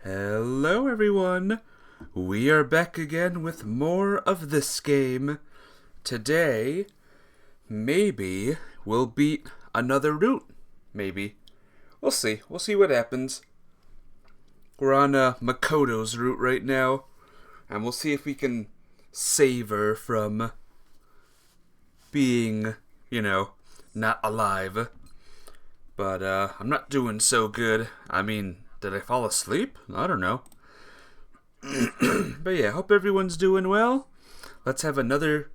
Hello everyone, we are back again with more of this game. Today, maybe we'll beat another route, maybe. We'll see what happens. We're on Makoto's route right now, and we'll see if we can save her from being, not alive. But I'm not doing so good. I mean, did I fall asleep? I don't know. But yeah, hope everyone's doing well. Let's have another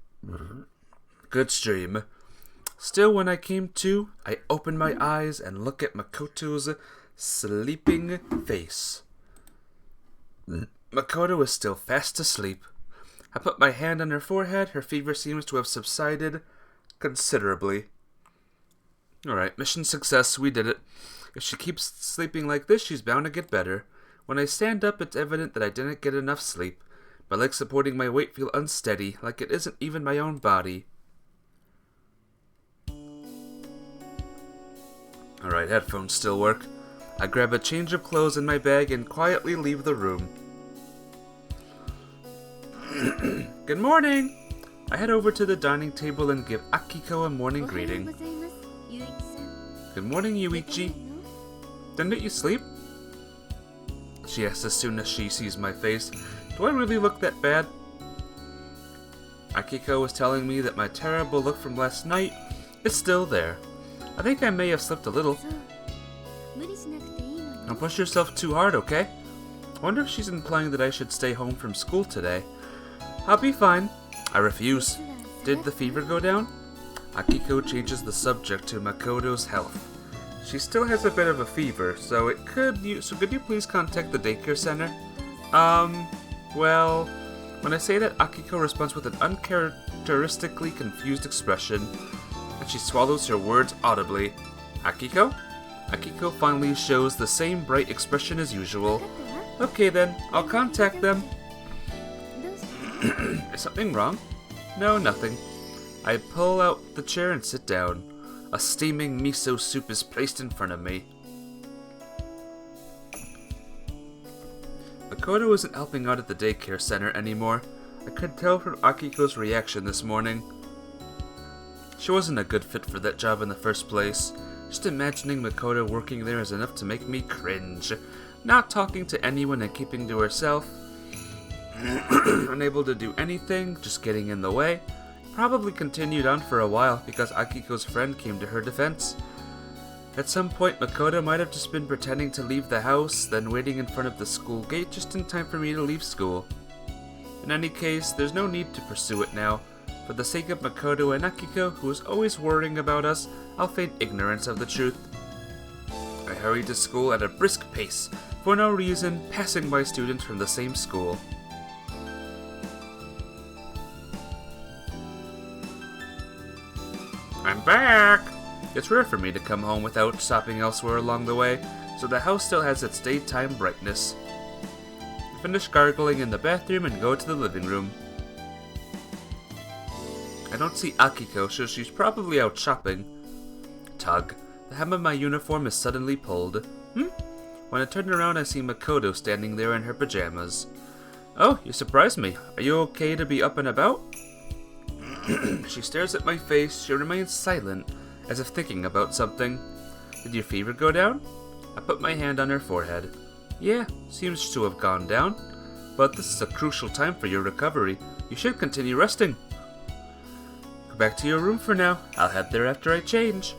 good stream. Still, when I came to, I opened my eyes and look at Makoto's sleeping face. Makoto is still fast asleep. I put my hand on her forehead. Her fever seems to have subsided considerably. Alright, mission success, we did it. If she keeps sleeping like this, she's bound to get better. When I stand up, it's evident that I didn't get enough sleep. My legs supporting my weight feel unsteady, like it isn't even my own body. Alright, headphones still work. I grab a change of clothes in my bag and quietly leave the room. Good morning! I head over to the dining table and give Akiko a morning greeting. Good morning, Yuichi. Didn't you sleep? She asks as soon as she sees my face. Do I really look that bad? Akiko was telling me that my terrible look from last night is still there. I think I may have slept a little. Don't push yourself too hard, okay? I wonder if she's implying that I should stay home from school today. I'll be fine. I refuse. Did the fever go down? Akiko changes the subject to Makoto's health. She still has a bit of a fever, so could you please contact the daycare center? Well, when I say that, Akiko responds with an uncharacteristically confused expression, and she swallows her words audibly. Akiko? Akiko finally shows the same bright expression as usual. Okay then, I'll contact them. Is something wrong? No, nothing. I pull out the chair and sit down. A steaming miso soup is placed in front of me. Makoto isn't helping out at the daycare center anymore. I could tell from Akiko's reaction this morning. She wasn't a good fit for that job in the first place. Just imagining Makoto working there is enough to make me cringe. Not talking to anyone and keeping to herself. Unable to do anything, just getting in the way. Probably continued on for a while because Akiko's friend came to her defense. At some point, Makoto might have just been pretending to leave the house, then waiting in front of the school gate just in time for me to leave school. In any case, there's no need to pursue it now. For the sake of Makoto and Akiko, who is always worrying about us, I'll feign ignorance of the truth. I hurry to school at a brisk pace, for no reason, passing by students from the same school. I'm back! It's rare for me to come home without stopping elsewhere along the way, so the house still has its daytime brightness. I finish gargling in the bathroom and go to the living room. I don't see Akiko, so she's probably out shopping. Tug. The hem of my uniform is suddenly pulled. When I turn around, I see Makoto standing there in her pajamas. Oh, you surprised me. Are you okay to be up and about? She stares at my face. She remains silent, as if thinking about something. Did your fever go down? I put my hand on her forehead. Yeah, seems to have gone down. But this is a crucial time for your recovery. You should continue resting. Go back to your room for now. I'll head there after I change.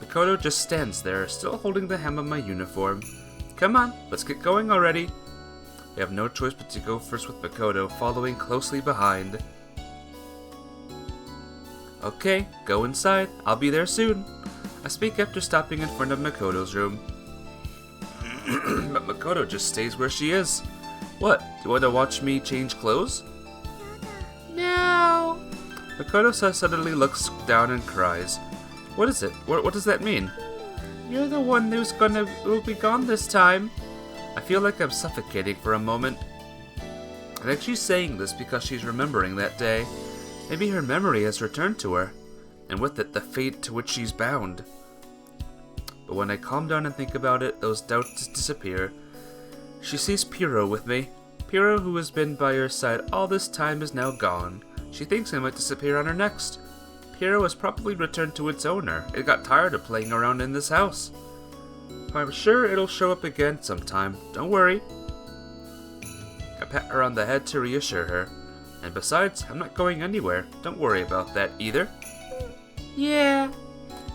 Makoto just stands there, still holding the hem of my uniform. Come on, let's get going already. I have no choice but to go first with Makoto, following closely behind. Okay, go inside. I'll be there soon. I speak after stopping in front of Makoto's room. But Makoto just stays where she is. What? Do you want to watch me change clothes? No. Makoto suddenly looks down and cries. What is it? What does that mean? You're the one who'll be gone this time. I feel like I'm suffocating for a moment. I think she's saying this because she's remembering that day. Maybe her memory has returned to her, and with it the fate to which she's bound. But when I calm down and think about it, those doubts disappear. She sees Piro with me. Piro, who has been by her side all this time, is now gone. She thinks I might disappear on her next. Piro has probably returned to its owner. It got tired of playing around in this house. I'm sure it'll show up again sometime. Don't worry. I pat her on the head to reassure her. And besides, I'm not going anywhere. Don't worry about that either. Yeah.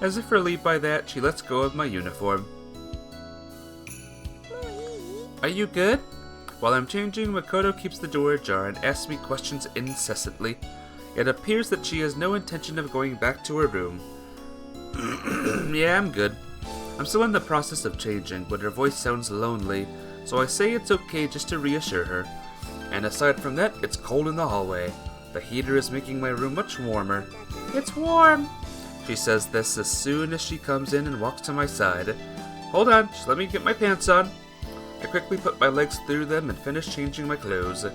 As if relieved by that, she lets go of my uniform. Are you good? While I'm changing, Makoto keeps the door ajar and asks me questions incessantly. It appears that she has no intention of going back to her room. Yeah, I'm good. I'm still in the process of changing, but her voice sounds lonely, so I say it's okay just to reassure her. And aside from that, it's cold in the hallway. The heater is making my room much warmer. It's warm! She says this as soon as she comes in and walks to my side. Hold on, just let me get my pants on. I quickly put my legs through them and finish changing my clothes.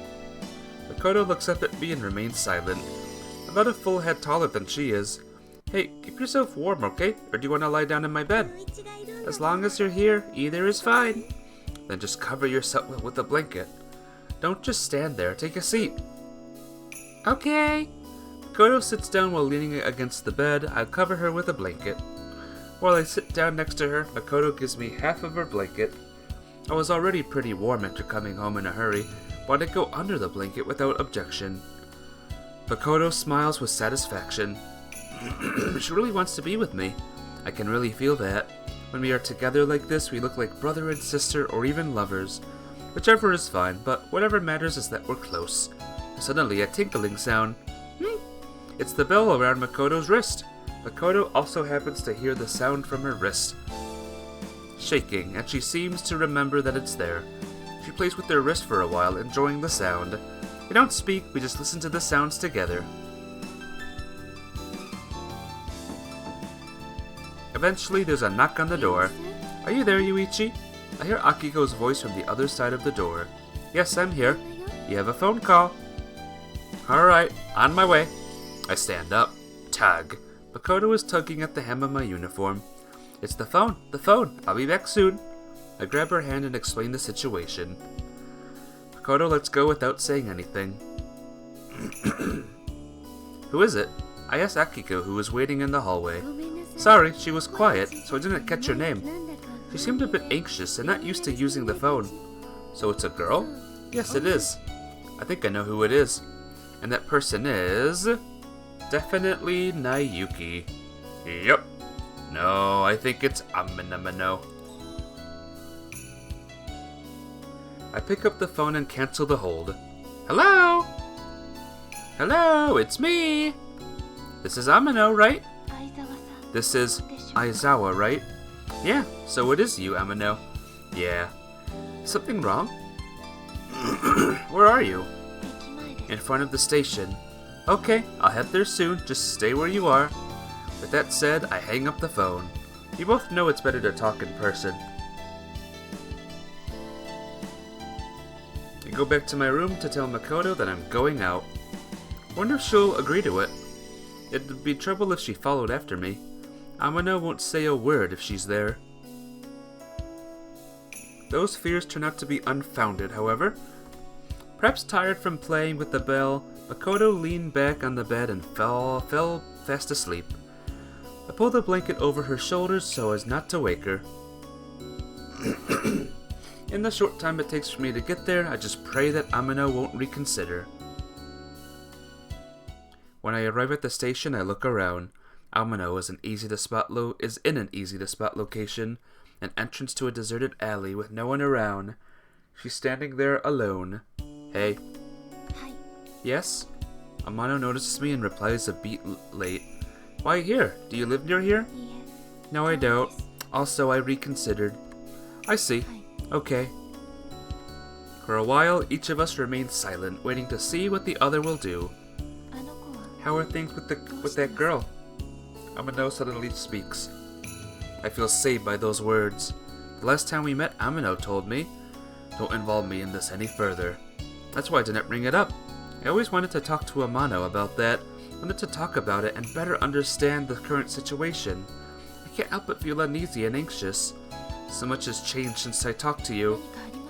Makoto looks up at me and remains silent. About a full head taller than she is. Hey, keep yourself warm, okay? Or do you want to lie down in my bed? As long as you're here, either is fine. Then just cover yourself with a blanket. Don't just stand there, take a seat. Okay. Makoto sits down while leaning against the bed. I cover her with a blanket. While I sit down next to her, Makoto gives me half of her blanket. I was already pretty warm after coming home in a hurry, but I go under the blanket without objection. Makoto smiles with satisfaction. She really wants to be with me. I can really feel that. When we are together like this, we look like brother and sister or even lovers. Whichever is fine, but whatever matters is that we're close. Suddenly, a tinkling sound. It's the bell around Makoto's wrist. Makoto also happens to hear the sound from her wrist shaking, and she seems to remember that it's there. She plays with her wrist for a while, enjoying the sound. We don't speak, we just listen to the sounds together. Eventually, there's a knock on the door. Are you there, Yuichi? I hear Akiko's voice from the other side of the door. Yes, I'm here. You have a phone call. Alright, on my way. I stand up. Tug. Makoto is tugging at the hem of my uniform. It's the phone. I'll be back soon. I grab her hand and explain the situation. Makoto lets go without saying anything. Who is it? I asked Akiko, who was waiting in the hallway. Sorry, she was quiet, so I didn't catch her name. She seemed a bit anxious and not used to using the phone. So it's a girl? Yes, it is. I think I know who it is. And that person is... definitely Naiyuki. Yep. No, I think it's Amino. I pick up the phone and cancel the hold. Hello? Hello, it's me. This is Amino, right? This is Aizawa, right? Yeah, so it is you, Amino. Yeah. Something wrong? Where are you? In front of the station. Okay, I'll head there soon. Just stay where you are. With that said, I hang up the phone. We both know it's better to talk in person. I go back to my room to tell Makoto that I'm going out. Wonder if she'll agree to it. It'd be trouble if she followed after me. Amino won't say a word if she's there. Those fears turn out to be unfounded, however. Perhaps tired from playing with the bell, Makoto leaned back on the bed and fell fast asleep. I pulled the blanket over her shoulders so as not to wake her. In the short time it takes for me to get there, I just pray that Amino won't reconsider. When I arrive at the station, I look around. Amino is in an easy-to-spot location, an entrance to a deserted alley with no one around. She's standing there alone. Hey. Hi. Yes? Amano notices me and replies a beat late. Why here? Do you live near here? No, I don't. Also, I reconsidered. I see. Okay. For a while, each of us remained silent, waiting to see what the other will do. How are things with that girl? Amino suddenly speaks. I feel saved by those words. The last time we met, Amino told me, don't involve me in this any further. That's why I didn't bring it up. I always wanted to talk to Amano about that, wanted to talk about it and better understand the current situation. I can't help but feel uneasy and anxious. So much has changed since I talked to you.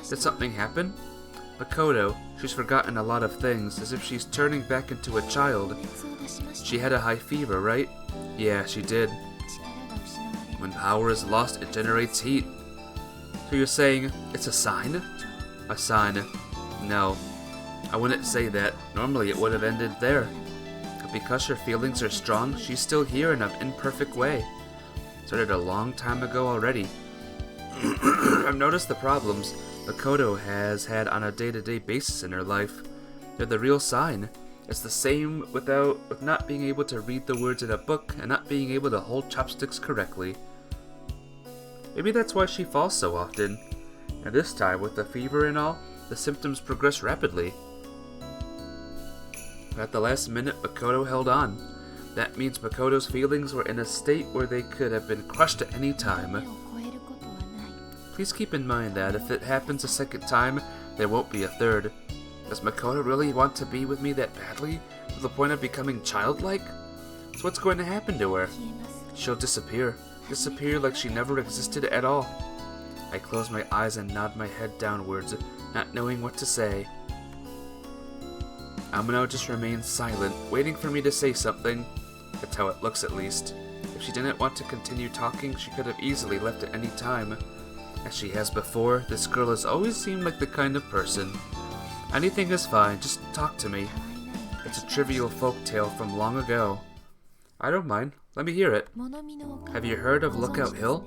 Did something happen? Makoto, she's forgotten a lot of things, as if she's turning back into a child. She had a high fever, right? Yeah, she did. When power is lost, it generates heat. So you're saying it's a sign? A sign. No. I wouldn't say that. Normally it would have ended there. But because her feelings are strong, she's still here in an imperfect way. Started a long time ago already. I've noticed the problems Makoto has had on a day-to-day basis in her life. They're the real sign. It's the same with not being able to read the words in a book and not being able to hold chopsticks correctly. Maybe that's why she falls so often. And this time, with the fever and all, the symptoms progress rapidly. But at the last minute, Makoto held on. That means Makoto's feelings were in a state where they could have been crushed at any time. Please keep in mind that if it happens a second time, there won't be a third. Does Makoto really want to be with me that badly, to the point of becoming childlike? So what's going to happen to her? She'll disappear. Disappear like she never existed at all. I close my eyes and nod my head downwards, not knowing what to say. Amano just remains silent, waiting for me to say something. That's how it looks, at least. If she didn't want to continue talking, she could have easily left at any time. As she has before, this girl has always seemed like the kind of person. Anything is fine, just talk to me. It's a trivial folk tale from long ago. I don't mind, let me hear it. Have you heard of Lookout Hill?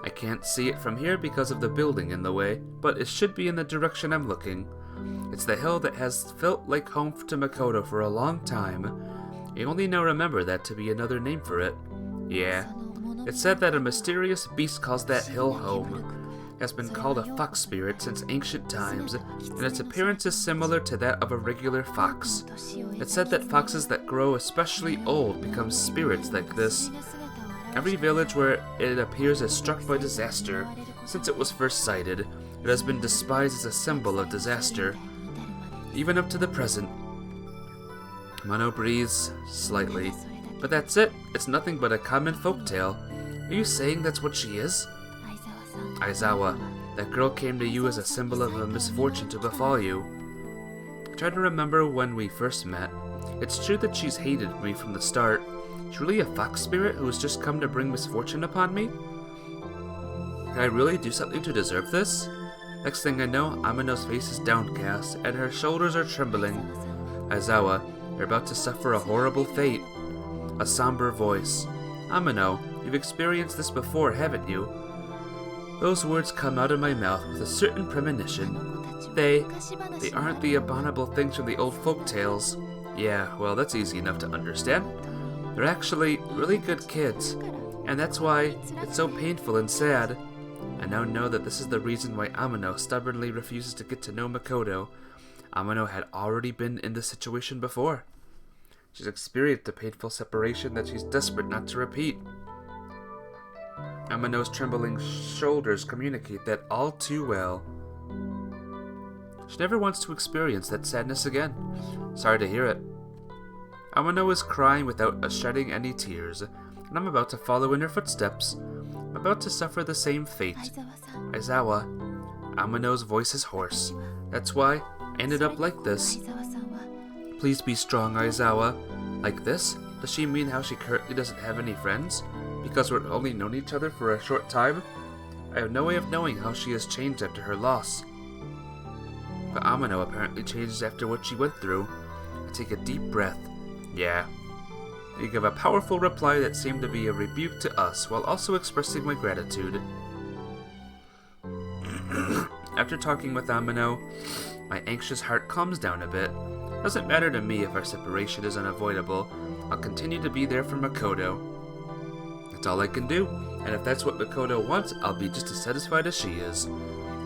I can't see it from here because of the building in the way, but it should be in the direction I'm looking. It's the hill that has felt like home to Makoto for a long time. I only now remember that to be another name for it. Yeah. It's said that a mysterious beast calls that hill home. It has been called a fox spirit since ancient times, and its appearance is similar to that of a regular fox. It's said that foxes that grow especially old become spirits like this. Every village where it appears is struck by disaster. Since it was first sighted, it has been despised as a symbol of disaster, even up to the present. Mano breathes slightly. But that's it. It's nothing but a common folktale. Are you saying that's what she is? Aizawa, that girl came to you as a symbol of a misfortune to befall you. Try to remember when we first met. It's true that she's hated me from the start. She's really a fox spirit who has just come to bring misfortune upon me? Did I really do something to deserve this? Next thing I know, Amano's face is downcast, and her shoulders are trembling. Aizawa, you're about to suffer a horrible fate. A somber voice. Amano, you've experienced this before, haven't you? Those words come out of my mouth with a certain premonition. They aren't the abominable things from the old folk tales. Yeah, well, that's easy enough to understand. They're actually really good kids, and that's why it's so painful and sad. I now know that this is the reason why Amano stubbornly refuses to get to know Makoto. Amano had already been in this situation before. She's experienced a painful separation that she's desperate not to repeat. Amano's trembling shoulders communicate that all too well. She never wants to experience that sadness again. Sorry to hear it. Amano is crying without shedding any tears, and I'm about to follow in her footsteps. I'm about to suffer the same fate. Aizawa. Amano's voice is hoarse. That's why I ended up like this. Please be strong, Aizawa. Like this? Does she mean how she currently doesn't have any friends? Because we've only known each other for a short time? I have no way of knowing how she has changed after her loss. But Amano apparently changes after what she went through. I take a deep breath. Yeah. You give a powerful reply that seemed to be a rebuke to us, while also expressing my gratitude. After talking with Amano, my anxious heart calms down a bit. Doesn't matter to me if our separation is unavoidable. I'll continue to be there for Makoto. That's all I can do, and if that's what Makoto wants, I'll be just as satisfied as she is.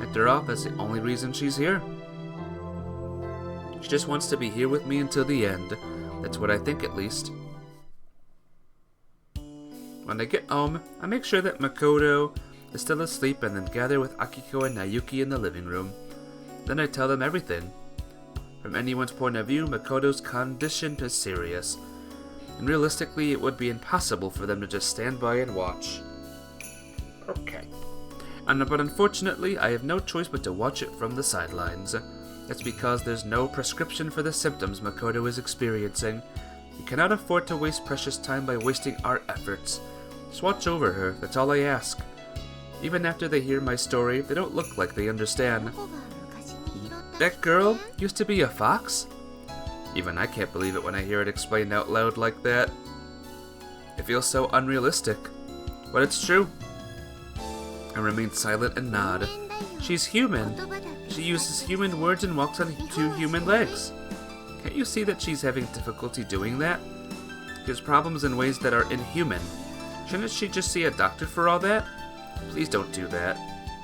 After all, that's the only reason she's here. She just wants to be here with me until the end. That's what I think, at least. When I get home, I make sure that Makoto is still asleep and then gather with Akiko and Nayuki in the living room. Then I tell them everything. From anyone's point of view, Makoto's condition is serious, and realistically it would be impossible for them to just stand by and watch. Okay. But unfortunately, I have no choice but to watch it from the sidelines. That's because there's no prescription for the symptoms Makoto is experiencing. We cannot afford to waste precious time by wasting our efforts. Just watch over her, that's all I ask. Even after they hear my story, they don't look like they understand. That girl used to be a fox? Even I can't believe it when I hear it explained out loud like that. It feels so unrealistic. But it's true. I remain silent and nod. She's human. She uses human words and walks on two human legs. Can't you see that she's having difficulty doing that? She has problems in ways that are inhuman. Shouldn't she just see a doctor for all that? Please don't do that.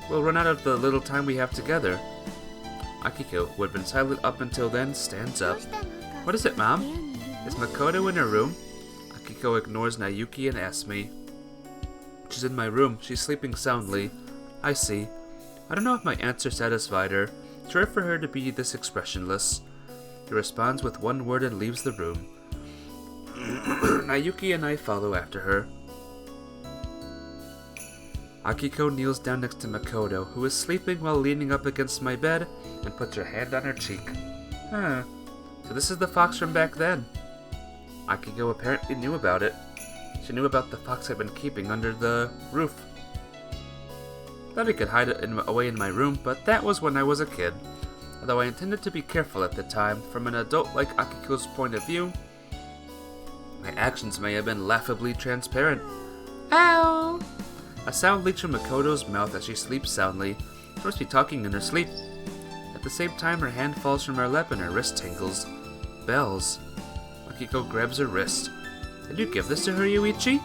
We'll run out of the little time we have together. Akiko, who had been silent up until then, stands up. What is it, Mom? Is Makoto in her room? Akiko ignores Naoki and asks me. She's in my room. She's sleeping soundly. I see. I don't know if my answer satisfied her. It's rare for her to be this expressionless. He responds with one word and leaves the room. Naoki and I follow after her. Akiko kneels down next to Makoto, who is sleeping while leaning up against my bed, and puts her hand on her cheek. Huh. So this is the fox from back then. Akiko apparently knew about it. She knew about the fox I'd been keeping under the roof. Thought I could hide it away in my room, but that was when I was a kid. Although I intended to be careful at the time, from an adult like Akiko's point of view, my actions may have been laughably transparent. Ow! A sound leaks from Makoto's mouth as she sleeps soundly. She must be talking in her sleep. At the same time, her hand falls from her lap and her wrist tingles. Bells. Akiko grabs her wrist. Did you give this to her, Yuichi?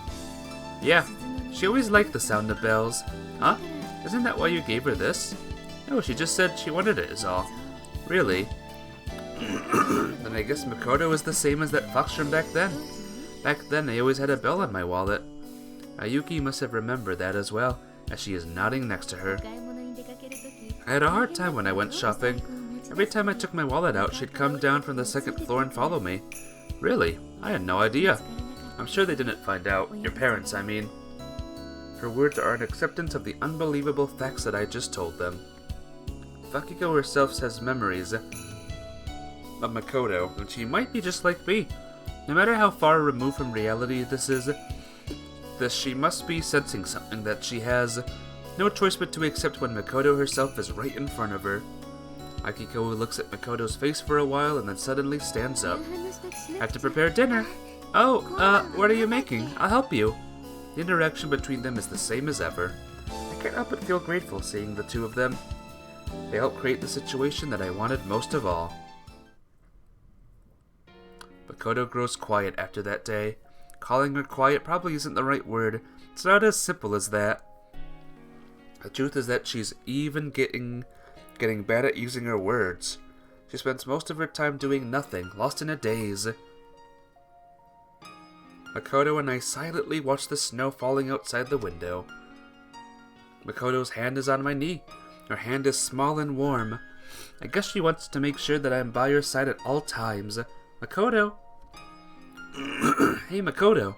Yeah. She always liked the sound of bells. Huh? Isn't that why you gave her this? No, she just said she wanted it is all. Really? Then I guess Makoto is the same as that fox from back then. Back then, I always had a bell in my wallet. Ayuki must have remembered that as well, as she is nodding next to her. I had a hard time when I went shopping. Every time I took my wallet out, she'd come down from the second floor and follow me. Really? I had no idea. I'm sure they didn't find out. Your parents, I mean. Her words are an acceptance of the unbelievable facts that I just told them. Akiko herself has memories of Makoto, and she might be just like me. No matter how far removed from reality this is, she must be sensing something that she has no choice but to accept when Makoto herself is right in front of her. Akiko looks at Makoto's face for a while and then suddenly stands up. Have to prepare dinner. Oh, what are you making? I'll help you. The interaction between them is the same as ever. I can't help but feel grateful seeing the two of them. They helped create the situation that I wanted most of all. Makoto grows quiet after that day. Calling her quiet probably isn't the right word. It's not as simple as that. The truth is that she's even getting bad at using her words. She spends most of her time doing nothing, lost in a daze. Makoto and I silently watch the snow falling outside the window. Makoto's hand is on my knee. Her hand is small and warm. I guess she wants to make sure that I'm by her side at all times. Makoto! Hey, Makoto.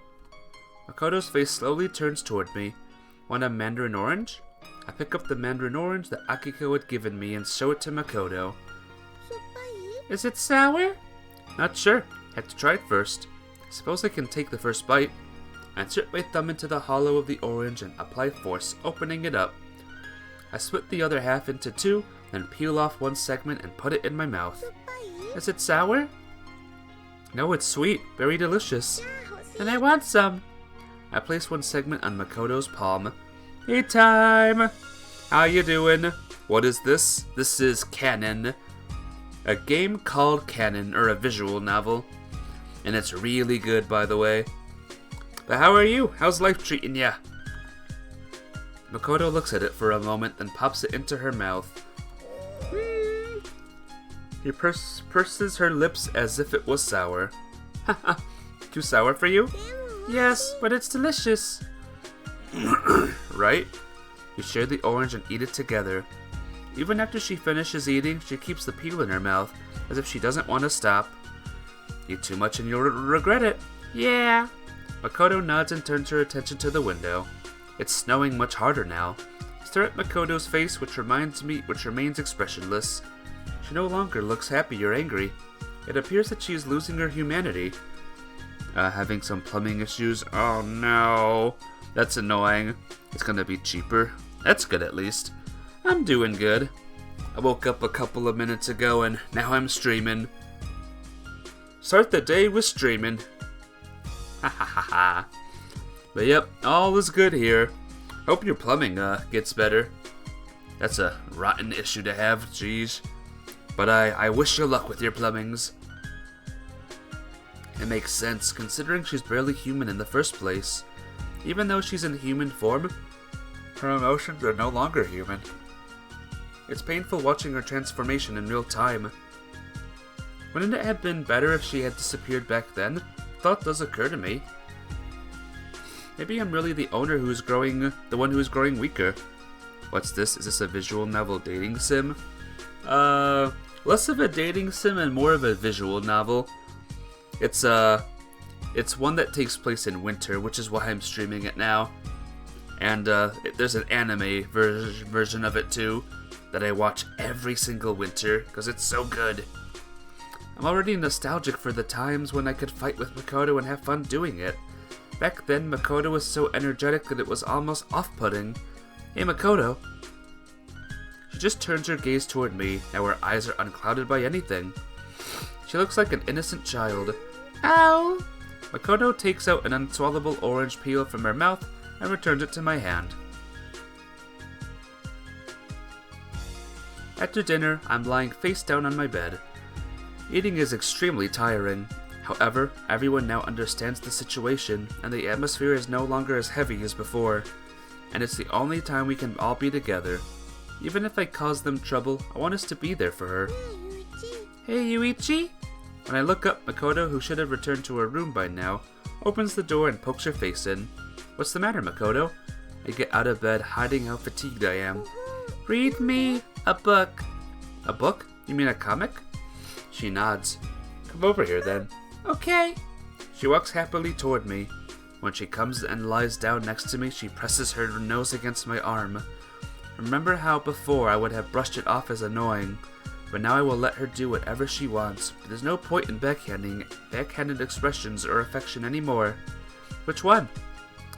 Makoto's face slowly turns toward me. Want a mandarin orange? I pick up the mandarin orange that Akiko had given me and show it to Makoto. Is it sour? Not sure. Have to try it first. Suppose I can take the first bite. I insert my thumb into the hollow of the orange and apply force, opening it up. I split the other half into two, then peel off one segment and put it in my mouth. Is it sour? No, it's sweet. Very delicious. Then I want some. I place one segment on Makoto's palm. Eat time! How you doing? What is this? This is Kanon. A game called Kanon, or a visual novel. And it's really good, by the way. But how are you? How's life treating ya? Makoto looks at it for a moment, then pops it into her mouth. He purses her lips as if it was sour. Haha, too sour for you? Yes, but it's delicious. Right? We share the orange and eat it together. Even after she finishes eating, she keeps the peel in her mouth, as if she doesn't want to stop. Eat too much and you'll regret it. Yeah. Makoto nods and turns her attention to the window. It's snowing much harder now. stare at Makoto's face, which remains expressionless. She no longer looks happy or angry. It appears that she is losing her humanity. Having some plumbing issues. Oh no. That's annoying. It's gonna be cheaper. That's good at least. I'm doing good. I woke up a couple of minutes ago and now I'm streaming. Start the day with streaming. Ha ha ha ha. But yep, all is good here. Hope your plumbing gets better. That's a rotten issue to have, jeez. But I wish you luck with your plumbings. It makes sense, considering she's barely human in the first place. Even though she's in human form, her emotions are no longer human. It's painful watching her transformation in real time. Wouldn't it have been better if she had disappeared back then? Thought does occur to me. Maybe I'm really the one who is growing weaker. What's this? Is this a visual novel dating sim? Less of a dating sim and more of a visual novel. It's one that takes place in winter, which is why I'm streaming it now. And there's an anime version of it too that I watch every single winter because it's so good. I'm already nostalgic for the times when I could fight with Makoto and have fun doing it. Back then, Makoto was so energetic that it was almost off-putting. Hey, Makoto. She just turns her gaze toward me, now her eyes are unclouded by anything. She looks like an innocent child. Ow! Makoto takes out an unswallowable orange peel from her mouth and returns it to my hand. After dinner, I'm lying face down on my bed. Eating is extremely tiring. However, everyone now understands the situation, and the atmosphere is no longer as heavy as before. And it's the only time we can all be together. Even if I cause them trouble, I want us to be there for her. Hey, Yuichi? When I look up, Makoto, who should have returned to her room by now, opens the door and pokes her face in. What's the matter, Makoto? I get out of bed, hiding how fatigued I am. Read me a book. A book? You mean a comic? She nods. Come over here then. Okay. She walks happily toward me. When she comes and lies down next to me, she presses her nose against my arm. Remember how before I would have brushed it off as annoying, but now I will let her do whatever she wants. There's no point in backhanded expressions or affection anymore. Which one?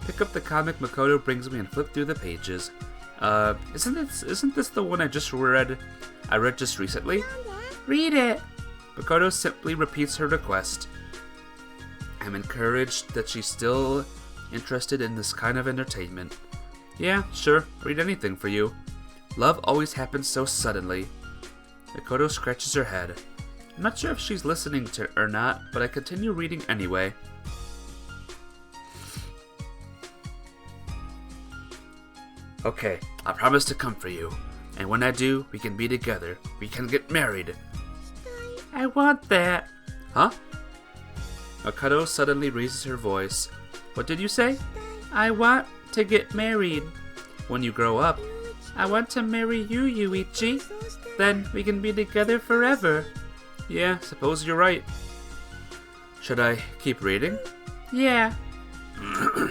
Pick up the comic Makoto brings me and flip through the pages. Isn't this the one I just read? I read just recently? Read it! Makoto simply repeats her request. I'm encouraged that she's still interested in this kind of entertainment. Yeah, sure, read anything for you. Love always happens so suddenly. Makoto scratches her head. I'm not sure if she's listening to or not, but I continue reading anyway. Okay, I promise to come for you. And when I do, we can be together. We can get married. I want that. Huh? Makoto suddenly raises her voice. What did you say? I want to get married. When you grow up. I want to marry you, Yuichi. Then we can be together forever. Yeah, suppose you're right. Should I keep reading? Yeah.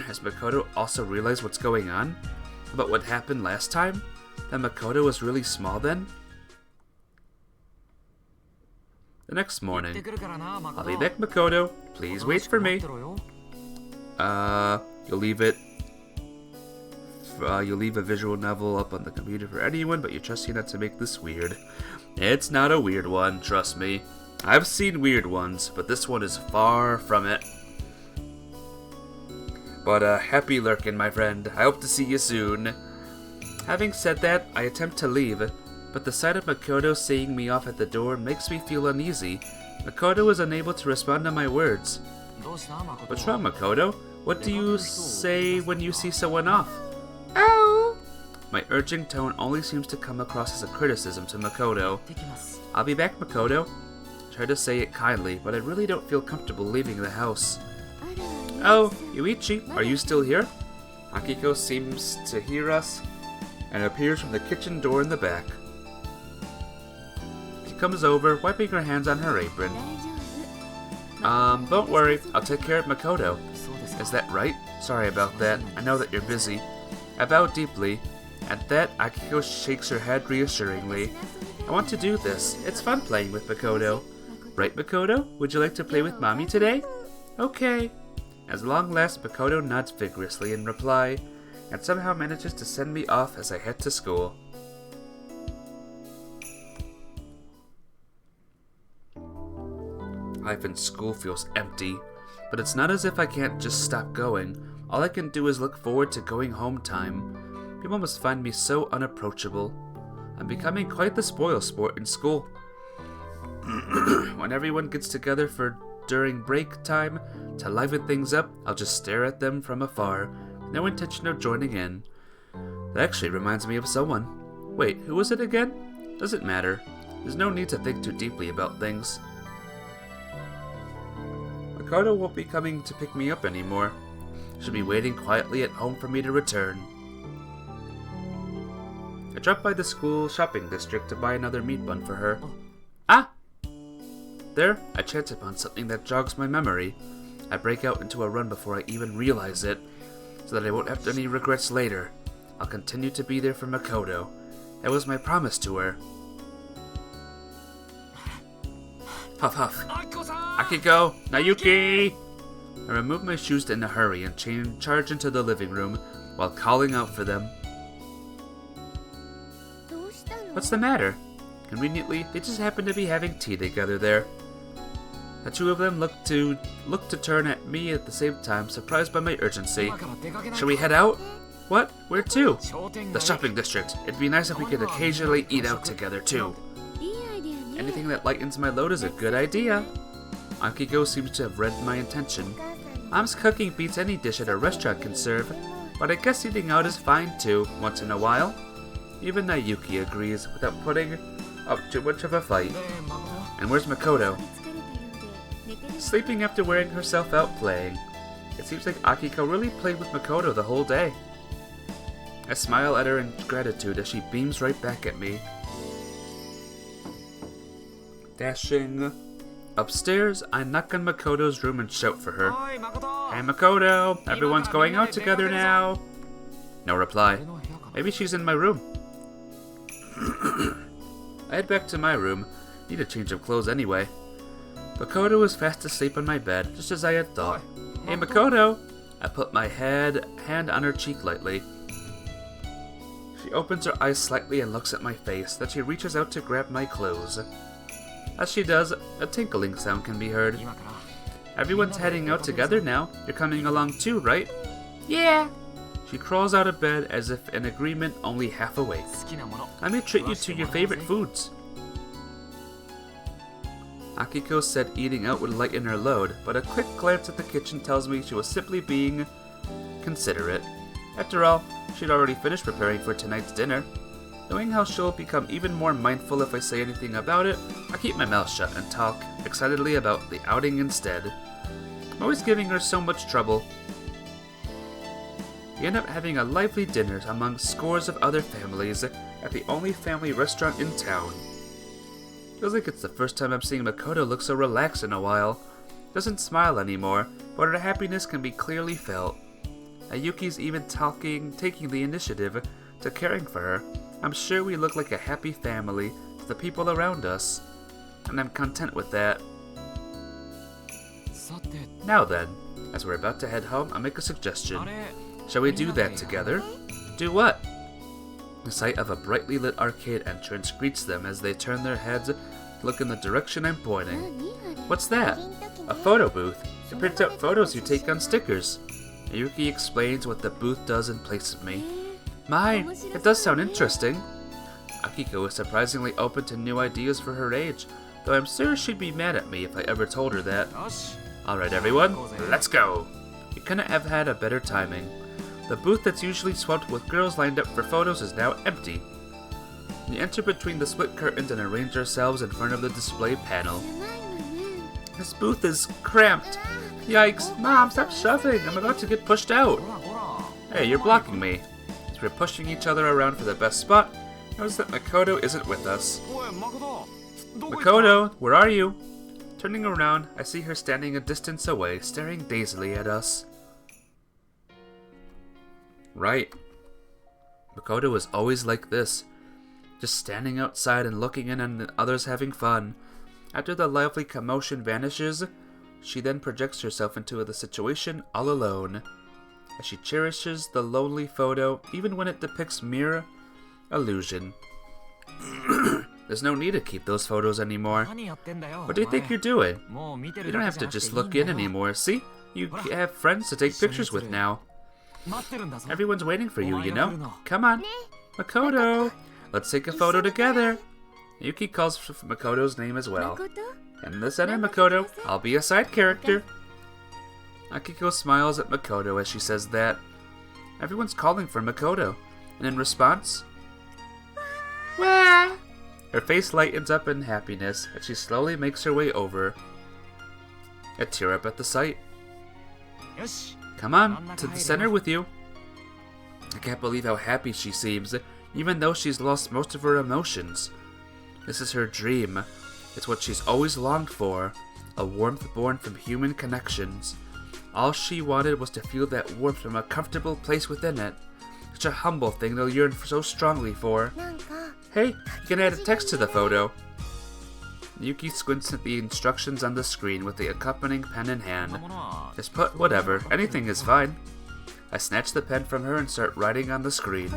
Has Makoto also realized what's going on? About what happened last time? That Makoto was really small then? The next morning. I'll be back, Makoto. Please wait for me. You'll leave a visual novel up on the computer for anyone, but you trust you not to make this weird. It's not a weird one, trust me. I've seen weird ones, but this one is far from it. But happy lurking, my friend. I hope to see you soon. Having said that, I attempt to leave, but the sight of Makoto seeing me off at the door makes me feel uneasy. Makoto is unable to respond to my words. What's wrong, Makoto? What do you say when you see someone off? Oh! My urging tone only seems to come across as a criticism to Makoto. I'll be back, Makoto. Try to say it kindly, but I really don't feel comfortable leaving the house. Oh, Yuichi, are you still here? Akiko seems to hear us and appears from the kitchen door in the back. She comes over, wiping her hands on her apron. Don't worry, I'll take care of Makoto. Is that right? Sorry about that. I know that you're busy. I bow deeply. At that, Akiko shakes her head reassuringly. I want to do this. It's fun playing with Makoto. Right, Makoto? Would you like to play with Mommy today? Okay. As long last, Makoto nods vigorously in reply, and somehow manages to send me off as I head to school. Life in school feels empty, but it's not as if I can't just stop going. All I can do is look forward to going home time. People must find me so unapproachable. I'm becoming quite the spoil sport in school. When everyone gets together for during break time to liven things up, I'll just stare at them from afar, with no intention of joining in. That actually reminds me of someone. Wait, who was it again? Doesn't matter. There's no need to think too deeply about things. Makoto won't be coming to pick me up anymore. She'll be waiting quietly at home for me to return. I dropped by the school shopping district to buy another meat bun for her. Ah! There, I chance upon something that jogs my memory. I break out into a run before I even realize it, so that I won't have any regrets later. I'll continue to be there for Makoto. That was my promise to her. Huff huff. Akiko! Nayuki! I remove my shoes in a hurry and charge into the living room while calling out for them. What's the matter? Conveniently, they just happen to be having tea together there. The two of them look to turn at me at the same time, surprised by my urgency. Shall we head out? What? Where to? The shopping district. It'd be nice if we could occasionally eat out together too. Anything that lightens my load is a good idea. Akiko seems to have read my intention. Mom's cooking beats any dish at a restaurant can serve, but I guess eating out is fine too, once in a while. Even Nayuki agrees, without putting up too much of a fight. And where's Makoto? Sleeping after wearing herself out playing. It seems like Akiko really played with Makoto the whole day. I smile at her in gratitude as she beams right back at me. Dashing upstairs, I knock on Makoto's room and shout for her. Hey Makoto, everyone's going out together now. No reply. Maybe she's in my room. I head back to my room. Need a change of clothes anyway. Makoto is fast asleep on my bed, just as I had thought. Hey Makoto! I put my hand on her cheek lightly. She opens her eyes slightly and looks at my face, then she reaches out to grab my clothes. As she does, a tinkling sound can be heard. Everyone's heading out together now. You're coming along too, right? Yeah! She crawls out of bed as if in agreement, only half awake. Let me treat you to your favorite foods. Akiko said eating out would lighten her load, but a quick glance at the kitchen tells me she was simply being considerate. After all, she'd already finished preparing for tonight's dinner. Knowing how she'll become even more mindful if I say anything about it, I keep my mouth shut and talk excitedly about the outing instead. I'm always giving her so much trouble. We end up having a lively dinner among scores of other families at the only family restaurant in town. Feels like it's the first time I'm seeing Makoto look so relaxed in a while. Doesn't smile anymore, but her happiness can be clearly felt. Ayuki's even taking the initiative to caring for her. I'm sure we look like a happy family to the people around us, and I'm content with that. Now then, as we're about to head home, I'll make a suggestion. Shall we do that together? Do what? The sight of a brightly lit arcade entrance greets them as they turn their heads to look in the direction I'm pointing. What's that? A photo booth. It prints out photos you take on stickers. Ayuki explains what the booth does in place of me. My, it does sound interesting. Akiko is surprisingly open to new ideas for her age, though I'm sure she'd be mad at me if I ever told her that. Alright everyone, let's go! You couldn't have had a better timing. The booth that's usually swamped with girls lined up for photos is now empty. We enter between the split curtains and arrange ourselves in front of the display panel. This booth is cramped. Yikes, Mom, stop shoving! I'm about to get pushed out! Hey, you're blocking me. As we're pushing each other around for the best spot, notice that Makoto isn't with us. Makoto, where are you? Turning around, I see her standing a distance away, staring dazedly at us. Right. Makoto was always like this, just standing outside and looking in on the others having fun. After the lively commotion vanishes, she then projects herself into the situation all alone, as she cherishes the lonely photo even when it depicts mere illusion. There's no need to keep those photos anymore. What do you think you're doing? You don't have to just look in anymore, see? You have friends to take pictures with now. Everyone's waiting for you, you know? Come on, Makoto! Let's take a photo together! Yuki calls for Makoto's name as well. In the center, Makoto, I'll be a side character. Akiko smiles at Makoto as she says that. Everyone's calling for Makoto, and in response, wah! Her face lightens up in happiness as she slowly makes her way over. A tear up at the sight. Come on, to the center with you. I can't believe how happy she seems, even though she's lost most of her emotions. This is her dream. It's what she's always longed for, a warmth born from human connections. All she wanted was to feel that warmth from a comfortable place within it. Such a humble thing to yearn so strongly for. Hey, you can add a text to the photo. Yuki squints at the instructions on the screen with the accompanying pen in hand. Just put whatever, anything is fine. I snatch the pen from her and start writing on the screen.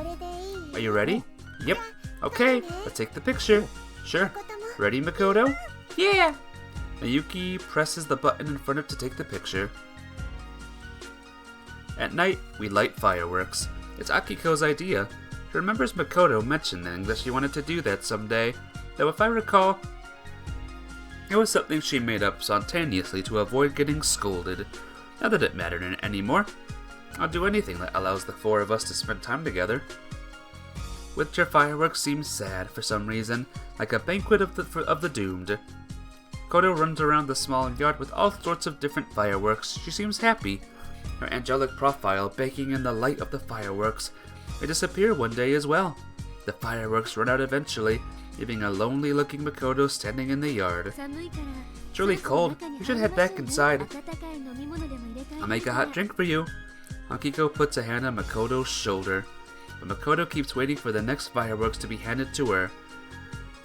Are you ready? Yep. Okay, let's take the picture. Sure. Ready, Makoto? Yeah! Yuki presses the button in front of to take the picture. At night, we light fireworks. It's Akiko's idea. She remembers Makoto mentioning that she wanted to do that someday, though if I recall, it was something she made up spontaneously to avoid getting scolded. Not that it mattered anymore. I'll do anything that allows the four of us to spend time together. Winter fireworks seem sad for some reason, like a banquet of the doomed. Koto runs around the small yard with all sorts of different fireworks. She seems happy. Her angelic profile baking in the light of the fireworks may disappear one day as well. The fireworks run out eventually, leaving a lonely-looking Makoto standing in the yard. It's really cold. You should head back inside. I'll make a hot drink for you. Akiko puts a hand on Makoto's shoulder, but Makoto keeps waiting for the next fireworks to be handed to her.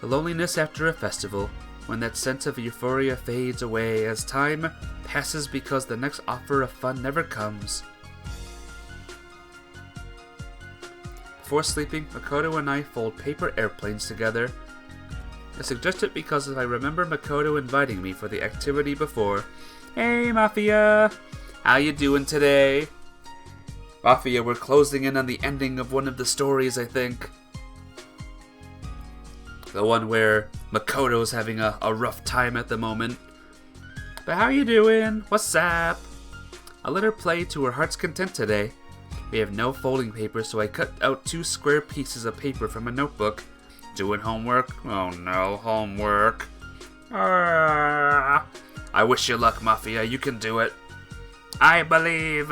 The loneliness after a festival, when that sense of euphoria fades away as time passes because the next offer of fun never comes. Before sleeping, Makoto and I fold paper airplanes together. I suggest it because I remember Makoto inviting me for the activity before. Hey, Mafia! How you doing today? Mafia, we're closing in on the ending of one of the stories, I think. The one where Makoto's having a rough time at the moment. But how you doing? What's up? I let her play to her heart's content today. We have no folding paper, so I cut out 2 square pieces of paper from a notebook. Doing homework? Oh no, homework. I wish you luck, Mafia. You can do it. I believe.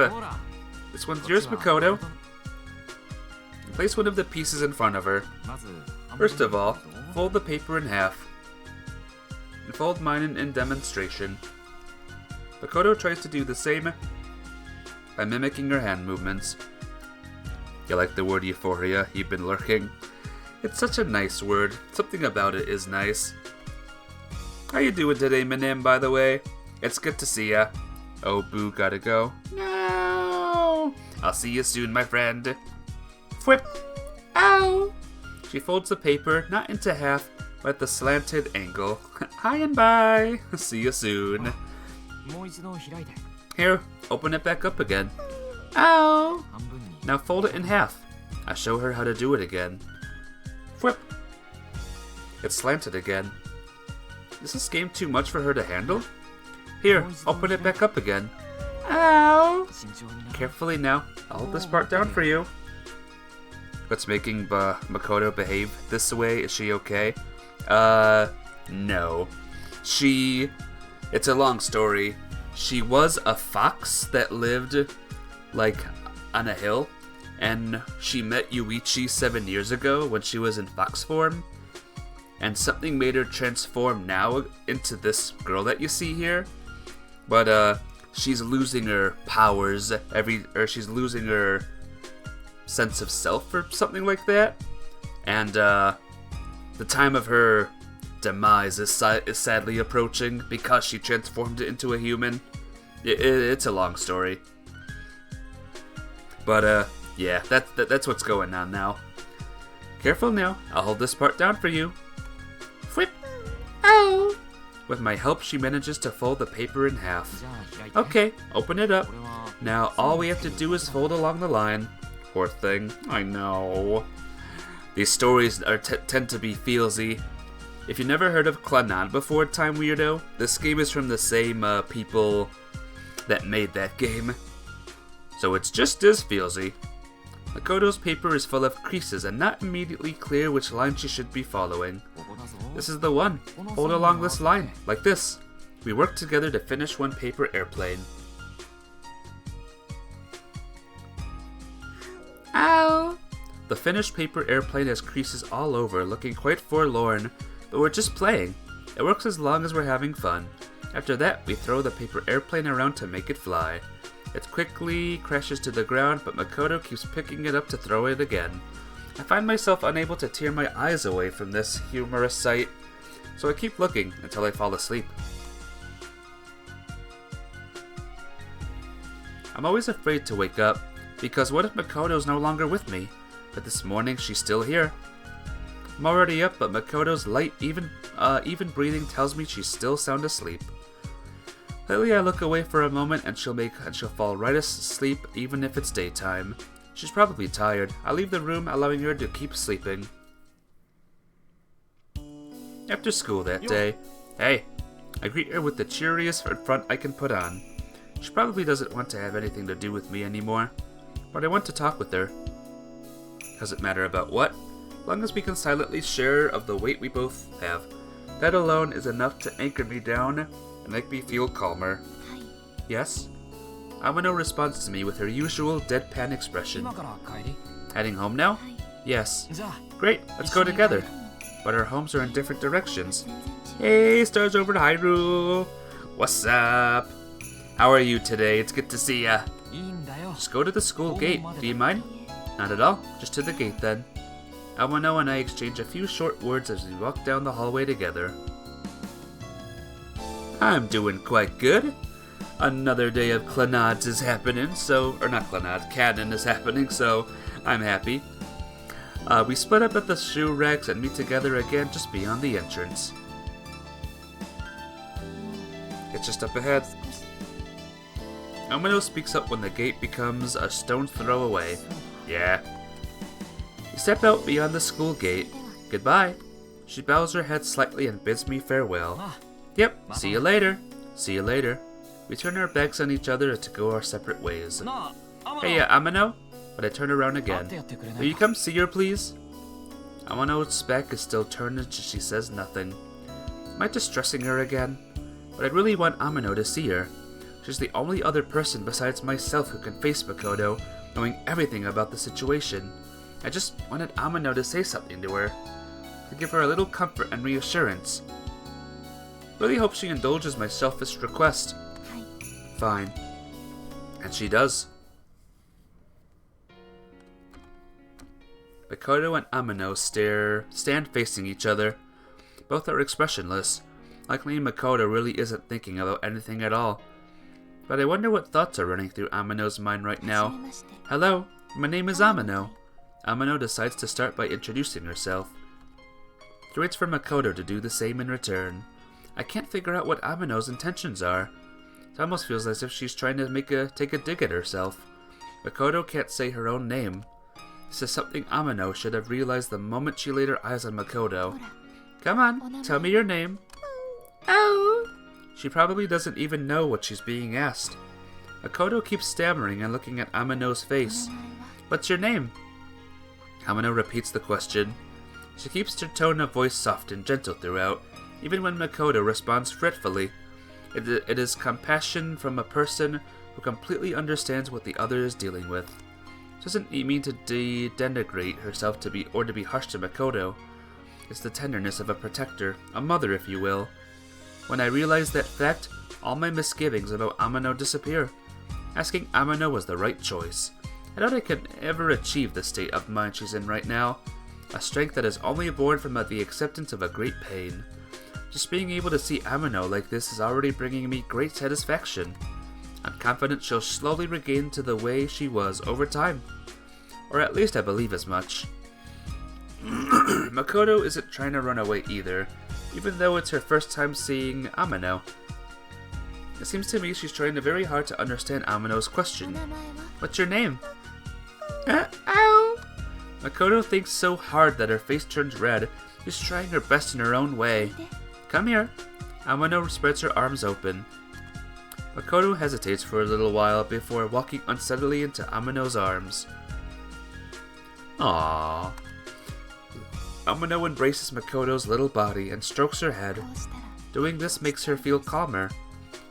This one's yours, Makoto. Place one of the pieces in front of her. First of all, fold the paper in half. And fold mine in demonstration. Makoto tries to do the same by mimicking her hand movements. You like the word euphoria? You've been lurking. It's such a nice word. Something about it is nice. How you doing today, Minim, by the way? It's good to see ya. Oh, boo, gotta go. No! I'll see you soon, my friend. Whip! Ow! She folds the paper, not into half, but at the slanted angle. Hi and bye! See you soon. Here, open it back up again. Ow! Now fold it in half. I show her how to do it again. Whip! It's slanted again. Is this game too much for her to handle? Here, open it back up again. Ow! Carefully now. I'll hold this part down for you. What's making Makoto behave this way? Is she okay? No. It's a long story. She was a fox that lived, like, on a hill, and she met Yuichi 7 years ago when she was in fox form, and something made her transform now into this girl that you see here, but she's losing her powers she's losing her sense of self or something like that. And the time of her demise is sadly approaching because she transformed it into a human. It's a long story. But yeah, that's what's going on now. Careful now, I'll hold this part down for you. Whip! Oh! With my help, she manages to fold the paper in half. Okay, open it up. Now all we have to do is fold along the line. Poor thing, I know. These stories tend to be feelsy. If you never heard of Kanon before, Time Weirdo, this game is from the same people that made that game. So it's just as feelsy. Makoto's paper is full of creases and not immediately clear which line she should be following. This is the one. Fold along this line, like this. We work together to finish one paper airplane. Ow! The finished paper airplane has creases all over, looking quite forlorn, but we're just playing. It works as long as we're having fun. After that, we throw the paper airplane around to make it fly. It quickly crashes to the ground, but Makoto keeps picking it up to throw it again. I find myself unable to tear my eyes away from this humorous sight, so I keep looking until I fall asleep. I'm always afraid to wake up, because what if Makoto's no longer with me? But this morning, she's still here. I'm already up, but Makoto's light, even breathing tells me she's still sound asleep. Lately, I look away for a moment and she'll fall right asleep even if it's daytime. She's probably tired. I leave the room, allowing her to keep sleeping. After school that day, hey, I greet her with the cheeriest front I can put on. She probably doesn't want to have anything to do with me anymore, but I want to talk with her. Doesn't matter about what, as long as we can silently share of the weight we both have. That alone is enough to anchor me down and make me feel calmer. Yes? Amano responds to me with her usual deadpan expression. Heading home now? Yes. Great, let's go together. But our homes are in different directions. Hey, Stars over to Hyrule! What's up? How are you today? It's good to see ya. Just go to the school gate. Do you mind? Not at all. Just to the gate then. Amano and I exchange a few short words as we walk down the hallway together. I'm doing quite good. Another day of Clannad is happening, Kanon is happening, so I'm happy. We split up at the shoe racks and meet together again just beyond the entrance. It's just up ahead. Amano speaks up when the gate becomes a stone's throw away. Yeah. We step out beyond the school gate. Goodbye. She bows her head slightly and bids me farewell. Yep, see you later. See you later. We turn our backs on each other to go our separate ways. Hey, Amano? But I turn around again. Will you come see her, please? Amano's back is still turned and she says nothing. Am I distressing her again? But I really want Amano to see her. She's the only other person besides myself who can face Makoto, knowing everything about the situation. I just wanted Amano to say something to her, to give her a little comfort and reassurance. Really hope she indulges my selfish request. Fine. And she does. Makoto and Amano stand facing each other. Both are expressionless. Likely Makoto really isn't thinking about anything at all. But I wonder what thoughts are running through Amano's mind right now. Hello, my name is Amano. Amano decides to start by introducing herself. She waits for Makoto to do the same in return. I can't figure out what Amano's intentions are. It almost feels as if she's trying to take a dig at herself. Makoto can't say her own name. This is something Amano should have realized the moment she laid her eyes on Makoto. Come on, tell me your name. Oh! She probably doesn't even know what she's being asked. Makoto keeps stammering and looking at Amano's face. What's your name? Amano repeats the question. She keeps her tone of voice soft and gentle throughout, even when Makoto responds fretfully. It is compassion from a person who completely understands what the other is dealing with. She doesn't mean to denigrate herself to be harsh to Makoto. It's the tenderness of a protector, a mother if you will. When I realize that fact, all my misgivings about Amano disappear. Asking Amano was the right choice. I doubt I could ever achieve the state of mind she's in right now. A strength that is only born from the acceptance of a great pain. Just being able to see Amino like this is already bringing me great satisfaction. I'm confident she'll slowly regain to the way she was over time. Or at least I believe as much. Makoto isn't trying to run away either, even though it's her first time seeing Amino. It seems to me she's trying very hard to understand Amino's question. What's your name? Ow! Makoto thinks so hard that her face turns red. She's trying her best in her own way. Come here. Amino spreads her arms open. Makoto hesitates for a little while before walking unsteadily into Amino's arms. Aww. Amino embraces Makoto's little body and strokes her head. Doing this makes her feel calmer.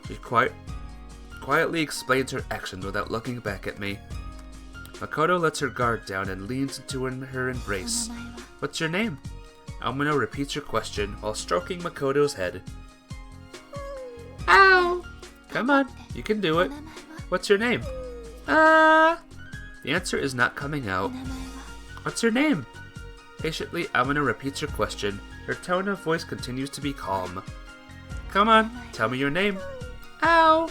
She quietly explains her actions without looking back at me. Makoto lets her guard down and leans into her embrace. What's your name? Amino repeats her question while stroking Makoto's head. Ow! Come on, you can do it. What's your name? The answer is not coming out. What's your name? Patiently, Amino repeats her question. Her tone of voice continues to be calm. Come on, tell me your name. Ow!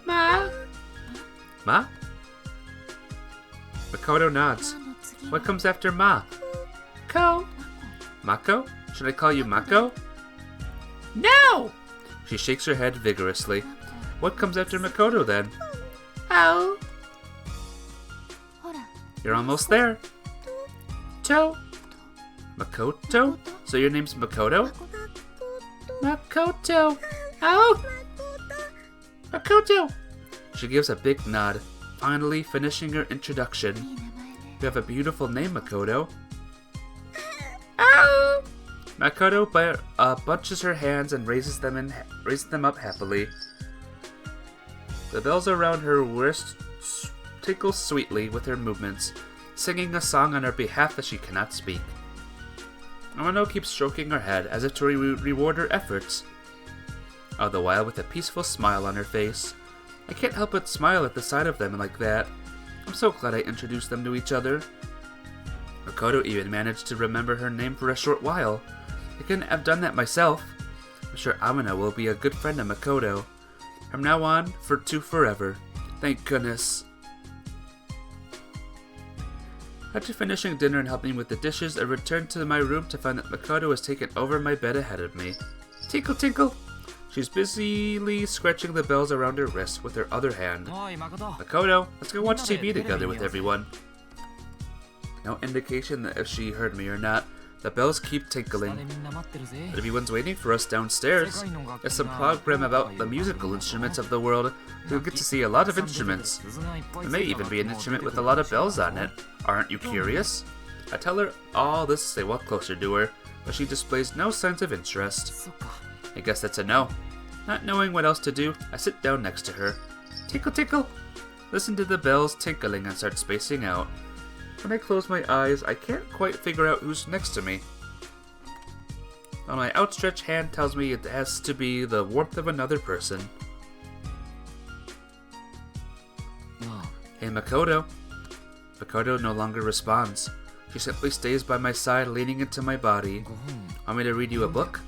Ma? Ma? Makoto nods. What comes after Ma? Ko. Mako? Should I call you Mako? No! She shakes her head vigorously. What comes after Makoto then? Ow! You're almost there. To. Makoto? So your name's Makoto? Makoto! Ow! Makoto! She gives a big nod, finally finishing her introduction. You have a beautiful name, Makoto. Ow! Makoto bunches her hands and raises them up happily. The bells around her wrist tinkle sweetly with her movements, singing a song on her behalf that she cannot speak. Amino keeps stroking her head as if to reward her efforts, all the while with a peaceful smile on her face. I can't help but smile at the sight of them like that. I'm so glad I introduced them to each other. Makoto even managed to remember her name for a short while. I couldn't have done that myself. I'm sure Amino will be a good friend of Makoto. From now on, to forever. Thank goodness. After finishing dinner and helping with the dishes, I returned to my room to find that Makoto has taken over my bed ahead of me. Tinkle tinkle! She's busily scratching the bells around her wrist with her other hand. Makoto, let's go watch TV together with everyone. No indication that if she heard me or not. The bells keep tinkling. But everyone's waiting for us downstairs. It's some program about the musical instruments of the world. You'll get to see a lot of instruments. There may even be an instrument with a lot of bells on it. Aren't you curious? I tell her all this as I walk closer to her, but she displays no signs of interest. I guess that's a no. Not knowing what else to do, I sit down next to her. Tinkle tinkle! Listen to the bells tinkling and start spacing out. When I close my eyes, I can't quite figure out who's next to me. While my outstretched hand tells me it has to be the warmth of another person. Hey Makoto. Makoto no longer responds. She simply stays by my side, leaning into my body. Want me to read you a book?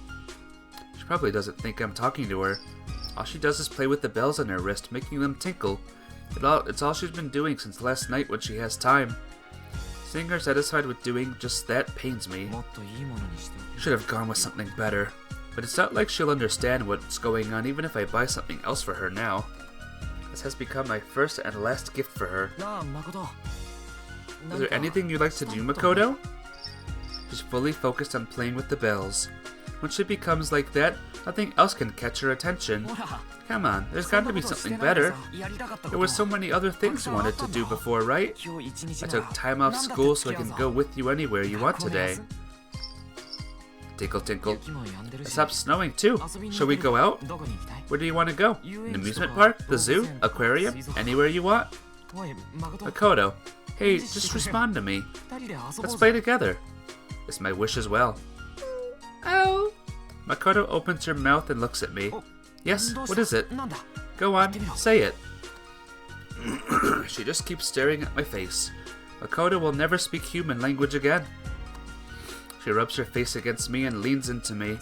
She probably doesn't think I'm talking to her. All she does is play with the bells on her wrist, making them tinkle. It's all she's been doing since last night when she has time. Seeing her satisfied with doing just that pains me. Should have gone with something better. But it's not like she'll understand what's going on even if I buy something else for her now. This has become my first and last gift for her. Is there anything you'd like to do, Makoto? She's fully focused on playing with the bells. When she becomes like that, nothing else can catch her attention. Come on, there's got to be something better. There were so many other things you wanted to do before, right? I took time off school so I can go with you anywhere you want today. Tinkle tinkle. It stopped snowing too. Shall we go out? Where do you want to go? An amusement park? The zoo? Aquarium? Anywhere you want? Makoto, hey, just respond to me. Let's play together. It's my wish as well. Oh. Makoto opens her mouth and looks at me. Yes, what is it? Go on, say it. She just keeps staring at my face. Makoto will never speak human language again. She rubs her face against me and leans into me.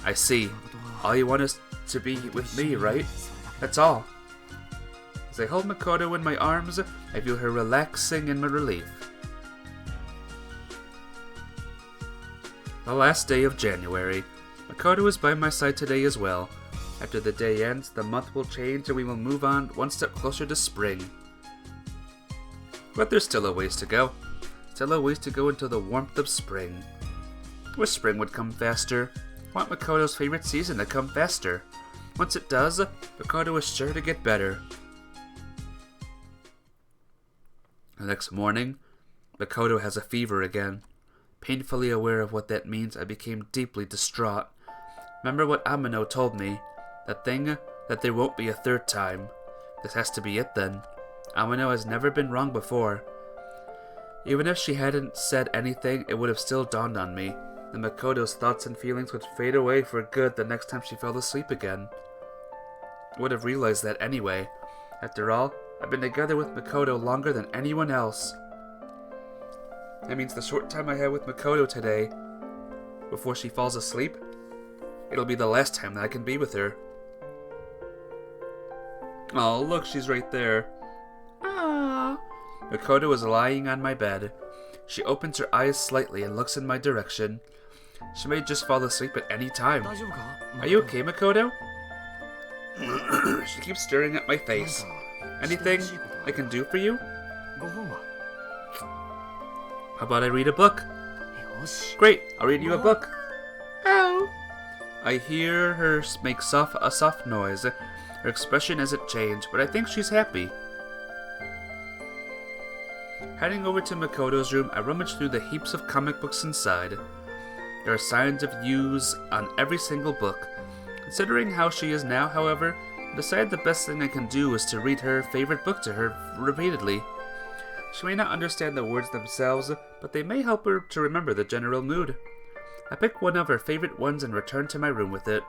I see. All you want is to be with me, right? That's all. As I hold Makoto in my arms, I feel her relaxing in my relief. The last day of January. Makoto is by my side today as well. After the day ends, the month will change and we will move on one step closer to spring. But there's still a ways to go. Still a ways to go into the warmth of spring. Wish spring would come faster. I want Makoto's favorite season to come faster. Once it does, Makoto is sure to get better. The next morning, Makoto has a fever again. Painfully aware of what that means, I became deeply distraught. Remember what Amino told me? That thing, that there won't be a third time. This has to be it then. Amino has never been wrong before. Even if she hadn't said anything, it would have still dawned on me. And Makoto's thoughts and feelings would fade away for good the next time she fell asleep again. I would have realized that anyway. After all, I've been together with Makoto longer than anyone else. That means the short time I had with Makoto today, before she falls asleep, it'll be the last time that I can be with her. Oh, look, she's right there. Ah. Makoto is lying on my bed. She opens her eyes slightly and looks in my direction. She may just fall asleep at any time. Are you okay, Makoto? She keeps staring at my face. Anything I can do for you? How about I read a book? Great, I'll read you a book. Ow! I hear her make a soft noise. Her expression isn't changed, but I think she's happy. Heading over to Makoto's room, I rummage through the heaps of comic books inside. There are signs of use on every single book. Considering how she is now, however, I decide the best thing I can do is to read her favorite book to her repeatedly. She may not understand the words themselves, but they may help her to remember the general mood. I pick one of her favorite ones and return to my room with it.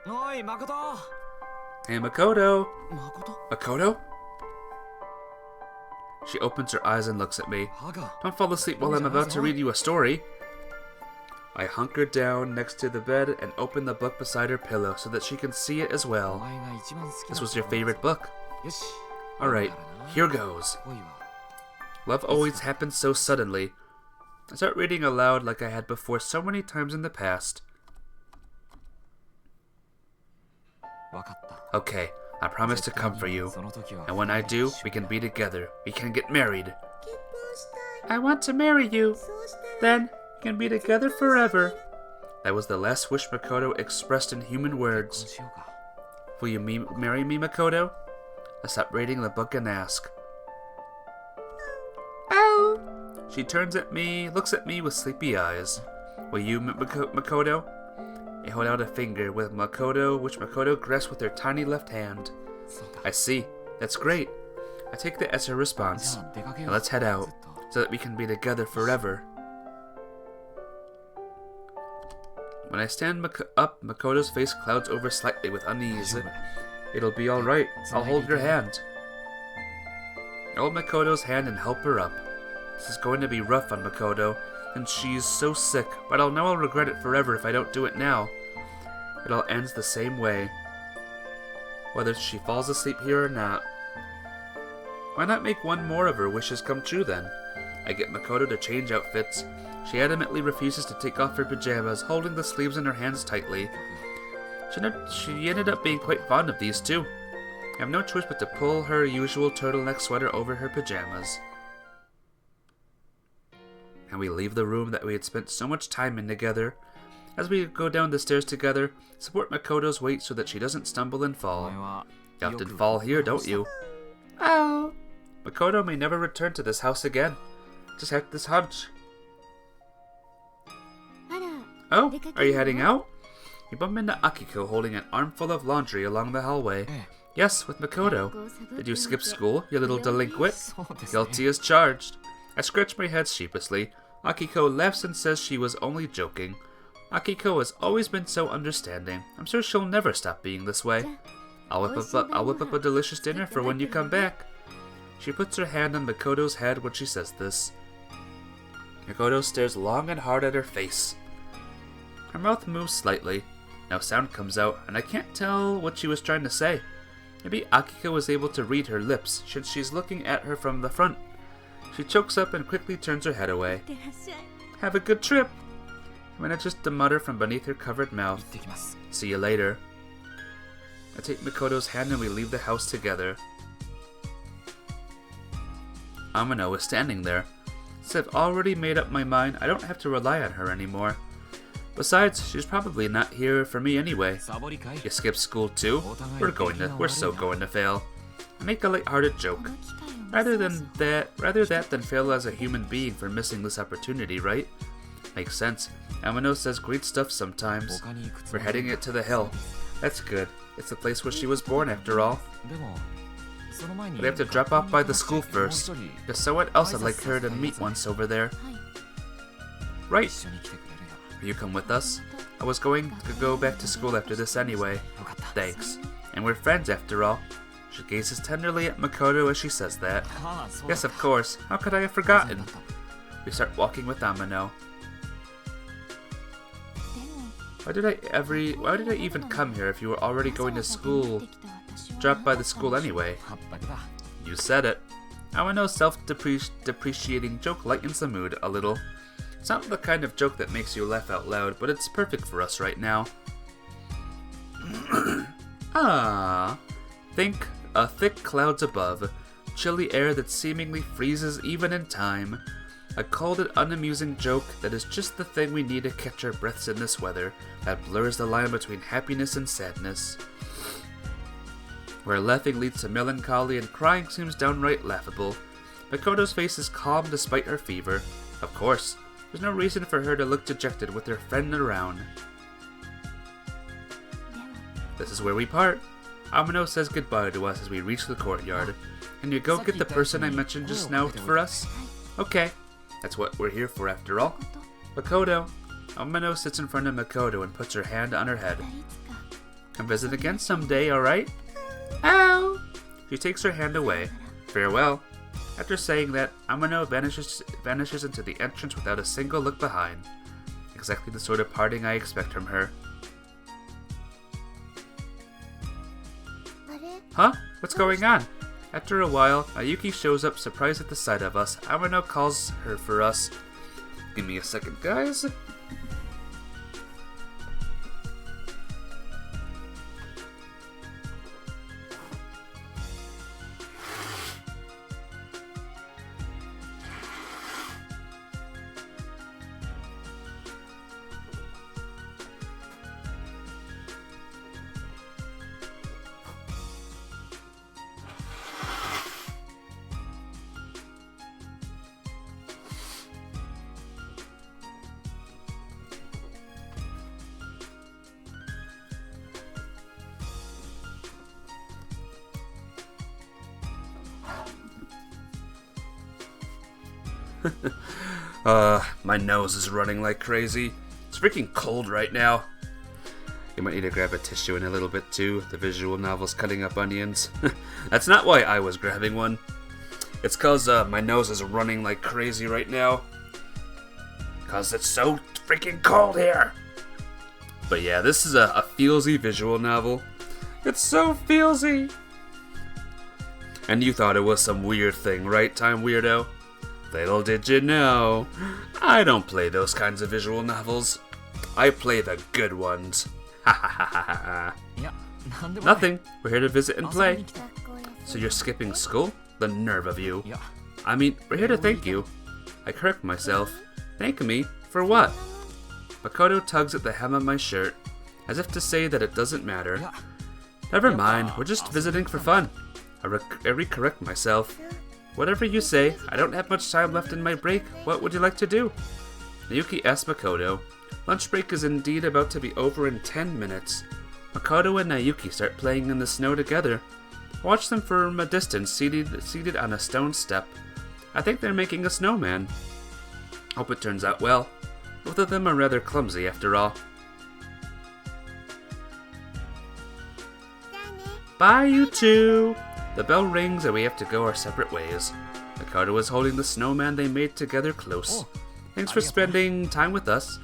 Oi, Makoto! Hey, Makoto! Makoto? Makoto? She opens her eyes and looks at me. Don't fall asleep while I'm about to read you a story. I hunker down next to the bed and open the book beside her pillow so that she can see it as well. This was your favorite book. Alright, here goes. Love always happens so suddenly. I start reading aloud like I had before so many times in the past. Okay, I promise to come for you. And when I do, we can be together. We can get married. I want to marry you. Then, we can be together forever. That was the last wish Makoto expressed in human words. Will you marry me, Makoto? I stop reading the book and ask. Ow! She turns at me, looks at me with sleepy eyes. Will you, Makoto? I hold out a finger with Makoto, which Makoto grasps with her tiny left hand. I see. That's great. I take that as her response. Now let's head out, so that we can be together forever. When I stand up, Makoto's face clouds over slightly with unease. It'll be alright. I'll hold your hand. I hold Makoto's hand and help her up. This is going to be rough on Makoto, and she's so sick, but I'll know I'll regret it forever if I don't do it now. It all ends the same way, whether she falls asleep here or not. Why not make one more of her wishes come true then? I get Makoto to change outfits. She adamantly refuses to take off her pajamas, holding the sleeves in her hands tightly. She ended up being quite fond of these too. I have no choice but to pull her usual turtleneck sweater over her pajamas. And we leave the room that we had spent so much time in together. As we go down the stairs together, support Makoto's weight so that she doesn't stumble and fall. You often fall here, don't you? Oh. Makoto may never return to this house again. Just have this hunch. Oh, are you heading out? You bump into Akiko holding an armful of laundry along the hallway. Yes, with Makoto. Did you skip school, you little delinquent? Guilty as charged. I scratch my head sheepishly. Akiko laughs and says she was only joking. Akiko has always been so understanding. I'm sure she'll never stop being this way. I'll whip up a delicious dinner for when you come back. She puts her hand on Makoto's head when she says this. Makoto stares long and hard at her face. Her mouth moves slightly. No sound comes out, and I can't tell what she was trying to say. Maybe Akiko was able to read her lips since she's looking at her from the front. She chokes up and quickly turns her head away. Have a good trip! Manages to mutter from beneath her covered mouth. See you later. I take Makoto's hand and we leave the house together. Amano is standing there. Since I've already made up my mind, I don't have to rely on her anymore. Besides, she's probably not here for me anyway. You skip school too? We're so going to fail. I make a light-hearted joke. Rather that than fail as a human being for missing this opportunity, right? Makes sense. Amano says great stuff sometimes. We're heading it to the hill. That's good. It's the place where she was born after all. But I have to drop off by the school first. There's someone else I'd like her to meet once over there. Right. Will you come with us? I was going to go back to school after this anyway. Thanks. And we're friends after all. She gazes tenderly at Makoto as she says that. Yes, of course. How could I have forgotten? We start walking with Amano. Why did I even come here if you were already going to school? Drop by the school anyway. You said it. Amano's self-depreciating joke lightens the mood a little. It's not the kind of joke that makes you laugh out loud, but it's perfect for us right now. Think thick clouds above, chilly air that seemingly freezes even in time. A cold and unamusing joke that is just the thing we need to catch our breaths in this weather, that blurs the line between happiness and sadness. Where laughing leads to melancholy and crying seems downright laughable. Makoto's face is calm despite her fever. Of course, there's no reason for her to look dejected with her friend around. This is where we part. Amano says goodbye to us as we reach the courtyard. Can you go get the person I mentioned just now for us? Okay, that's what we're here for after all. Makoto. Amano sits in front of Makoto and puts her hand on her head. Come visit again someday, alright? Ow! She takes her hand away. Farewell. After saying that, Amano vanishes into the entrance without a single look behind. Exactly the sort of parting I expect from her. Huh? What's going on? After a while, Ayuki shows up surprised at the sight of us. Amano calls her for us. Give me a second, guys. My nose is running like crazy. It's freaking cold right now. You might need to grab a tissue in a little bit too. The visual novel's cutting up onions. That's not why I was grabbing one. It's cause my nose is running like crazy right now. Cause it's so freaking cold here. But yeah, this is a feelsy visual novel. It's so feelsy. And you thought it was some weird thing, right, Time Weirdo? Little did you know, I don't play those kinds of visual novels. I play the good ones. Ha ha ha ha ha. Nothing. We're here to visit and play. So you're skipping school? The nerve of you. I mean, we're here to thank you. I correct myself. Thank me? For what? Makoto tugs at the hem of my shirt, as if to say that it doesn't matter. Never mind, we're just visiting for fun. I recorrect myself. Whatever you say, I don't have much time left in my break. What would you like to do? Naoki asks Makoto. Lunch break is indeed about to be over in 10 minutes. Makoto and Naoki start playing in the snow together. I watch them from a distance, seated on a stone step. I think they're making a snowman. Hope it turns out well. Both of them are rather clumsy after all. Bye, you two! The bell rings and we have to go our separate ways. Makoto is holding the snowman they made together close. Thanks for spending time with us.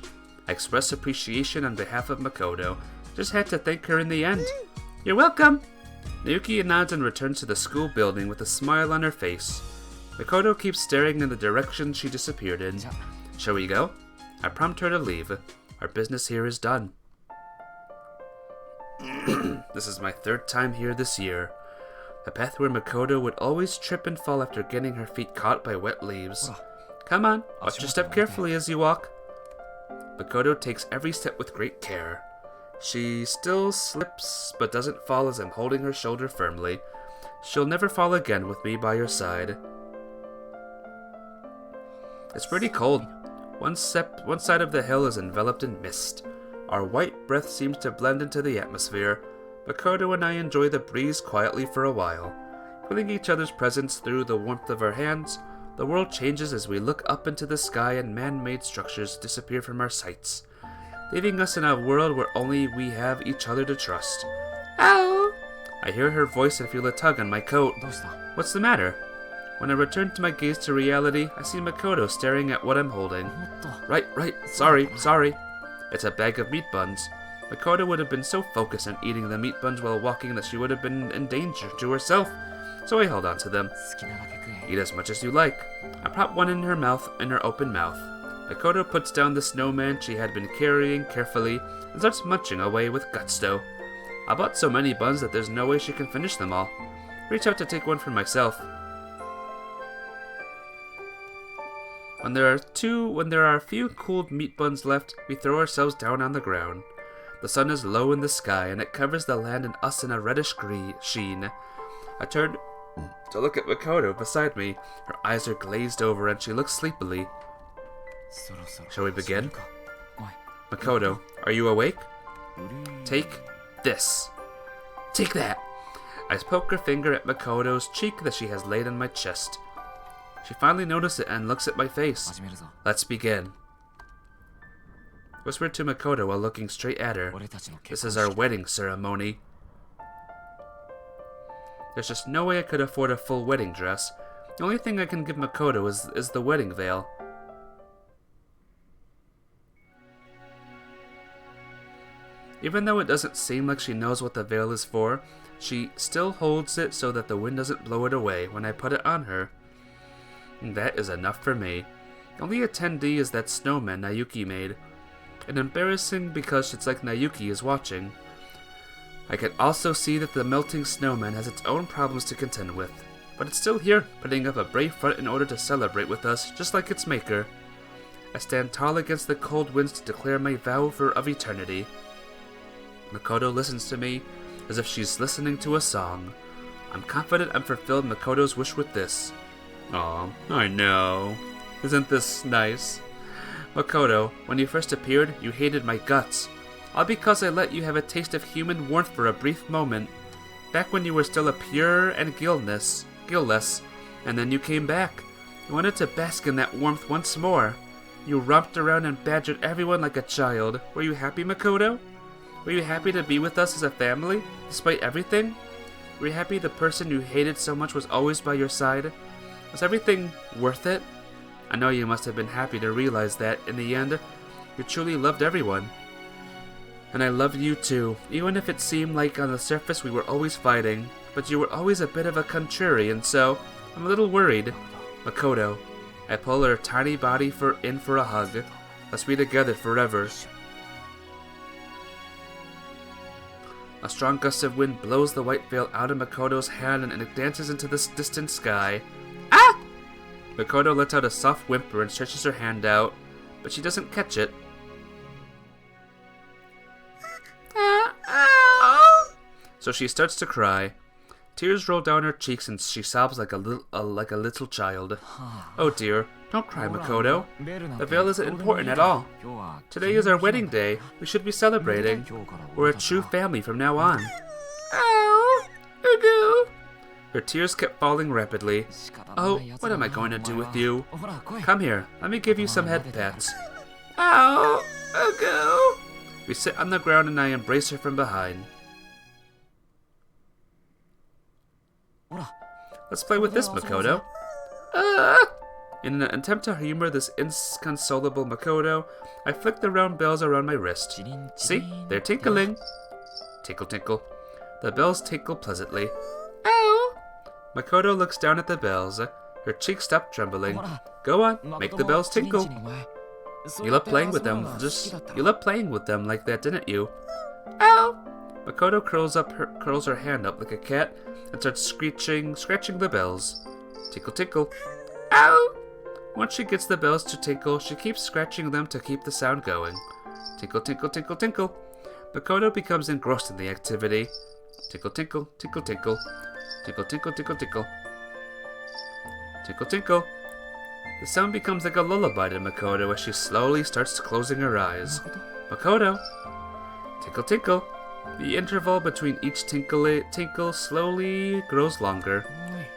I express appreciation on behalf of Makoto. Just had to thank her in the end. You're welcome! Naoki nods and returns to the school building with a smile on her face. Makoto keeps staring in the direction she disappeared in. Shall we go? I prompt her to leave. Our business here is done. This is my third time here this year. The path where Makoto would always trip and fall after getting her feet caught by wet leaves. Come on, watch your step carefully as you walk. Makoto takes every step with great care. She still slips, but doesn't fall as I'm holding her shoulder firmly. She'll never fall again with me by her side. It's pretty cold. One side of the hill is enveloped in mist. Our white breath seems to blend into the atmosphere. Makoto and I enjoy the breeze quietly for a while. Feeling each other's presence through the warmth of our hands, the world changes as we look up into the sky and man-made structures disappear from our sights, leaving us in a world where only we have each other to trust. Ow! I hear her voice and feel a tug on my coat. What's the matter? When I return to my gaze to reality, I see Makoto staring at what I'm holding. Right, sorry. It's a bag of meat buns. Makoto would have been so focused on eating the meat buns while walking that she would have been in danger to herself, so I held on to them. Eat as much as you like. I prop one in her open mouth. Makoto puts down the snowman she had been carrying carefully and starts munching away with gusto. I bought so many buns that there's no way she can finish them all. Reach out to take one for myself. When there are a few cooled meat buns left, we throw ourselves down on the ground. The sun is low in the sky and it covers the land and us in a reddish sheen. I turn to look at Makoto beside me. Her eyes are glazed over and she looks sleepily. Shall we begin? Makoto, are you awake? Take this. Take that. I poke her finger at Makoto's cheek that she has laid on my chest. She finally noticed it and looks at my face. Let's begin. Whispered to Makoto while looking straight at her. This is our wedding ceremony. There's just no way I could afford a full wedding dress. The only thing I can give Makoto is the wedding veil. Even though it doesn't seem like she knows what the veil is for, she still holds it so that the wind doesn't blow it away when I put it on her. And that is enough for me. The only attendee is that snowman Naoki made. And embarrassing because it's like Naoki is watching. I can also see that the melting snowman has its own problems to contend with, but it's still here, putting up a brave front in order to celebrate with us, just like its maker. I stand tall against the cold winds to declare my vow of eternity. Makoto listens to me as if she's listening to a song. I'm confident I'm fulfilled Makoto's wish with this. Aw, I know. Isn't this nice? Makoto, when you first appeared, you hated my guts. All because I let you have a taste of human warmth for a brief moment. Back when you were still a pure and gillless, and then you came back. You wanted to bask in that warmth once more. You romped around and badgered everyone like a child. Were you happy, Makoto? Were you happy to be with us as a family, despite everything? Were you happy the person you hated so much was always by your side? Was everything worth it? I know you must have been happy to realize that, in the end, you truly loved everyone. And I loved you too, even if it seemed like on the surface we were always fighting, but you were always a bit of a contrarian, so I'm a little worried. Makoto, I pull her tiny body in for a hug. Let's be together forever. A strong gust of wind blows the white veil out of Makoto's hand and it dances into the distant sky. Ah! Makoto lets out a soft whimper and stretches her hand out, but she doesn't catch it. So she starts to cry. Tears roll down her cheeks and she sobs like a little child. Oh dear, don't cry, Makoto. The veil isn't important at all. Today is our wedding day. We should be celebrating. We're a true family from now on. Ow! Ugu! Her tears kept falling rapidly. Oh, what am I going to do with you? Come here, let me give you some head pats. Ow! Ugu! We sit on the ground and I embrace her from behind. Let's play with this, Makoto. In an attempt to humor this inconsolable Makoto, I flick the round bells around my wrist. See? They're tinkling. Tinkle, tinkle. The bells tinkle pleasantly. Ow! Makoto looks down at the bells. Her cheeks stop trembling. Go on, make the bells tinkle. You love playing with them. You love playing with them like that, didn't you? Ow! Makoto curls her hand up like a cat and starts scratching the bells. Tinkle, tinkle. Ow! Once she gets the bells to tinkle, she keeps scratching them to keep the sound going. Tinkle, tinkle, tinkle, tinkle. Makoto becomes engrossed in the activity. Tinkle, tinkle, tinkle, tinkle. Tinkle, tinkle, tinkle, tinkle. Tinkle, tinkle. The sound becomes like a lullaby to Makoto as she slowly starts closing her eyes. Makoto! Tinkle, tinkle. The interval between each tinkle slowly grows longer.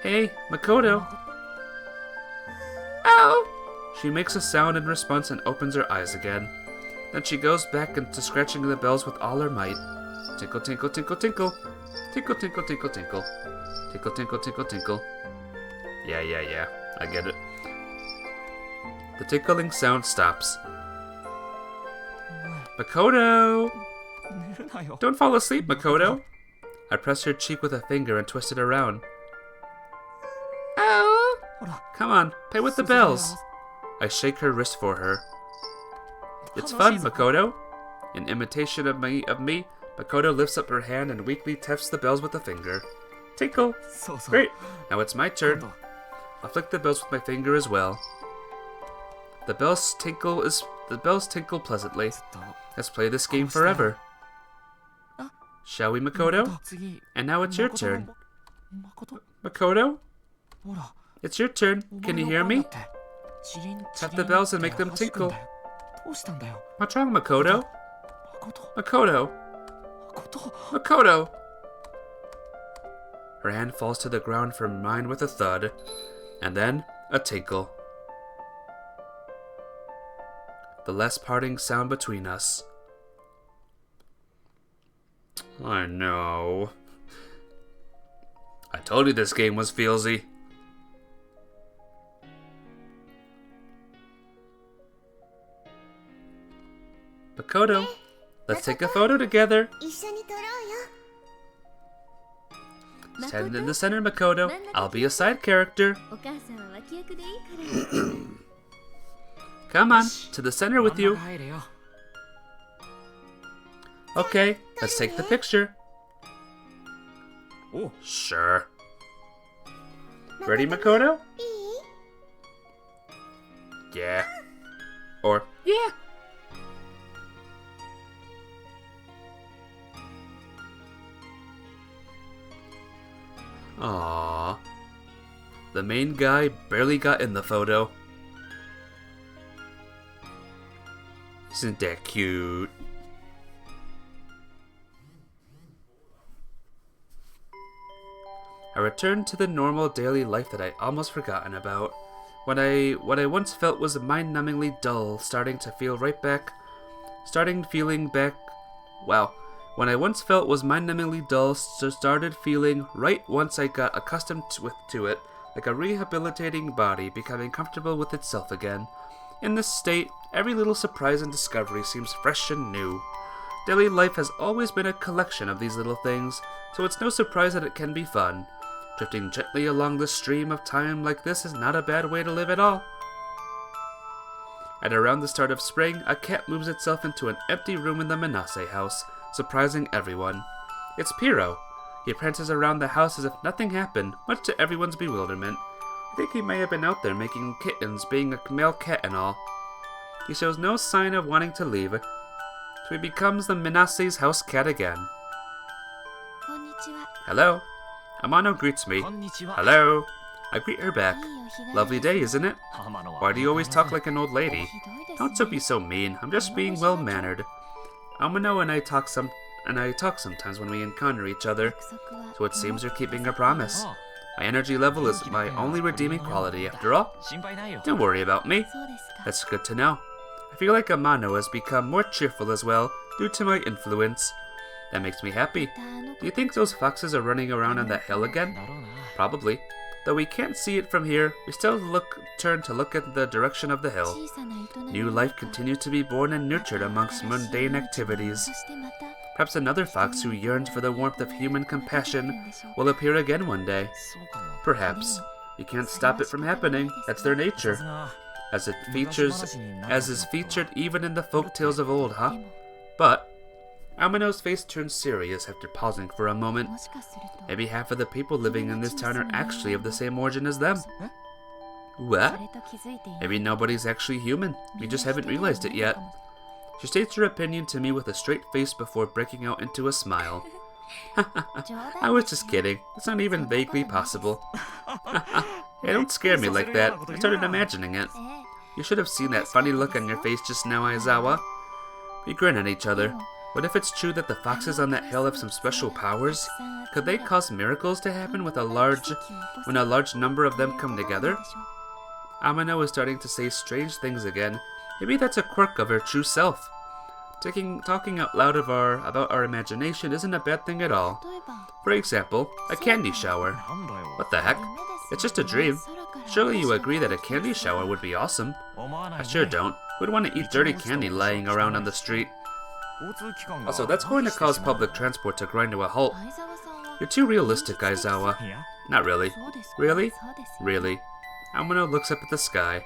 Hey, Makoto! Ow! She makes a sound in response and opens her eyes again. Then she goes back into scratching the bells with all her might. Tinkle, tinkle, tinkle, tinkle. Tinkle, tinkle, tinkle, tinkle. Tinkle, tinkle, tinkle, tinkle. Yeah. I get it. The tinkling sound stops. Makoto! Don't fall asleep, Makoto! I press her cheek with a finger and twist it around. Ow! Come on, play with the bells. I shake her wrist for her. It's fun, Makoto. In imitation of me, Makoto lifts up her hand and weakly taps the bells with a finger. Tinkle! Great! Now it's my turn. I'll flick the bells with my finger as well. The bells tinkle pleasantly. Let's play this game forever. Shall we, Makoto? And now it's your turn. Makoto? It's your turn. Can you hear me? Tap the bells and make them tinkle. What's wrong, Makoto? Makoto! Makoto! Her hand falls to the ground from mine with a thud, and then a tinkle. The last parting sound between us. I know. I told you this game was feelsy. Makoto, let's take a photo together. Stand in the center, Makoto. I'll be a side character. Come on, to the center with you. Okay, let's take the picture. Sure. Ready, Makoto? Yeah. Or, yeah. Aww. The main guy barely got in the photo. Isn't that cute? I returned to the normal daily life that I'd almost forgotten about. What I once felt was mind-numbingly dull, When I once felt was mind-numbingly dull, started feeling right once I got accustomed to it, like a rehabilitating body becoming comfortable with itself again. In this state, every little surprise and discovery seems fresh and new. Daily life has always been a collection of these little things, so it's no surprise that it can be fun. Drifting gently along the stream of time like this is not a bad way to live at all. At around the start of spring, a cat moves itself into an empty room in the Manase house, surprising everyone. It's Piro. He prances around the house as if nothing happened, much to everyone's bewilderment. I think he may have been out there making kittens, being a male cat and all. He shows no sign of wanting to leave, so he becomes the Minase's house cat again. Hello. Amano greets me. Hello. I greet her back. Lovely day, isn't it? Why do you always talk like an old lady? Don't be so mean. I'm just being well-mannered. Amano and I talk sometimes when we encounter each other, so it seems you're keeping your promise. My energy level is my only redeeming quality, after all. Don't worry about me. That's good to know. I feel like Amano has become more cheerful as well, due to my influence. That makes me happy. Do you think those foxes are running around on that hill again? Probably. Though we can't see it from here, we still turn to look at the direction of the hill. New life continues to be born and nurtured amongst mundane activities. Perhaps another fox who yearns for the warmth of human compassion will appear again one day. Perhaps. You can't stop it from happening. That's their nature. As is featured even in the folk tales of old, huh? But Amano's face turns serious after pausing for a moment. Maybe half of the people living in this town are actually of the same origin as them. What? Maybe nobody's actually human. We just haven't realized it yet. She states her opinion to me with a straight face before breaking out into a smile. I was just kidding. It's not even vaguely possible. Hey, don't scare me like that. I started imagining it. You should have seen that funny look on your face just now, Aizawa. We grin at each other. What if it's true that the foxes on that hill have some special powers? Could they cause miracles to happen when a large number of them come together? Amano is starting to say strange things again. Maybe that's a quirk of her true self. Talking out loud about our imagination isn't a bad thing at all. For example, a candy shower. What the heck? It's just a dream. Surely you agree that a candy shower would be awesome. I sure don't. Who'd want to eat dirty candy lying around on the street? Also, that's going to cause public transport to grind to a halt. You're too realistic, Aizawa. Not really. Really? Really. Amano looks up at the sky.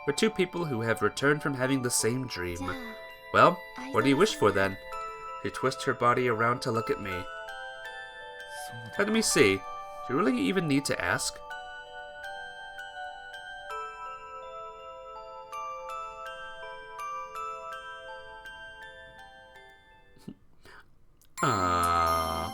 We're two people who have returned from having the same dream. Well, what do you wish for then? She twists her body around to look at me. Let me see. Do you really even need to ask? Ah.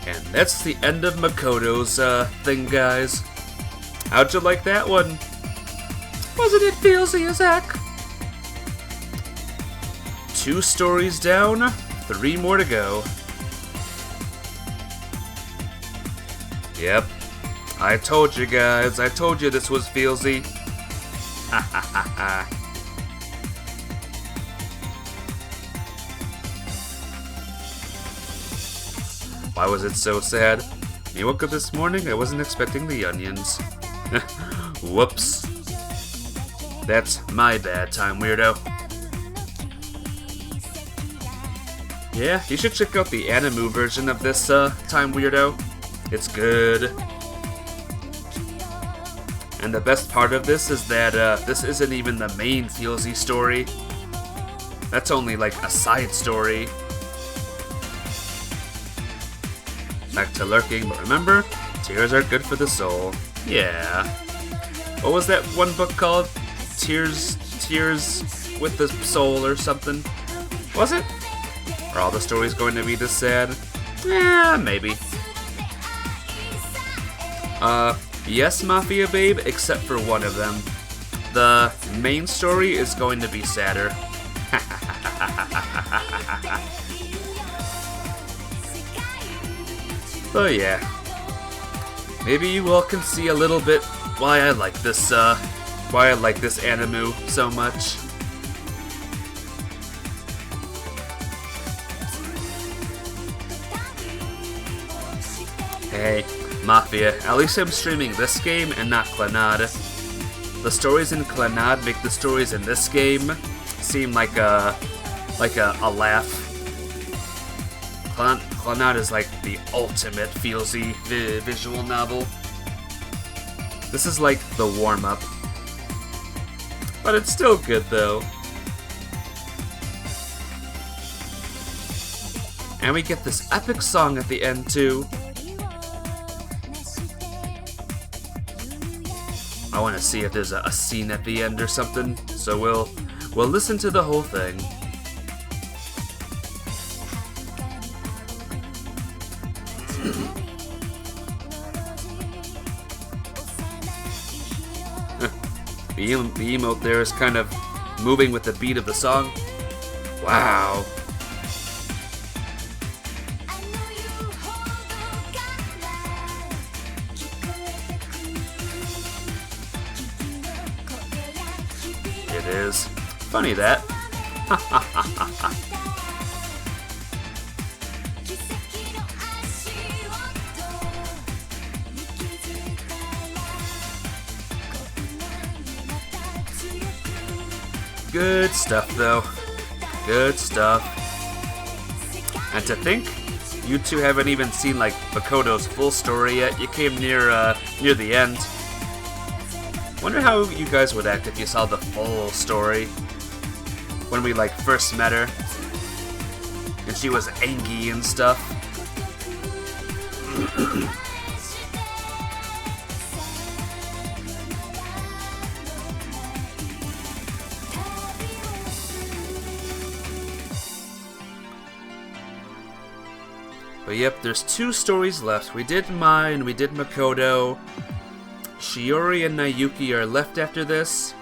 And that's the end of Makoto's thing, guys. How'd you like that one? Wasn't it feelsy as heck? 2 stories down, 3 more to go. Yep. I told you guys, I told you this was feelsy. Ha ha ha ha. Why was it so sad? When I woke up this morning, I wasn't expecting the onions. Whoops. That's my bad, Time Weirdo. Yeah, you should check out the anime version of this, Time Weirdo. It's good. And the best part of this is that, this isn't even the main feelsy story. That's only, like, a side story. Back to lurking, but remember, tears are good for the soul. Yeah. What was that one book called? Tears with the Soul or something? Was it? Are all the stories going to be this sad? Yeah, maybe. Yes, Mafia Babe, except for one of them. The main story is going to be sadder. But yeah, maybe you all can see a little bit why I like this anime so much. Hey, Mafia, at least I'm streaming this game and not Clannad. The stories in Clannad make the stories in this game seem like a laugh. Clannad is like the ultimate feelsy visual novel. This is like the warm-up. But it's still good though. And we get this epic song at the end too. I want to see if there's a scene at the end or something, so we'll listen to the whole thing. The emote there is kind of moving with the beat of the song. Wow. It is. Funny that. Good stuff, though. Good stuff. And to think, you two haven't even seen like Makoto's full story yet. You came near the end. Wonder how you guys would act if you saw the full story. When we like first met her, and she was angry and stuff. But yep, there's 2 stories left. We did Mai and we did Makoto. Shiori and Nayuki are left after this.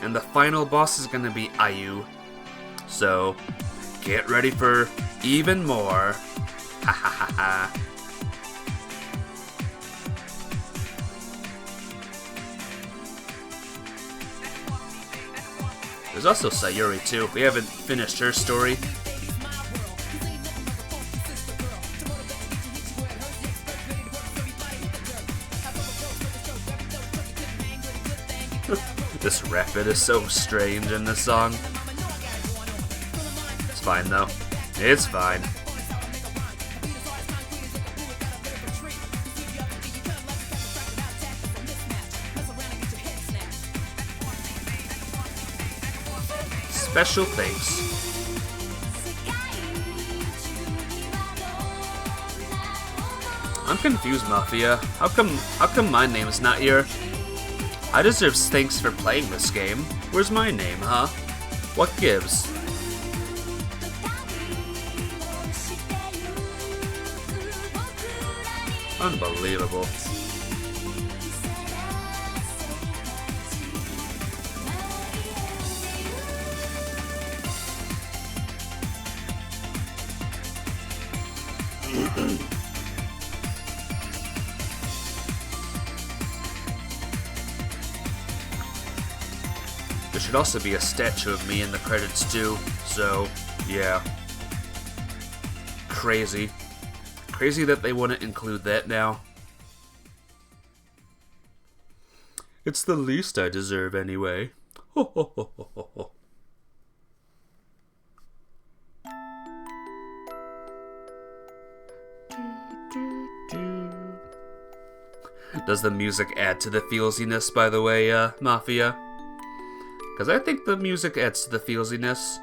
And the final boss is gonna be Ayu. So, get ready for even more. Ha ha ha ha. There's also Sayuri too. We haven't finished her story. This rap bit is so strange in this song. It's fine though. It's fine. Special thanks. I'm confused, Mafia. How come my name's not here? I deserve thanks for playing this game. Where's my name, huh? What gives? Unbelievable. There should also be a statue of me in the credits too, so yeah. Crazy. Crazy that they wouldn't include that now. It's the least I deserve anyway. Ho ho ho ho ho ho. Does the music add to the feelsiness, by the way, Mafia? Because I think the music adds to the feelsiness.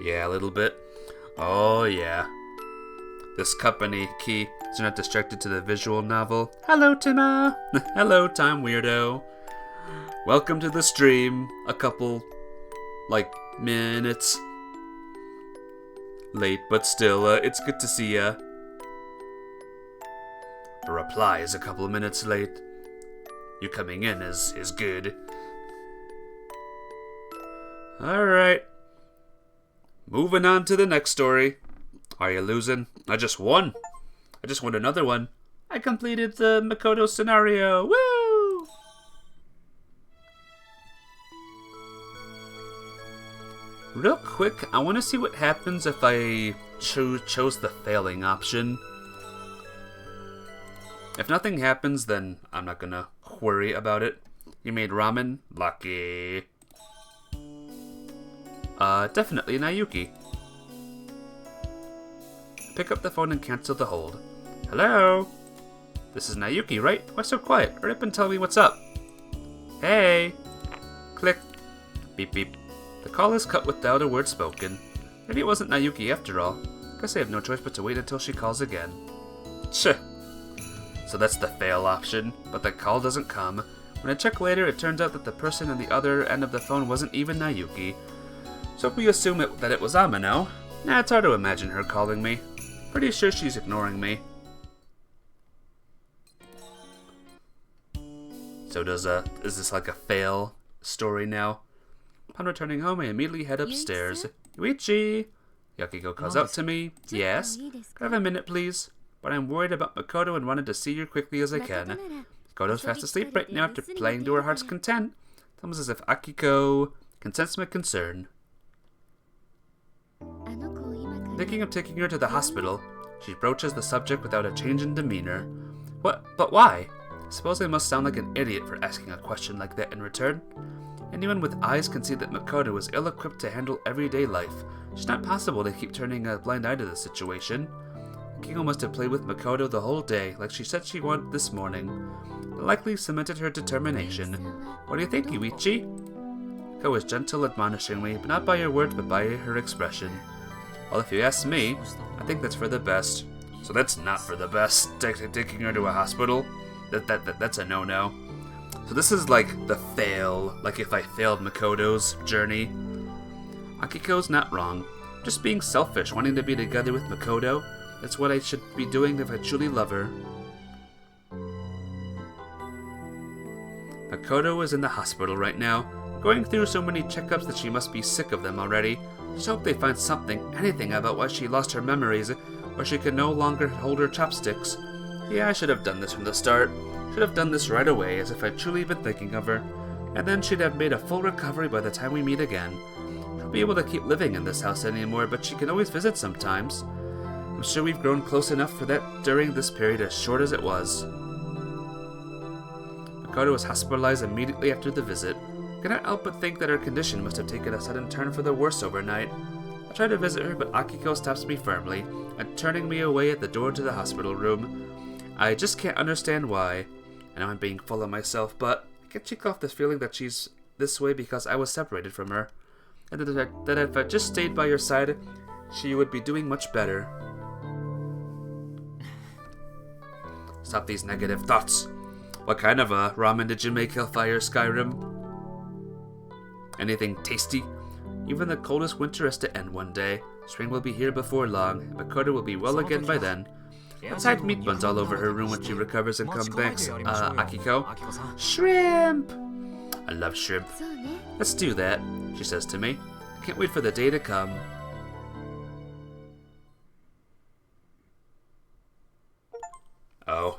Yeah, a little bit. Oh, yeah. This company key is not distracted to the visual novel. Hello, Tima! Hello, Time Weirdo. Welcome to the stream. A couple, minutes late, but still, it's good to see ya. The reply is a couple of minutes late. You coming in is good. Alright. Moving on to the next story. Are you losing? I just won. I just won another one. I completed the Makoto scenario. Woo! Real quick, I want to see what happens if I chose the failing option. If nothing happens, then I'm not gonna worry about it. You made ramen? Lucky. Definitely Nayuki. Pick up the phone and cancel the hold. Hello? This is Nayuki, right? Why so quiet? Hurry up and tell me what's up. Hey! Click. Beep beep. The call is cut without a word spoken. Maybe it wasn't Nayuki after all. Guess I have no choice but to wait until she calls again. Tch. So that's the fail option, but the call doesn't come. When I check later, it turns out that the person on the other end of the phone wasn't even Nayuki. So if we assume that it was Amino, it's hard to imagine her calling me. Pretty sure she's ignoring me. So is this like a fail story now? Upon returning home, I immediately head upstairs. Yuichi! Yakiko calls out to me. Yes? Could I have a minute, please? But I'm worried about Makoto and wanted to see her quickly as I can. Makoto's fast asleep right now after playing to her heart's content. It's almost as if Akiko can sense my concern. Thinking of taking her to the hospital, she broaches the subject without a change in demeanor. What? But why? I suppose I must sound like an idiot for asking a question like that in return. Anyone with eyes can see that Makoto is ill-equipped to handle everyday life. It's not possible to keep turning a blind eye to the situation. Akiko must have played with Makoto the whole day, like she said she would this morning. It likely cemented her determination. What do you think, Yuichi? Akiko was gentle, admonishing me, but not by her words, but by her expression. Well, if you ask me, I think that's for the best. So that's not for the best, taking her to a hospital? That's a no-no. So this is like the fail, like if I failed Makoto's journey. Akiko's not wrong. Just being selfish, wanting to be together with Makoto. That's what I should be doing if I truly love her. Makoto is in the hospital right now, going through so many checkups that she must be sick of them already. Just hope they find something, anything about why she lost her memories, or she could no longer hold her chopsticks. Yeah, I should have done this from the start. Should have done this right away, as if I'd truly been thinking of her. And then she'd have made a full recovery by the time we meet again. She'll be able to keep living in this house anymore, but she can always visit sometimes. I'm sure we've grown close enough for that during this period as short as it was. Makoto was hospitalized immediately after the visit. I cannot help but think that her condition must have taken a sudden turn for the worse overnight. I try to visit her, but Akiko stops me firmly, and turning me away at the door to the hospital room. I just can't understand why. I know I'm being full of myself, but I can't shake off this feeling that she's this way because I was separated from her, and that if I just stayed by her side, she would be doing much better. Stop these negative thoughts. What kind of a ramen did you make, Hellfire Skyrim? Anything tasty? Even the coldest winter has to end one day. Spring will be here before long, and Makoto will be well again by then. Let's hide meat buns all over her room when she recovers and comes back, Akiko. Shrimp! I love shrimp. Let's do that, she says to me. I can't wait for the day to come. Oh,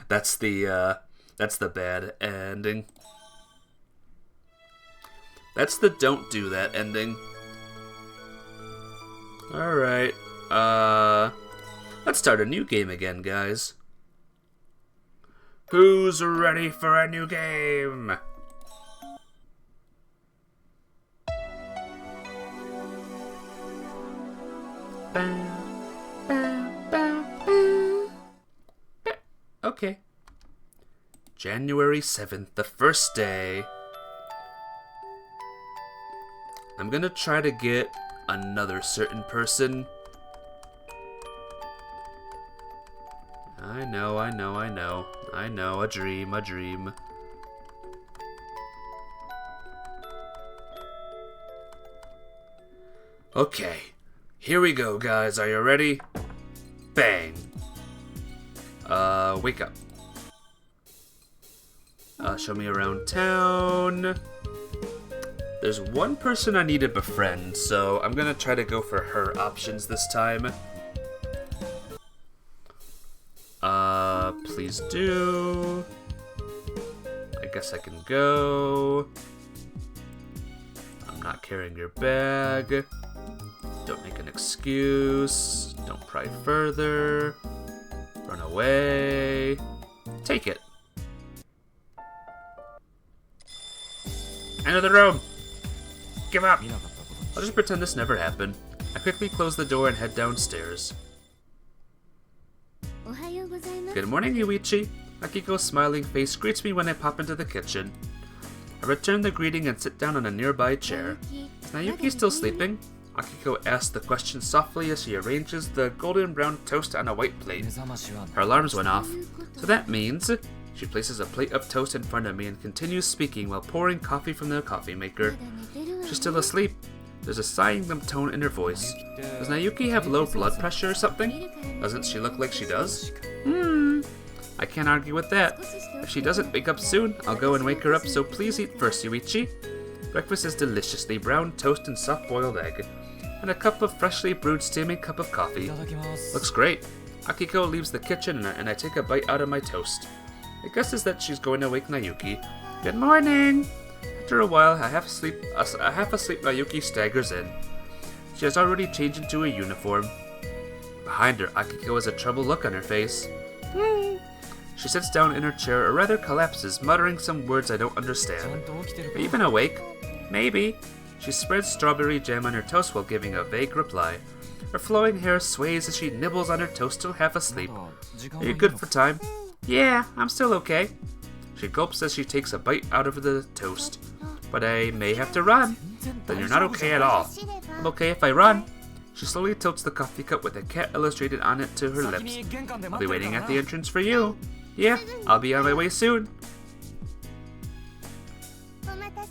that's the bad ending. That's the don't do that ending. Alright, let's start a new game again, guys. Who's ready for a new game? Okay. January 7th, the first day. I'm gonna try to get another certain person. I know, a dream. Okay, here we go, guys. Are you ready? Bang. Wake up. Show me around town. There's one person I need to befriend, so I'm gonna try to go for her options this time. Please do. I guess I can go. I'm not carrying your bag. Don't make an excuse. Don't pry further. Run away. Take it. Enter the room. Give up. I'll just pretend this never happened. I quickly close the door and head downstairs. Good morning, Yuichi. Akiko's smiling face greets me when I pop into the kitchen. I return the greeting and sit down on a nearby chair. Is Nayuki still sleeping? Akiko asks the question softly as she arranges the golden brown toast on a white plate. Her alarms went off, so that means... She places a plate of toast in front of me and continues speaking while pouring coffee from the coffee maker. She's still asleep. There's a sighing tone in her voice. Does Nayuki have low blood pressure or something? Doesn't she look like she does? I can't argue with that. If she doesn't wake up soon, I'll go and wake her up, so please eat first, Yuichi. Breakfast is deliciously brown toast and soft-boiled egg, and a cup of freshly brewed steaming cup of coffee. Looks great. Akiko leaves the kitchen and I take a bite out of my toast. It guesses that she's going to wake Nayuki. Good morning! After a while, a half asleep Nayuki staggers in. She has already changed into a uniform. Behind her, Akiko has a troubled look on her face. She sits down in her chair or rather collapses, muttering some words I don't understand. Are you even awake? Maybe. She spreads strawberry jam on her toast while giving a vague reply. Her flowing hair sways as she nibbles on her toast still half asleep. Are you good for time? Yeah, I'm still okay. She gulps as she takes a bite out of the toast. But I may have to run. Then you're not okay at all. I'm okay if I run. She slowly tilts the coffee cup with a cat illustrated on it to her lips. I'll be waiting at the entrance for you. Yeah, I'll be on my way soon.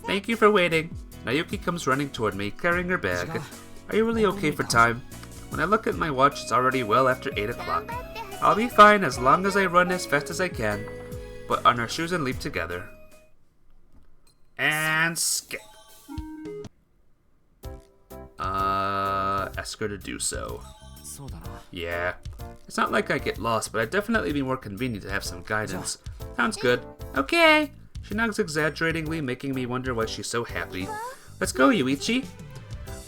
Thank you for waiting. Nayuki comes running toward me, carrying her bag. Are you really okay for time? When I look at my watch, it's already well after 8 o'clock. I'll be fine as long as I run as fast as I can. Put on our shoes and leap together. And skip. Ask her to do so. Yeah. It's not like I get lost, but I'd definitely be more convenient to have some guidance. Sounds good. Okay. She nods exaggeratingly, making me wonder why she's so happy. Let's go, Yuichi.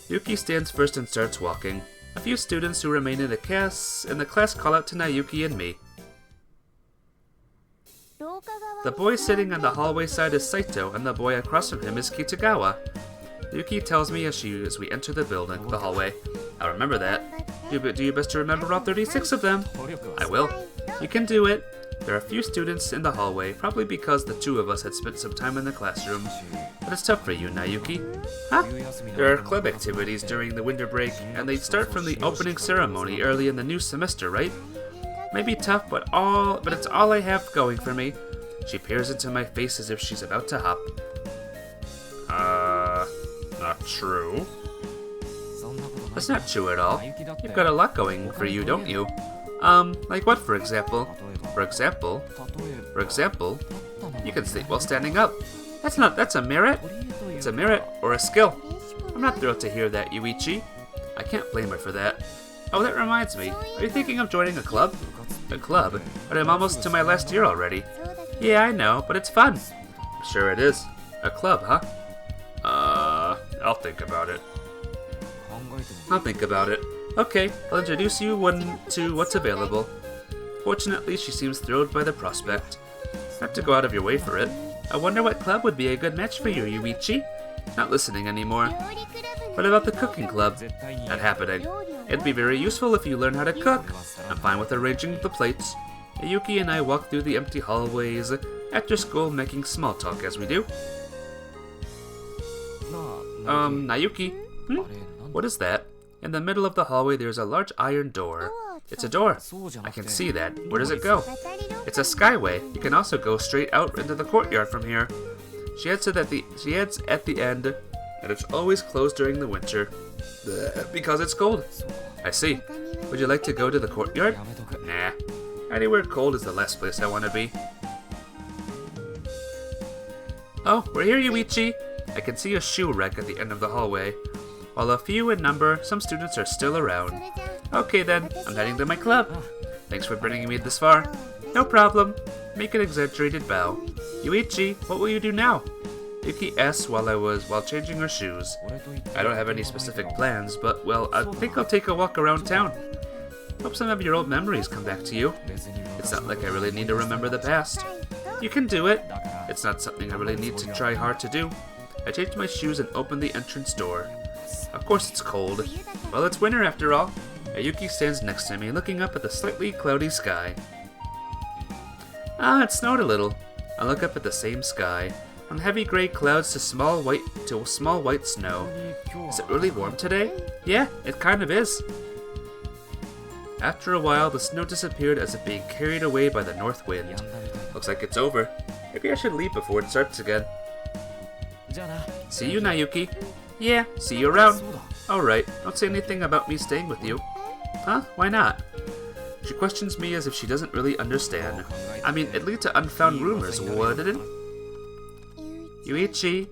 Yuki stands first and starts walking. A few students who remain in the class call out to Nayuki and me. The boy sitting on the hallway side is Saito, and the boy across from him is Kitagawa. Yuki tells me as we enter the hallway. I'll remember that. Do you best to remember all 36 of them. I will. You can do it. There are a few students in the hallway, probably because the two of us had spent some time in the classroom. But it's tough for you, Nayuki. Huh? There are club activities during the winter break, and they start from the opening ceremony early in the new semester, right? Maybe tough, but it's all I have going for me. She peers into my face as if she's about to hop. Not true. That's not true at all. You've got a lot going for you, don't you? Like what, for example? For example, you can sleep while standing up. That's a merit. It's a merit or a skill. I'm not thrilled to hear that, Yuichi. I can't blame her for that. Oh, that reminds me. Are you thinking of joining a club? A club? But I'm almost to my last year already. Yeah, I know, but it's fun. Sure it is. A club, huh? I'll think about it. Okay, I'll introduce you to what's available. Fortunately, she seems thrilled by the prospect. Not to go out of your way for it. I wonder what club would be a good match for you, Yuichi? Not listening anymore. What about the cooking club? Not happening. It'd be very useful if you learn how to cook. I'm fine with arranging the plates. Yuki and I walk through the empty hallways after school, making small talk as we do. Nayuki? What is that? In the middle of the hallway, there's a large iron door. It's a door. I can see that. Where does it go? It's a skyway. You can also go straight out into the courtyard from here. She adds at the end that it's always closed during the winter because it's cold. I see. Would you like to go to the courtyard? Nah. Anywhere cold is the last place I want to be. Oh, we're here, Yuichi. I can see a shoe rack at the end of the hallway. While a few in number, some students are still around. Okay then, I'm heading to my club. Thanks for bringing me this far. No problem. Make an exaggerated bow. Yuichi, what will you do now? Yuki asks while changing her shoes. I don't have any specific plans, but, well, I think I'll take a walk around town. Hope some of your old memories come back to you. It's not like I really need to remember the past. You can do it. It's not something I really need to try hard to do. I changed my shoes and opened the entrance door. Of course it's cold. Well, it's winter after all. Yuki stands next to me, looking up at the slightly cloudy sky. It snowed a little. I look up at the same sky, from heavy gray clouds to small white snow. Is it really warm today? Yeah, it kind of is. After a while, the snow disappeared as if being carried away by the north wind. Looks like it's over. Maybe I should leave before it starts again. See you, Nayuki. Yeah, see you around. Alright, don't say anything about me staying with you. Huh? Why not? She questions me as if she doesn't really understand. I mean, it leads to unfound rumors, wouldn't it? Yuichi.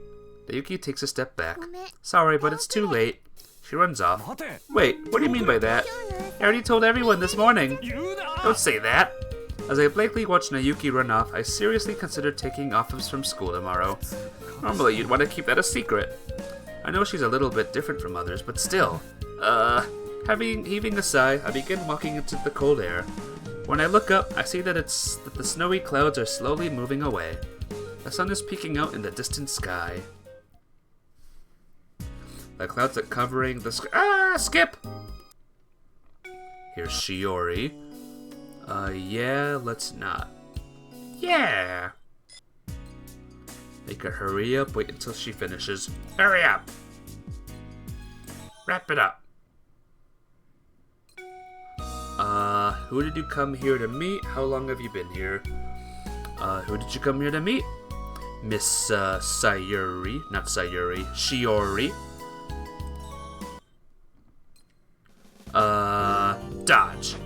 Naoki takes a step back. Sorry, but it's too late. She runs off. Wait, what do you mean by that? I already told everyone this morning. Don't say that. As I blankly watch Naoki run off, I seriously consider taking off from school tomorrow. Normally, you'd want to keep that a secret. I know she's a little bit different from others, but still. Heaving a sigh, I begin walking into the cold air. When I look up, I see that the snowy clouds are slowly moving away. The sun is peeking out in the distant sky. The clouds are covering the sky. Ah, skip! Here's Shiori. Yeah, let's not. Yeah! Make her hurry up, wait until she finishes. Hurry up! Wrap it up. Who did you come here to meet? How long have you been here? Who did you come here to meet? Miss, Sayuri. Not Sayuri. Shiori. Dodge.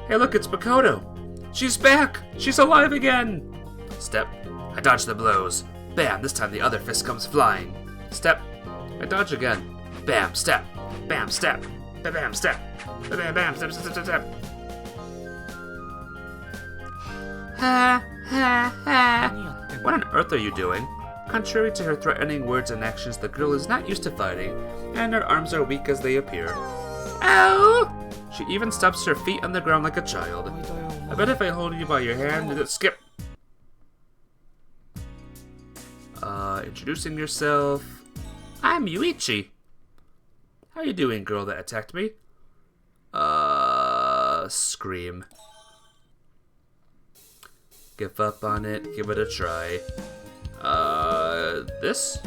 Hey look, it's Makoto! She's back! She's alive again! Step. I dodge the blows. Bam, this time the other fist comes flying. Step. I dodge again. Bam, step. Bam, step. Bam, step. Bam, bam, step, step, step, step. Ha, ha, ha. What on earth are you doing? Contrary to her threatening words and actions, the girl is not used to fighting, and her arms are weak as they appear. Ow! She even stomps her feet on the ground like a child. I bet if I hold you by your hand, it'll skip. Introducing yourself. I'm Yuichi. How you doing, girl that attacked me? Scream. Give up on it, give it a try. This?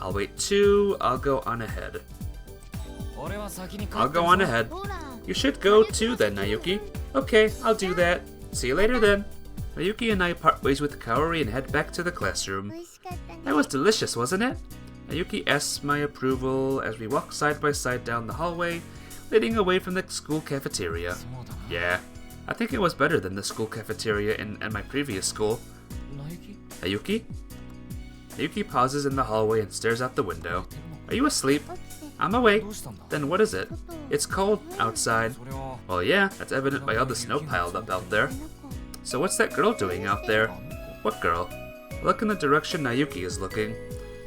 I'll wait too, I'll go on ahead. I'll go on ahead. You should go too then, Naoki. Okay, I'll do that. See you later then. Naoki and I part ways with Kaori and head back to the classroom. That was delicious, wasn't it? Naoki asks my approval as we walk side by side down the hallway, leading away from the school cafeteria. Yeah, I think it was better than the school cafeteria in my previous school. Naoki? Naoki pauses in the hallway and stares out the window. Are you asleep? I'm awake. Then what is it? It's cold outside. Well, yeah, that's evident by all the snow piled up out there. So what's that girl doing out there? What girl? I look in the direction Naoki is looking.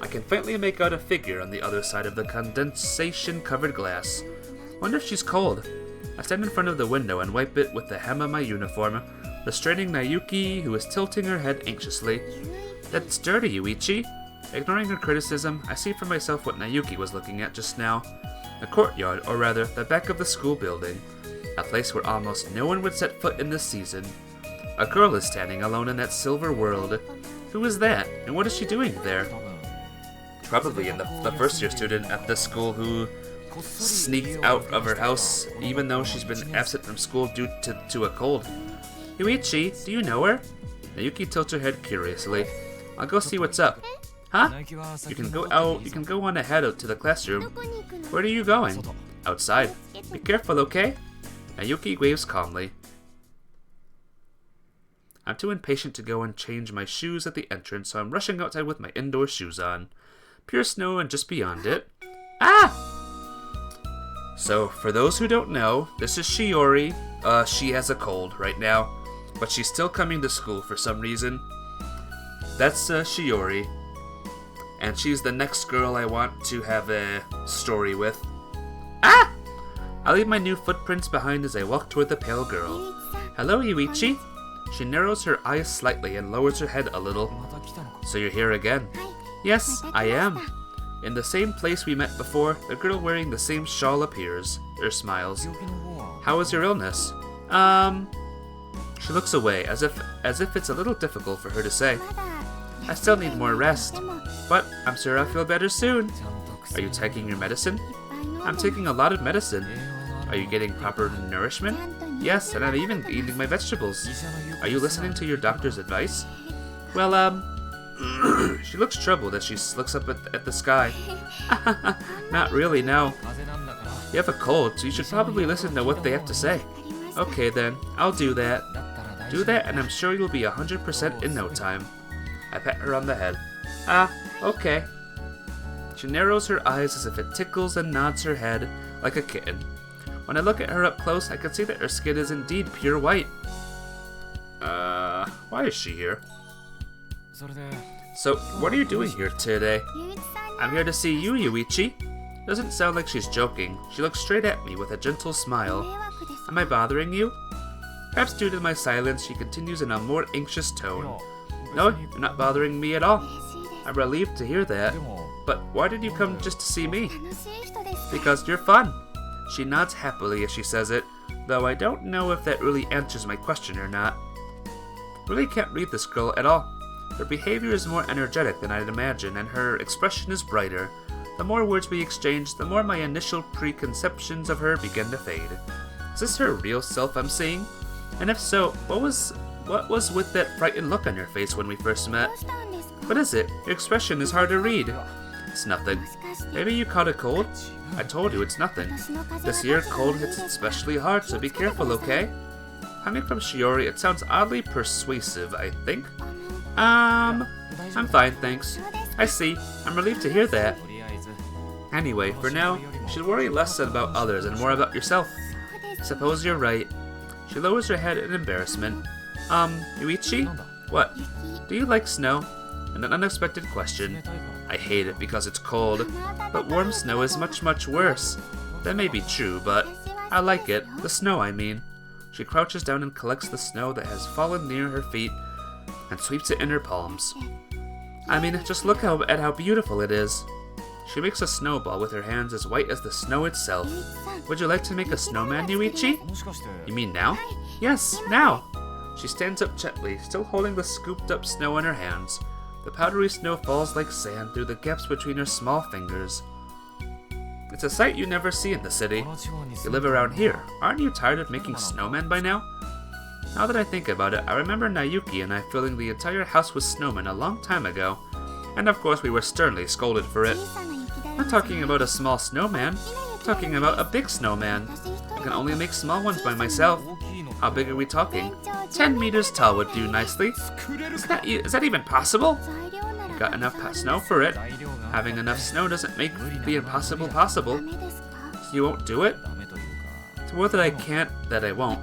I can faintly make out a figure on the other side of the condensation-covered glass. Wonder if she's cold. I stand in front of the window and wipe it with the hem of my uniform, restraining Naoki, who is tilting her head anxiously. That's dirty, Yuichi. Ignoring her criticism, I see for myself what Naoki was looking at just now. A courtyard, or rather, the back of the school building. A place where almost no one would set foot in this season. A girl is standing alone in that silver world. Who is that, and what is she doing there? Probably the first-year student at this school who sneaked out of her house even though she's been absent from school due to a cold. Yuichi, do you know her? Naoki tilts her head curiously. I'll go see what's up. Huh? You can go on ahead out to the classroom. Where are you going? Outside. Be careful, okay? Naoki waves calmly. I'm too impatient to go and change my shoes at the entrance, so I'm rushing outside with my indoor shoes on. Pure snow and just beyond it. Ah! So, for those who don't know, this is Shiori. She has a cold right now, but she's still coming to school for some reason. That's Shiori. And she's the next girl I want to have a story with. Ah! I leave my new footprints behind as I walk toward the pale girl. Hello, Yuichi. She narrows her eyes slightly and lowers her head a little. So you're here again? Yes, I am. In the same place we met before, the girl wearing the same shawl appears, or smiles. How is your illness? She looks away, as if it's a little difficult for her to say. I still need more rest, but I'm sure I'll feel better soon. Are you taking your medicine? I'm taking a lot of medicine. Are you getting proper nourishment? Yes, and I'm even eating my vegetables. Are you listening to your doctor's advice? Well, She looks troubled as she looks up at the sky. Not really, no. You have a cold, so you should probably listen to what they have to say. Okay then, I'll do that. Do that and I'm sure you'll be 100% in no time. I pat her on the head. Ah, okay. She narrows her eyes as if it tickles and nods her head like a kitten. When I look at her up close, I can see that her skin is indeed pure white. Why is she here? So, what are you doing here today? I'm here to see you, Yuichi. Doesn't sound like she's joking. She looks straight at me with a gentle smile. Am I bothering you? Perhaps due to my silence, she continues in a more anxious tone. No, you're not bothering me at all. I'm relieved to hear that. But why did you come just to see me? Because you're fun. She nods happily as she says it, though I don't know if that really answers my question or not. Really can't read this girl at all. Her behavior is more energetic than I'd imagine, and her expression is brighter. The more words we exchange, the more my initial preconceptions of her begin to fade. Is this her real self I'm seeing? And if so, what was with that frightened look on your face when we first met? What is it? Your expression is hard to read. It's nothing. Maybe you caught a cold? I told you it's nothing. This year cold hits especially hard, so be careful, okay? Coming from Shiori, it sounds oddly persuasive, I think. I'm fine, thanks. I see. I'm relieved to hear that. Anyway, for now, you should worry less about others and more about yourself. Suppose you're right. She lowers her head in embarrassment. Yuichi? What? Do you like snow? An unexpected question. I hate it because it's cold, but warm snow is much, much worse. That may be true, but I like it. The snow, I mean. She crouches down and collects the snow that has fallen near her feet and sweeps it in her palms. I mean, just look at how beautiful it is. She makes a snowball with her hands as white as the snow itself. Would you like to make a snowman, Yuichi? You mean now? Yes, now! She stands up gently, still holding the scooped up snow in her hands. The powdery snow falls like sand through the gaps between her small fingers. It's a sight you never see in the city. You live around here. Aren't you tired of making snowmen by now? Now that I think about it, I remember Nayuki and I filling the entire house with snowmen a long time ago. And of course we were sternly scolded for it. I'm not talking about a small snowman. I'm talking about a big snowman. I can only make small ones by myself. How big are we talking? 10 meters tall would do nicely. Is that even possible? You got enough snow for it. Having enough snow doesn't make the impossible possible. So you won't do it? It's more that I can't, that I won't.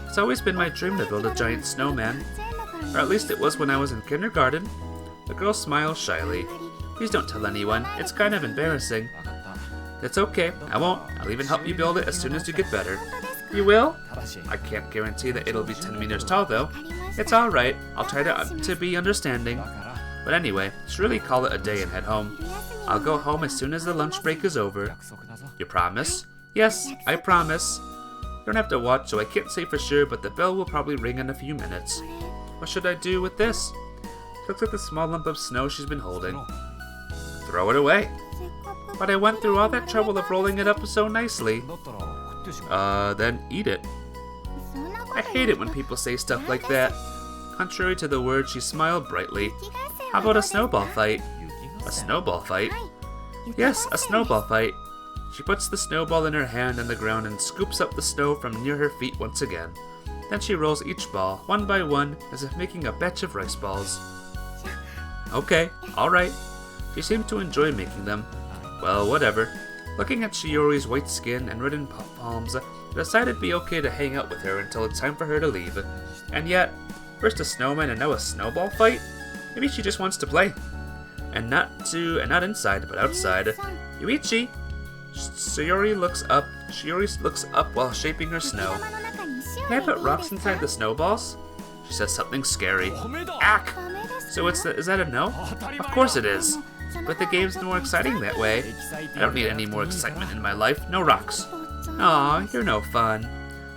It's always been my dream to build a giant snowman. Or at least it was when I was in kindergarten. The girl smiles shyly. Please don't tell anyone. It's kind of embarrassing. It's okay. I won't. I'll even help you build it as soon as you get better. You will? I can't guarantee that it'll be 10 meters tall, though. It's alright. I'll try to be understanding. But anyway, just really call it a day and head home. I'll go home as soon as the lunch break is over. You promise? Yes, I promise. You don't have to watch, so I can't say for sure, but the bell will probably ring in a few minutes. What should I do with this? She looks at the small lump of snow she's been holding. Throw it away. But I went through all that trouble of rolling it up so nicely. Then eat it. I hate it when people say stuff like that. Contrary to the words, she smiled brightly. How about a snowball fight? A snowball fight? Yes, a snowball fight. She puts the snowball in her hand on the ground and scoops up the snow from near her feet once again. Then she rolls each ball, one by one, as if making a batch of rice balls. Okay, alright. She seemed to enjoy making them. Well, whatever. Looking at Shiori's white skin and reddened palms, I decided it'd be okay to hang out with her until it's time for her to leave. And yet, first a snowman and now a snowball fight? Maybe she just wants to play. And not inside, but outside. Yuichi! Shiori looks up while shaping her snow. Can I put rocks inside the snowballs? She says something scary. Ack! So is that a no? Of course it is. But the game's more exciting that way. I don't need any more excitement in my life. No rocks. Aw, you're no fun.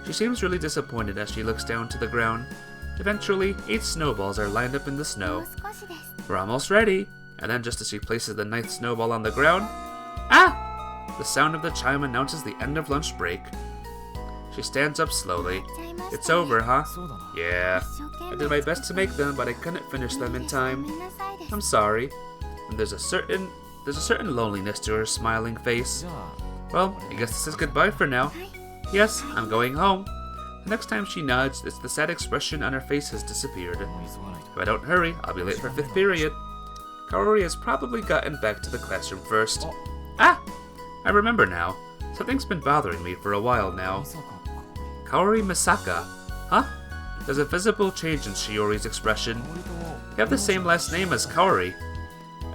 She seems really disappointed as she looks down to the ground. Eventually, 8 snowballs are lined up in the snow. We're almost ready. And then just as she places the 9th snowball on the ground, ah! The sound of the chime announces the end of lunch break. She stands up slowly. It's over, huh? Yeah. I did my best to make them, but I couldn't finish them in time. I'm sorry. And there's a certain loneliness to her smiling face. Well, I guess this is goodbye for now. Yes, I'm going home. The next time she nods, it's the sad expression on her face has disappeared. If I don't hurry, I'll be late for 5th period. Kaori has probably gotten back to the classroom first. Ah! I remember now. Something's been bothering me for a while now. Kaori Misaka. Huh? There's a visible change in Shiori's expression. You have the same last name as Kaori.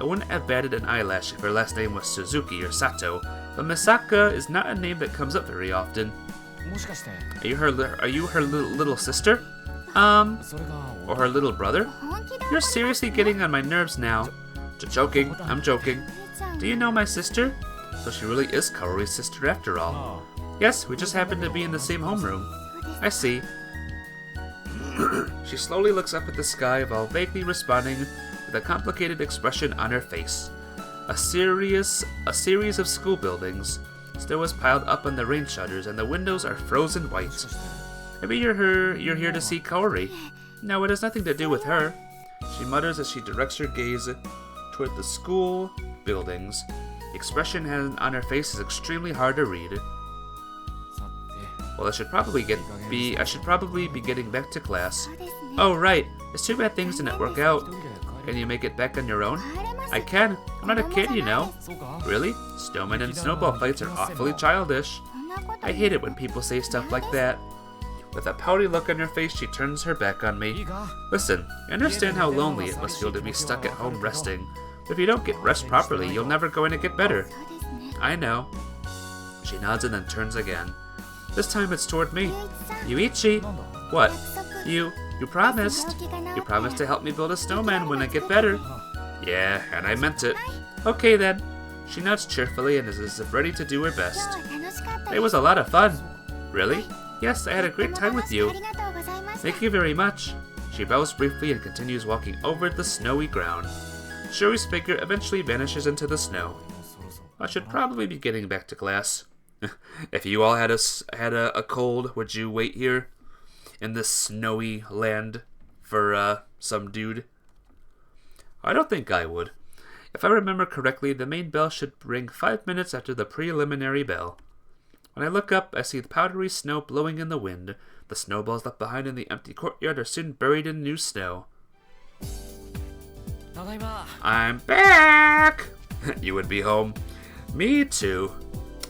I wouldn't have batted an eyelash if her last name was Suzuki or Sato, but Misaka is not a name that comes up very often. Are you her little sister? Or her little brother? You're seriously getting on my nerves now. Joking, I'm joking. Do you know my sister? So she really is Kaori's sister after all. Yes, we just happen to be in the same homeroom. I see. She slowly looks up at the sky while vaguely responding with a complicated expression on her face. A series of school buildings. Snow is piled up on the rain shutters and the windows are frozen white. Maybe you're here to see Kaori. No, it has nothing to do with her. She mutters as she directs her gaze toward the school buildings. The expression on her face is extremely hard to read. Well, I should probably be getting back to class. Oh, right. It's too bad things didn't work out. Can you make it back on your own? I can. I'm not a kid, you know. Really? Snowmen and snowball fights are awfully childish. I hate it when people say stuff like that. With a pouty look on her face, she turns her back on me. Listen, I understand how lonely it must feel to be stuck at home resting. But if you don't get rest properly, you're never going to get better. I know. She nods and then turns again. This time it's toward me. Yuichi! What? You promised. You promised to help me build a snowman when I get better. Yeah, and I meant it. Okay then. She nods cheerfully and is as if ready to do her best. It was a lot of fun. Really? Yes, I had a great time with you. Thank you very much. She bows briefly and continues walking over the snowy ground. Shiori's figure eventually vanishes into the snow. I should probably be getting back to class. If you all had a cold, would you wait here in this snowy land for some dude? I don't think I would. If I remember correctly, the main bell should ring 5 minutes after the preliminary bell. When I look up, I see the powdery snow blowing in the wind. The snowballs left behind in the empty courtyard are soon buried in new snow. I'm back! You would be home. Me too.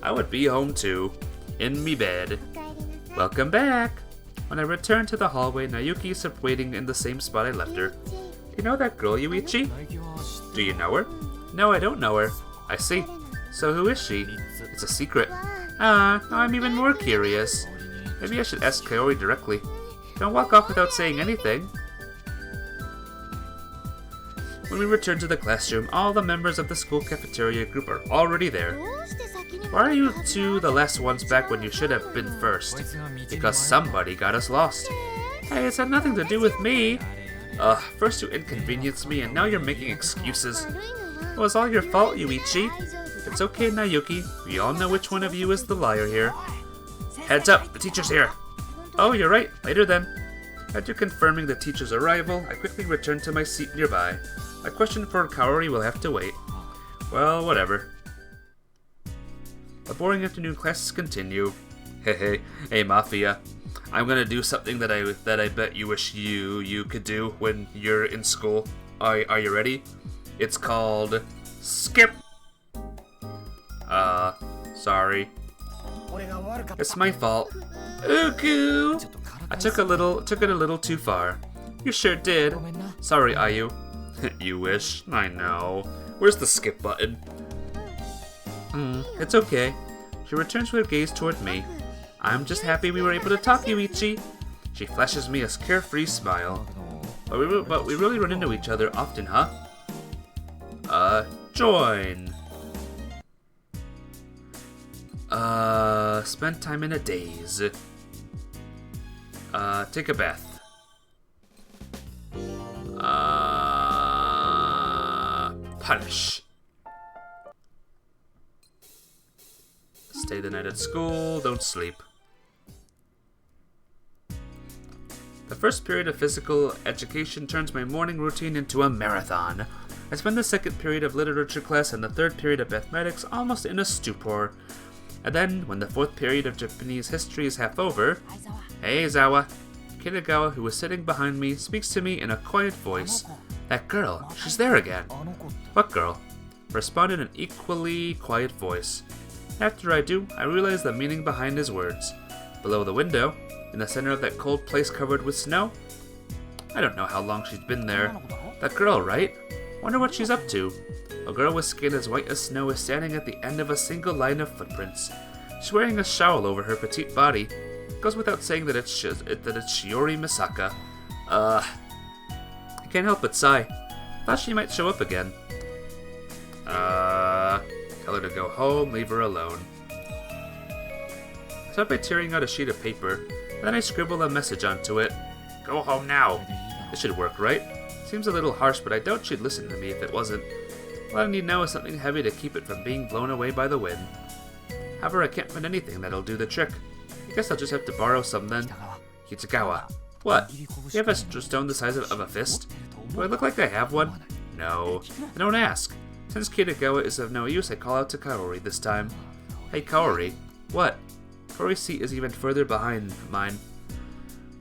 I would be home too. In me bed. Welcome back. When I return to the hallway, Nayuki is waiting in the same spot I left her. Do you know that girl, Yuichi? Do you know her? No, I don't know her. I see. So who is she? It's a secret. Now I'm even more curious. Maybe I should ask Kaori directly. Don't walk off without saying anything. When we return to the classroom, all the members of the school cafeteria group are already there. Why are you two the last ones back when you should have been first? Because somebody got us lost. Hey, it's had nothing to do with me. First you inconvenienced me and now you're making excuses. It was all your fault, Yuichi. It's okay, Nayuki. We all know which one of you is the liar here. Heads up, the teacher's here. Oh, you're right. Later then. After confirming the teacher's arrival, I quickly returned to my seat nearby. My question for Kaori will have to wait. Well, whatever. The boring afternoon classes continue. Hey, Mafia. I'm gonna do something that I bet you wish you could do when you're in school. Are you ready? It's called skip. Sorry. It's my fault. Uku! I took it a little too far. You sure did. Sorry, Ayu. You wish. I know. Where's the skip button? It's okay. She returns with her gaze toward me. I'm just happy we were able to talk, Yuichi. She flashes me a carefree smile. But we really run into each other often, huh? Join. Spend time in a daze. Take a bath. Punish. Stay the night at school, don't sleep. The first period of physical education turns my morning routine into a marathon. I spend the second period of literature class and the third period of mathematics almost in a stupor. And then, when the fourth period of Japanese history is half over, "Hey, Zawa." Kitagawa, who was sitting behind me, speaks to me in a quiet voice. "That girl, she's there again." "What girl?" Respond in an equally quiet voice. After I do, I realize the meaning behind his words. Below the window, in the center of that cold place covered with snow, I don't know how long she's been there. That girl, right? Wonder what she's up to. A girl with skin as white as snow is standing at the end of a single line of footprints. She's wearing a shawl over her petite body. It goes without saying that it's Shiori Misaka. I can't help but sigh. Thought she might show up again. Tell her to go home, leave her alone. I start by tearing out a sheet of paper, then I scribble a message onto it. "Go home now." This should work, right? Seems a little harsh, but I doubt she'd listen to me if it wasn't. All I need now is something heavy to keep it from being blown away by the wind. However, I can't find anything that'll do the trick. I guess I'll just have to borrow some then. Kitagawa. What? You have a stone the size of a fist? Do I look like I have one? No. I don't ask. Since Kitagawa is of no use, I call out to Kaori this time. "Hey, Kaori." "What?" Kaori's seat is even further behind mine.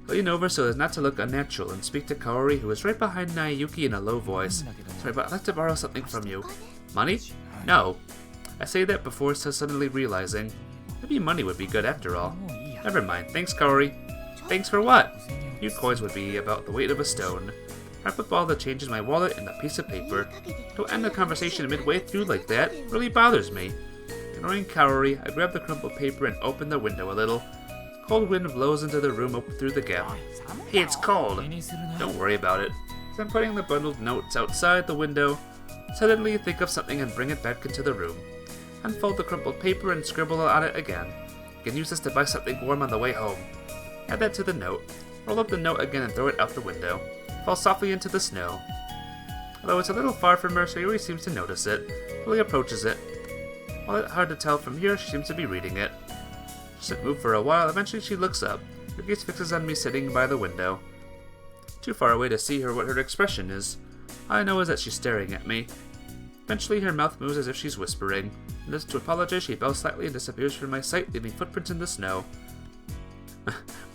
I lean over so as not to look unnatural and speak to Kaori, who is right behind Naoyuki in a low voice. "Sorry, but I'd like to borrow something from you." "Money?" "No." I say that before suddenly realizing, maybe money would be good after all. "Never mind, thanks, Kaori." "Thanks for what?" "A few coins would be about the weight of a stone." I put all the change in my wallet and a piece of paper. Don't end the conversation midway through like that. It really bothers me. Ignoring Kaori, I grab the crumpled paper and open the window a little. Cold wind blows into the room through the gap. "Hey, it's cold." "Don't worry about it." As I'm putting the bundled notes outside the window, suddenly think of something and bring it back into the room. Unfold the crumpled paper and scribble on it again. I can use this to buy something warm on the way home. Add that to the note. Roll up the note again and throw it out the window. Fall softly into the snow. Although it's a little far from her, Sayuri seems to notice it. Fully approaches it. While it's hard to tell from here, she seems to be reading it. She doesn't move for a while. Eventually she looks up. Her gaze fixes on me sitting by the window. Too far away to see what her expression is. All I know is that she's staring at me. Eventually her mouth moves as if she's whispering. And as to apologize, she bows slightly and disappears from my sight, leaving footprints in the snow.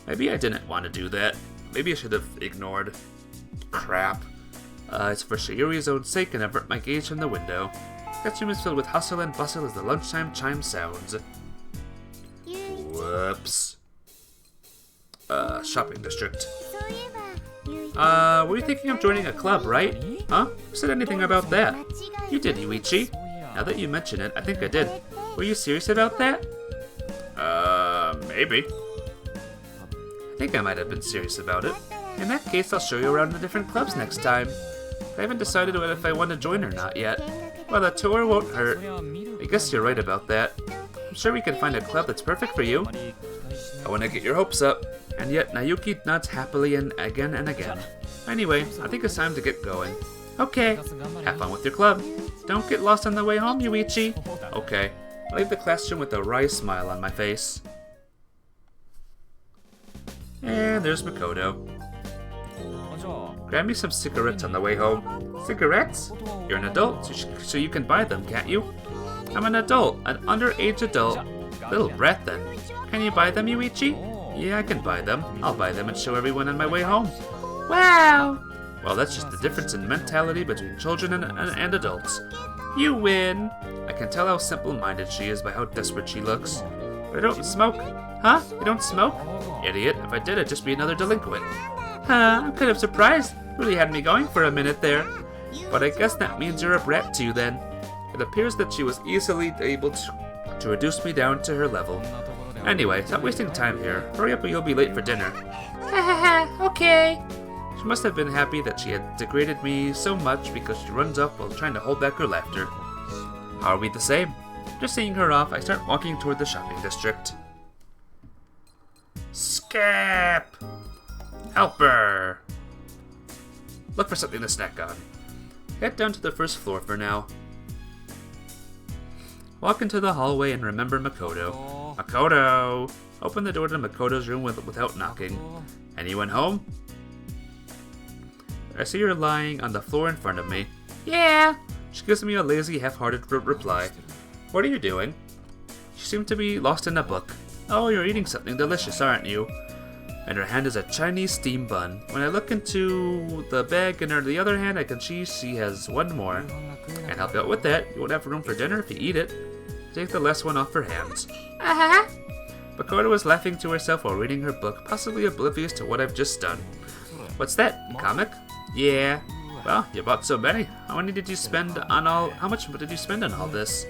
Maybe I didn't want to do that. Maybe I should have ignored. Crap. It's for Sayuri's own sake, and avert my gaze from the window. That room is filled with hustle and bustle as the lunchtime chime sounds. Whoops. Shopping district. Were you thinking of joining a club, right? Huh? Who said anything about that? You did, Yuichi. Now that you mention it, I think I did. Were you serious about that? Maybe. I think I might have been serious about it. In that case, I'll show you around the different clubs next time. I haven't decided if I want to join or not yet. Well, the tour won't hurt. I guess you're right about that. I'm sure we can find a club that's perfect for you. I want to get your hopes up. And yet, Naoyuki nods happily and again. Anyway, I think it's time to get going. Okay. Have fun with your club. Don't get lost on the way home, Yuichi. Okay. I leave the classroom with a wry smile on my face. And there's Makoto. Grab me some cigarettes on the way home. Cigarettes? You're an adult, so you can buy them, can't you? I'm an adult, an underage adult. Little brat then. Can you buy them, Yuichi? Yeah, I can buy them. I'll buy them and show everyone on my way home. Wow! Well, that's just the difference in mentality between children and adults. You win! I can tell how simple-minded she is by how desperate she looks. But I don't smoke. Huh? You don't smoke? Idiot, if I did, I'd just be another delinquent. Huh, I'm kind of surprised. Really had me going for a minute there. But I guess that means you're a brat too then. It appears that she was easily able to reduce me down to her level. Anyway, stop wasting time here. Hurry up or you'll be late for dinner. Okay. She must have been happy that she had degraded me so much because she runs up while trying to hold back her laughter. How are we the same? Just seeing her off, I start walking toward the shopping district. Skip! Helper! Look for something to snack on. Head down to the first floor for now. Walk into the hallway and remember Makoto. Makoto! Open the door to Makoto's room without knocking. Anyone home? I see her lying on the floor in front of me. Yeah. She gives me a lazy, half-hearted reply. What are you doing? She seemed to be lost in a book. Oh, you're eating something delicious, aren't you? And her hand is a Chinese steam bun. When I look into the bag in the other hand, I can see she has one more. Can't help out with that. You won't have room for dinner if you eat it. Take the last one off her hands. Makoto was laughing to herself while reading her book, possibly oblivious to what I've just done. What's that? A comic? Yeah. Well, you bought so many. How much did you spend on all this?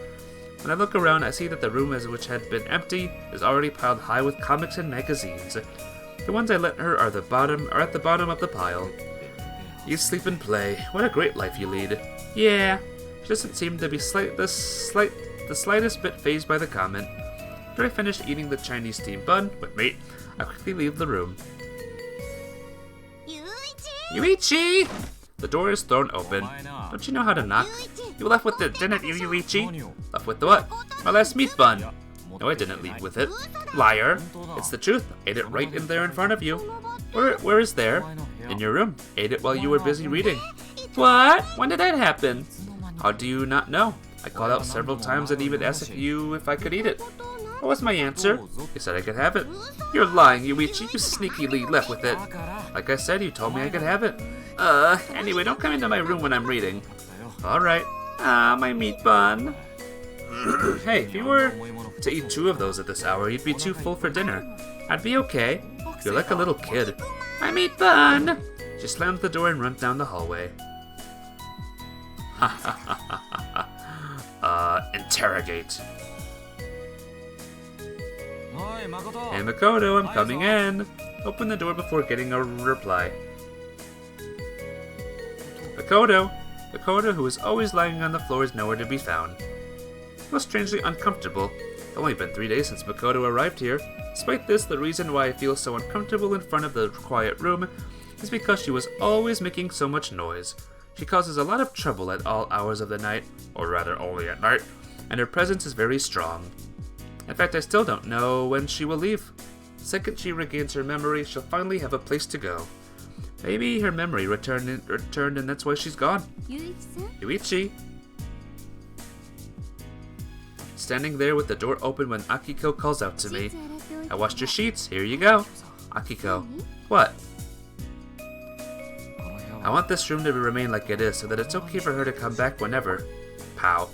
When I look around, I see that the room which had been empty is already piled high with comics and magazines. The ones I lent her are at the bottom of the pile. You sleep and play. What a great life you lead. Yeah. She doesn't seem to be the slightest bit fazed by the comment. After I finish eating the Chinese steam bun with meat, I quickly leave the room. Yuichi! The door is thrown open. Don't you know how to knock? You left with it, didn't you, Yuichi? Left with the what? My last meat bun. No, I didn't leave with it. Liar. It's the truth. Ate it right in there in front of you. Where is there? In your room. Ate it while you were busy reading. What? When did that happen? How do you not know? I called out several times and even asked you if I could eat it. What was my answer? You said I could have it. You're lying, Yuichi. You sneakily left with it. Like I said, you told me I could have it. Anyway, don't come into my room when I'm reading. Alright. My meat bun. Hey, if you were to eat 2 of those at this hour, you'd be too full for dinner. I'd be okay. You're like a little kid. My meat bun! She slams the door and runs down the hallway. Interrogate. Hey Makoto, I'm coming in. Open the door before getting a reply. Makoto! Makoto, who is always lying on the floor, is nowhere to be found. I feel strangely uncomfortable. It's only been 3 days since Makoto arrived here. Despite this, the reason why I feel so uncomfortable in front of the quiet room is because she was always making so much noise. She causes a lot of trouble at all hours of the night, or rather only at night, and her presence is very strong. In fact, I still don't know when she will leave. The second she regains her memory, she'll finally have a place to go. Maybe her memory returned and that's why she's gone. Yuichi! Standing there with the door open when Akiko calls out to me. I washed your sheets, here you go. Akiko. What? I want this room to remain like it is so that it's okay for her to come back whenever. Pow.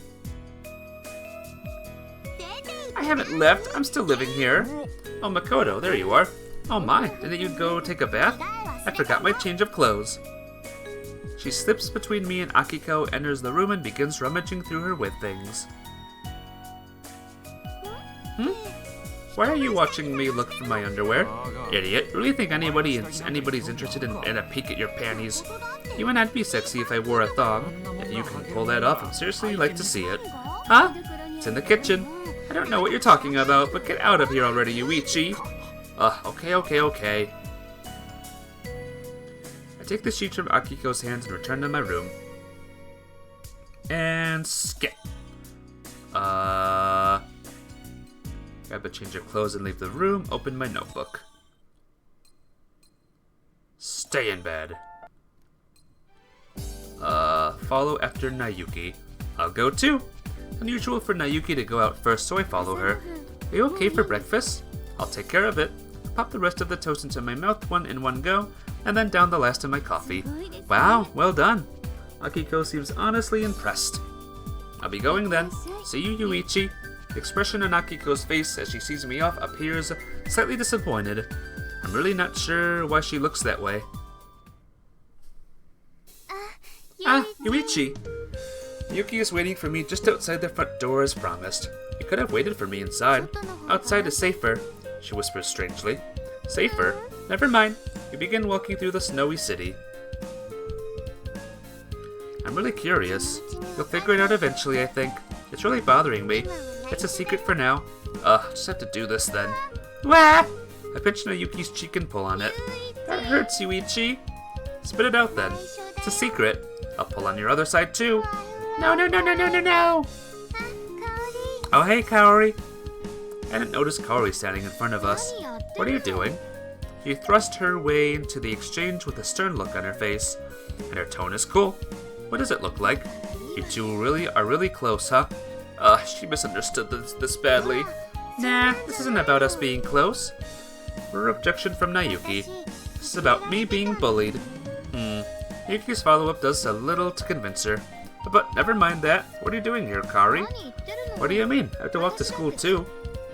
I haven't left, I'm still living here. Oh, Makoto, there you are. Oh my, didn't you go take a bath? I forgot my change of clothes. She slips between me and Akiko, enters the room and begins rummaging through her with things. Why are you watching me look for my underwear? Idiot, really think anybody's interested in a peek at your panties? You and I'd be sexy if I wore a thong. If you can pull that off, I'd seriously like to see it. Huh? It's in the kitchen. I don't know what you're talking about, but get out of here already, Yuichi. Okay. I take the sheets from Akiko's hands and return to my room. And skip. Grab a change of clothes and leave the room, open my notebook. Stay in bed. Follow after Nayuki. I'll go too. Unusual for Nayuki to go out first, so I follow her. Are you okay for breakfast? I'll take care of it. Pop the rest of the toast into my mouth in one go, and then down the last of my coffee. Wow, well done. Akiko seems honestly impressed. I'll be going then. See you, Yuichi. The expression on Akiko's face as she sees me off appears slightly disappointed. I'm really not sure why she looks that way. Yuichi! Yuki is waiting for me just outside the front door as promised. You could have waited for me inside. Outside is safer, she whispers strangely. Safer? Never mind. We begin walking through the snowy city. I'm really curious. You'll figure it out eventually, I think. It's really bothering me. It's a secret for now. Just have to do this then. Wah! I pinch Nayuki's cheek and pull on it. That hurts, Yuichi. Spit it out then. It's a secret. I'll pull on your other side too. No. Oh hey, Kaori. I didn't notice Kaori standing in front of us. What are you doing? She thrust her way into the exchange with a stern look on her face, and her tone is cool. What does it look like? You two are really close, huh? She misunderstood this badly. Nah, this isn't about us being close. Objection from Nayuki. This is about me being bullied. Nayuki's follow-up does a little to convince her. But never mind that. What are you doing here, Kari? What do you mean? I have to walk to school too.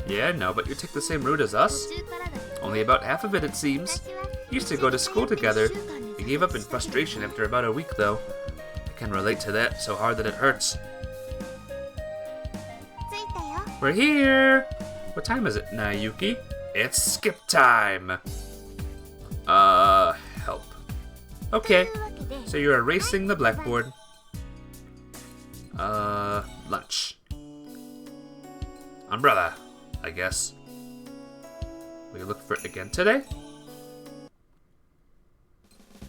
Yeah, no, but you take the same route as us? Only about half of it seems. We used to go to school together. We gave up in frustration after about a week though. I can relate to that so hard that it hurts. We're here! What time is it, Nayuki? It's skip time! Help. Okay, so you're erasing the blackboard. Lunch. Umbrella, I guess. Will you look for it again today?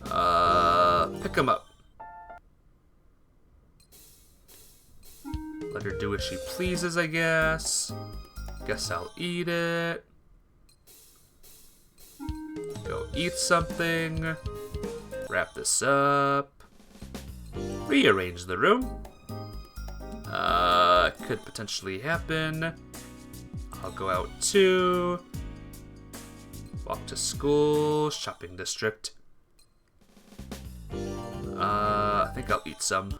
Pick 'em up. Let her do as she pleases, I guess. Guess I'll eat it. Go eat something. Wrap this up. Rearrange the room. Could potentially happen. I'll go out too. Walk to school. Shopping district. I think I'll eat some.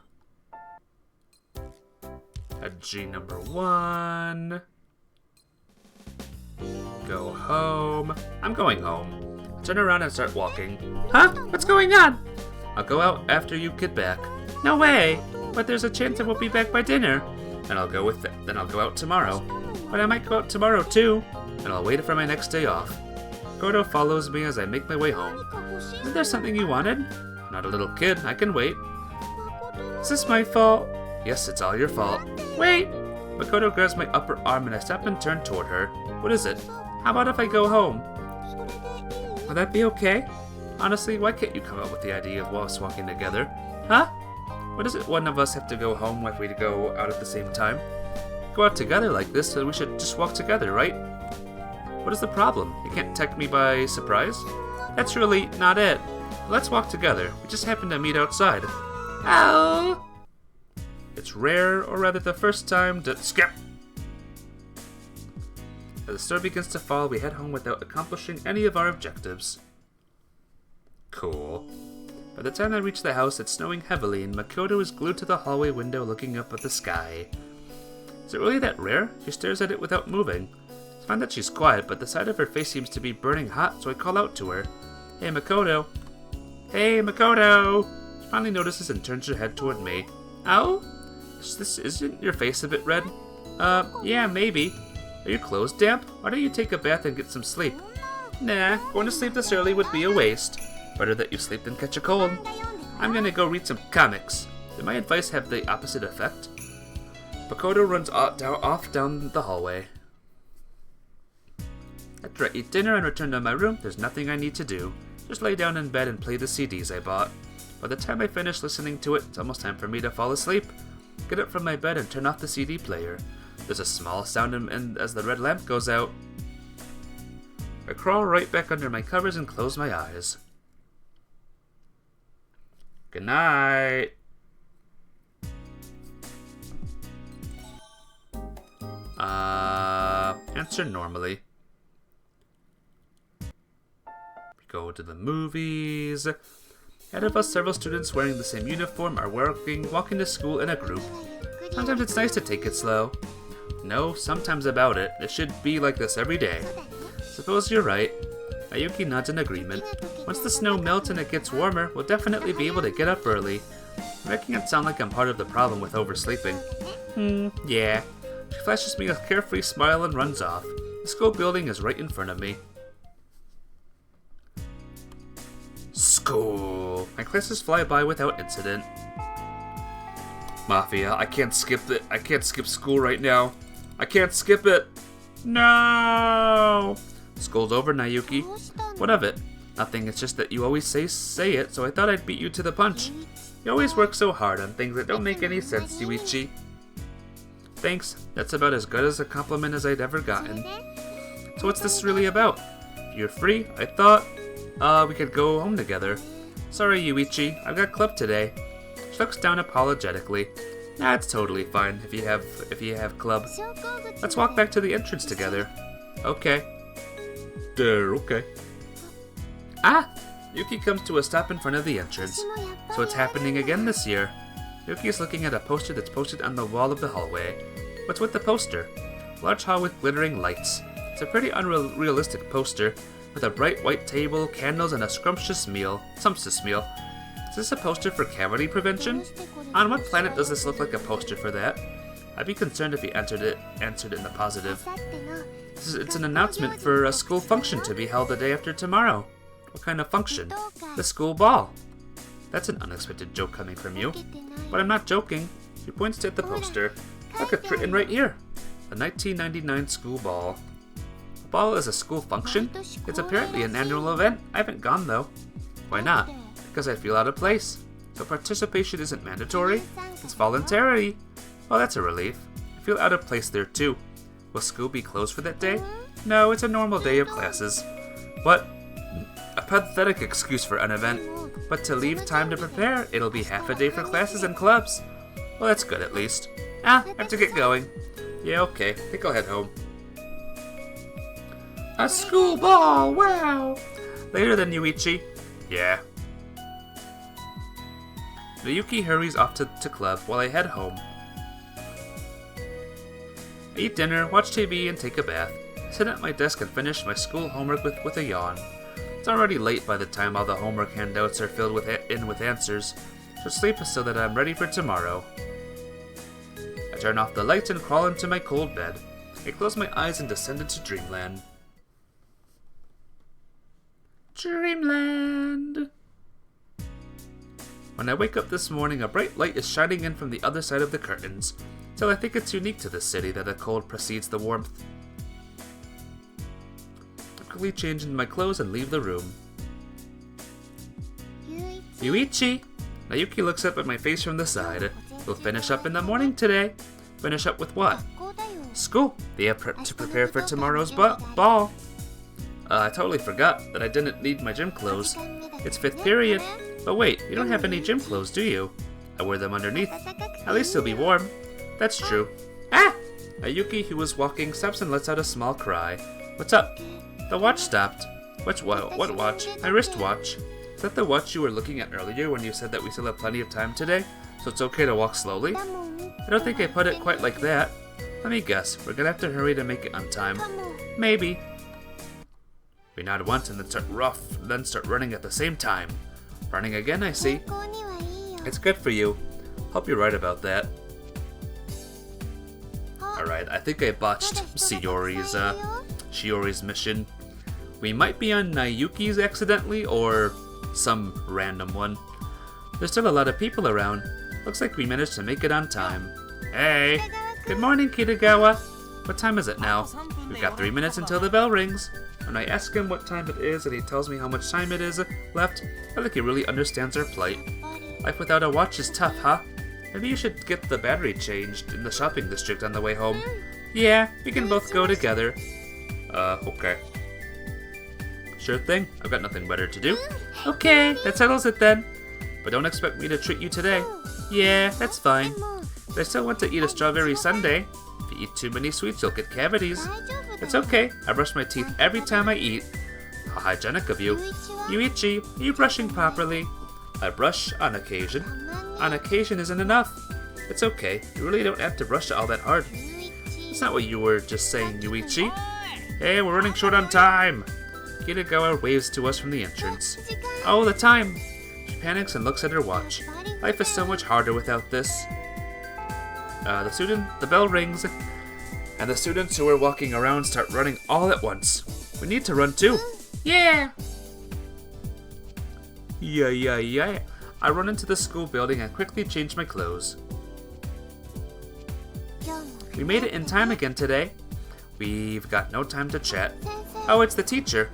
At G number 1. Go home. I'm going home. Turn around and start walking. Huh? What's going on? I'll go out after you get back. No way! But there's a chance I won't be back by dinner. And I'll go with it. Then I'll go out tomorrow. But I might go out tomorrow too. And I'll wait for my next day off. Makoto follows me as I make my way home. Isn't there something you wanted? I'm not a little kid. I can wait. Is this my fault? Yes, it's all your fault. Wait! Makoto grabs my upper arm and I stop and turn toward her. What is it? How about if I go home? Will that be okay? Honestly, why can't you come up with the idea of us walking together? Huh? What is it one of us have to go home if we go out at the same time? Go out together like this, so we should just walk together, right? What is the problem? You can't take me by surprise? That's really not it. Let's walk together. We just happened to meet outside. Oh! It's rare, or rather the first time, to skip. As the snow begins to fall, we head home without accomplishing any of our objectives. Cool. By the time I reach the house, it's snowing heavily, and Makoto is glued to the hallway window looking up at the sky. Is it really that rare? She stares at it without moving. I find that she's quiet, but the side of her face seems to be burning hot, so I call out to her. Hey, Makoto! Hey, Makoto! She finally notices and turns her head toward me. Oh? Isn't your face a bit red? Yeah, maybe. Are your clothes damp? Why don't you take a bath and get some sleep? Nah, going to sleep this early would be a waste. Better that you sleep than catch a cold. I'm gonna go read some comics. Did my advice have the opposite effect? Makoto runs off down the hallway. After I eat dinner and return to my room, there's nothing I need to do. Just lay down in bed and play the CDs I bought. By the time I finish listening to it, it's almost time for me to fall asleep. Get up from my bed and turn off the CD player. There's a small sound as the red lamp goes out. I crawl right back under my covers and close my eyes. Good night. Answer normally. We go to the movies. Ahead of us, several students wearing the same uniform are walking to school in a group. Sometimes it's nice to take it slow. No, sometimes about it. It should be like this every day. Suppose you're right. Ayuki nods in agreement. Once the snow melts and it gets warmer, we'll definitely be able to get up early. You're making it sound like I'm part of the problem with oversleeping. Yeah. She flashes me a carefree smile and runs off. The school building is right in front of me. School. My classes fly by without incident. Mafia, I can't skip it. I can't skip school right now. I can't skip it. No! School's over, Nayuki. What of it? Nothing, it's just that you always say it, so I thought I'd beat you to the punch. You always work so hard on things that don't make any sense, Yuichi. Thanks, that's about as good as a compliment as I'd ever gotten. So what's this really about? If you're free? I thought, we could go home together. Sorry, Yuichi, I've got club today. She looks down apologetically. Nah, it's totally fine if you have club. Let's walk back to the entrance together. Okay. Okay. Ah! Yuki comes to a stop in front of the entrance. So it's happening again this year. Yuki is looking at a poster that's posted on the wall of the hallway. What's with the poster? Large hall with glittering lights. It's a pretty unrealistic poster, with a bright white table, candles, and a sumptuous meal. Is this a poster for cavity prevention? On what planet does this look like a poster for that? I'd be concerned if he answered it in the positive. It's an announcement for a school function to be held the day after tomorrow. What kind of function? The school ball. That's an unexpected joke coming from you. But I'm not joking. She points at the poster. Look, it's written right here. The 1999 school ball. The ball is a school function? It's apparently an annual event. I haven't gone though. Why not? Because I feel out of place. So participation isn't mandatory. It's voluntary. Well, that's a relief. I feel out of place there too. Will school be closed for that day? No, it's a normal day of classes. What? A pathetic excuse for an event. But to leave time to prepare, it'll be half a day for classes and clubs. Well, that's good at least. I have to get going. Yeah, okay. I think I'll head home. A school ball, wow! Later then, Yuichi. Yeah. Ryuki hurries off to club while I head home. I eat dinner, watch TV, and take a bath. Sit at my desk and finish my school homework with a yawn. It's already late by the time all the homework handouts are filled with answers. Should sleep so that I'm ready for tomorrow. I turn off the lights and crawl into my cold bed. I close my eyes and descend into dreamland. Dreamland! When I wake up this morning, a bright light is shining in from the other side of the curtains, so I think it's unique to this city that the cold precedes the warmth. I quickly change into my clothes and leave the room. Yuichi! Nayuki looks up at my face from the side. We'll finish up in the morning today. Finish up with what? School. They have to prepare for tomorrow's ball. I totally forgot that I didn't need my gym clothes. It's 5th period. But wait, you don't have any gym clothes, do you? I wear them underneath. At least you'll be warm. That's true. Ah! Ayuki, who was walking, stops and lets out a small cry. What's up? The watch stopped. What watch? My wristwatch. Is that the watch you were looking at earlier when you said that we still have plenty of time today? So it's okay to walk slowly? I don't think I put it quite like that. Let me guess, we're gonna have to hurry to make it on time. Maybe. We nod once and then start running at the same time. Running again, I see. It's good for you. Hope you're right about that. Alright, I think I botched Shiori's mission. We might be on Nayuki's accidentally, or some random one. There's still a lot of people around. Looks like we managed to make it on time. Hey! Good morning, Kitagawa! What time is it now? We've got 3 minutes until the bell rings. When I ask him what time it is and he tells me how much time it is left, I think he really understands our plight. Life without a watch is tough, huh? Maybe you should get the battery changed in the shopping district on the way home. Yeah, we can both go together. Okay. Sure thing, I've got nothing better to do. Okay, that settles it then. But don't expect me to treat you today. Yeah, that's fine. But I still want to eat a strawberry sundae. If you eat too many sweets, you'll get cavities. It's okay, I brush my teeth every time I eat. How hygienic of you. Yuichi, are you brushing properly? I brush on occasion. On occasion isn't enough. It's okay, you really don't have to brush all that hard. That's not what you were just saying, Yuichi. Hey, we're running short on time. Kitagawa waves to us from the entrance. Oh, the time! She panics and looks at her watch. Life is so much harder without this. The bell rings, and the students who are walking around start running all at once. We need to run too. Yeah! Yeah. I run into the school building and quickly change my clothes. We made it in time again today. We've got no time to chat. Oh, it's the teacher.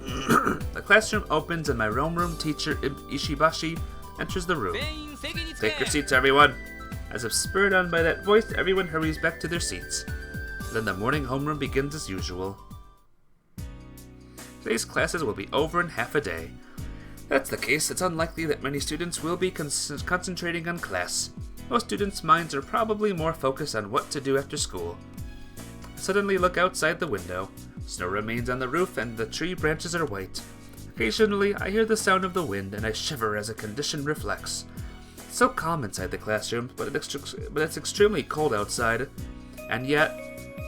The classroom opens and my homeroom teacher, Ishibashi, enters the room. Take your seats, everyone. As if spurred on by that voice, everyone hurries back to their seats. Then the morning homeroom begins as usual. Today's classes will be over in half a day. If that's the case, it's unlikely that many students will be concentrating on class. Most students' minds are probably more focused on what to do after school. I suddenly look outside the window. Snow remains on the roof and the tree branches are white. Occasionally, I hear the sound of the wind and I shiver as a condition reflects. It's so calm inside the classroom, but it's extremely cold outside. And yet,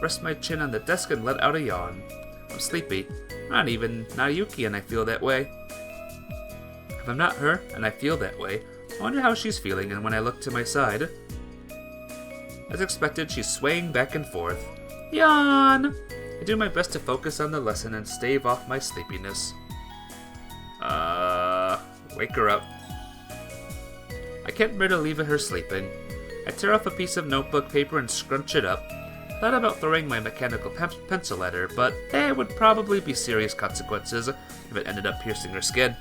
rest my chin on the desk and let out a yawn. I'm sleepy. Not even Nayuki and I feel that way. If I'm not her and I feel that way, I wonder how she's feeling, and when I look to my side, as expected, she's swaying back and forth. Yawn! I do my best to focus on the lesson and stave off my sleepiness. Wake her up. I can't bear to leave her sleeping. I tear off a piece of notebook paper and scrunch it up. Thought about throwing my mechanical pencil at her, but there would probably be serious consequences if it ended up piercing her skin.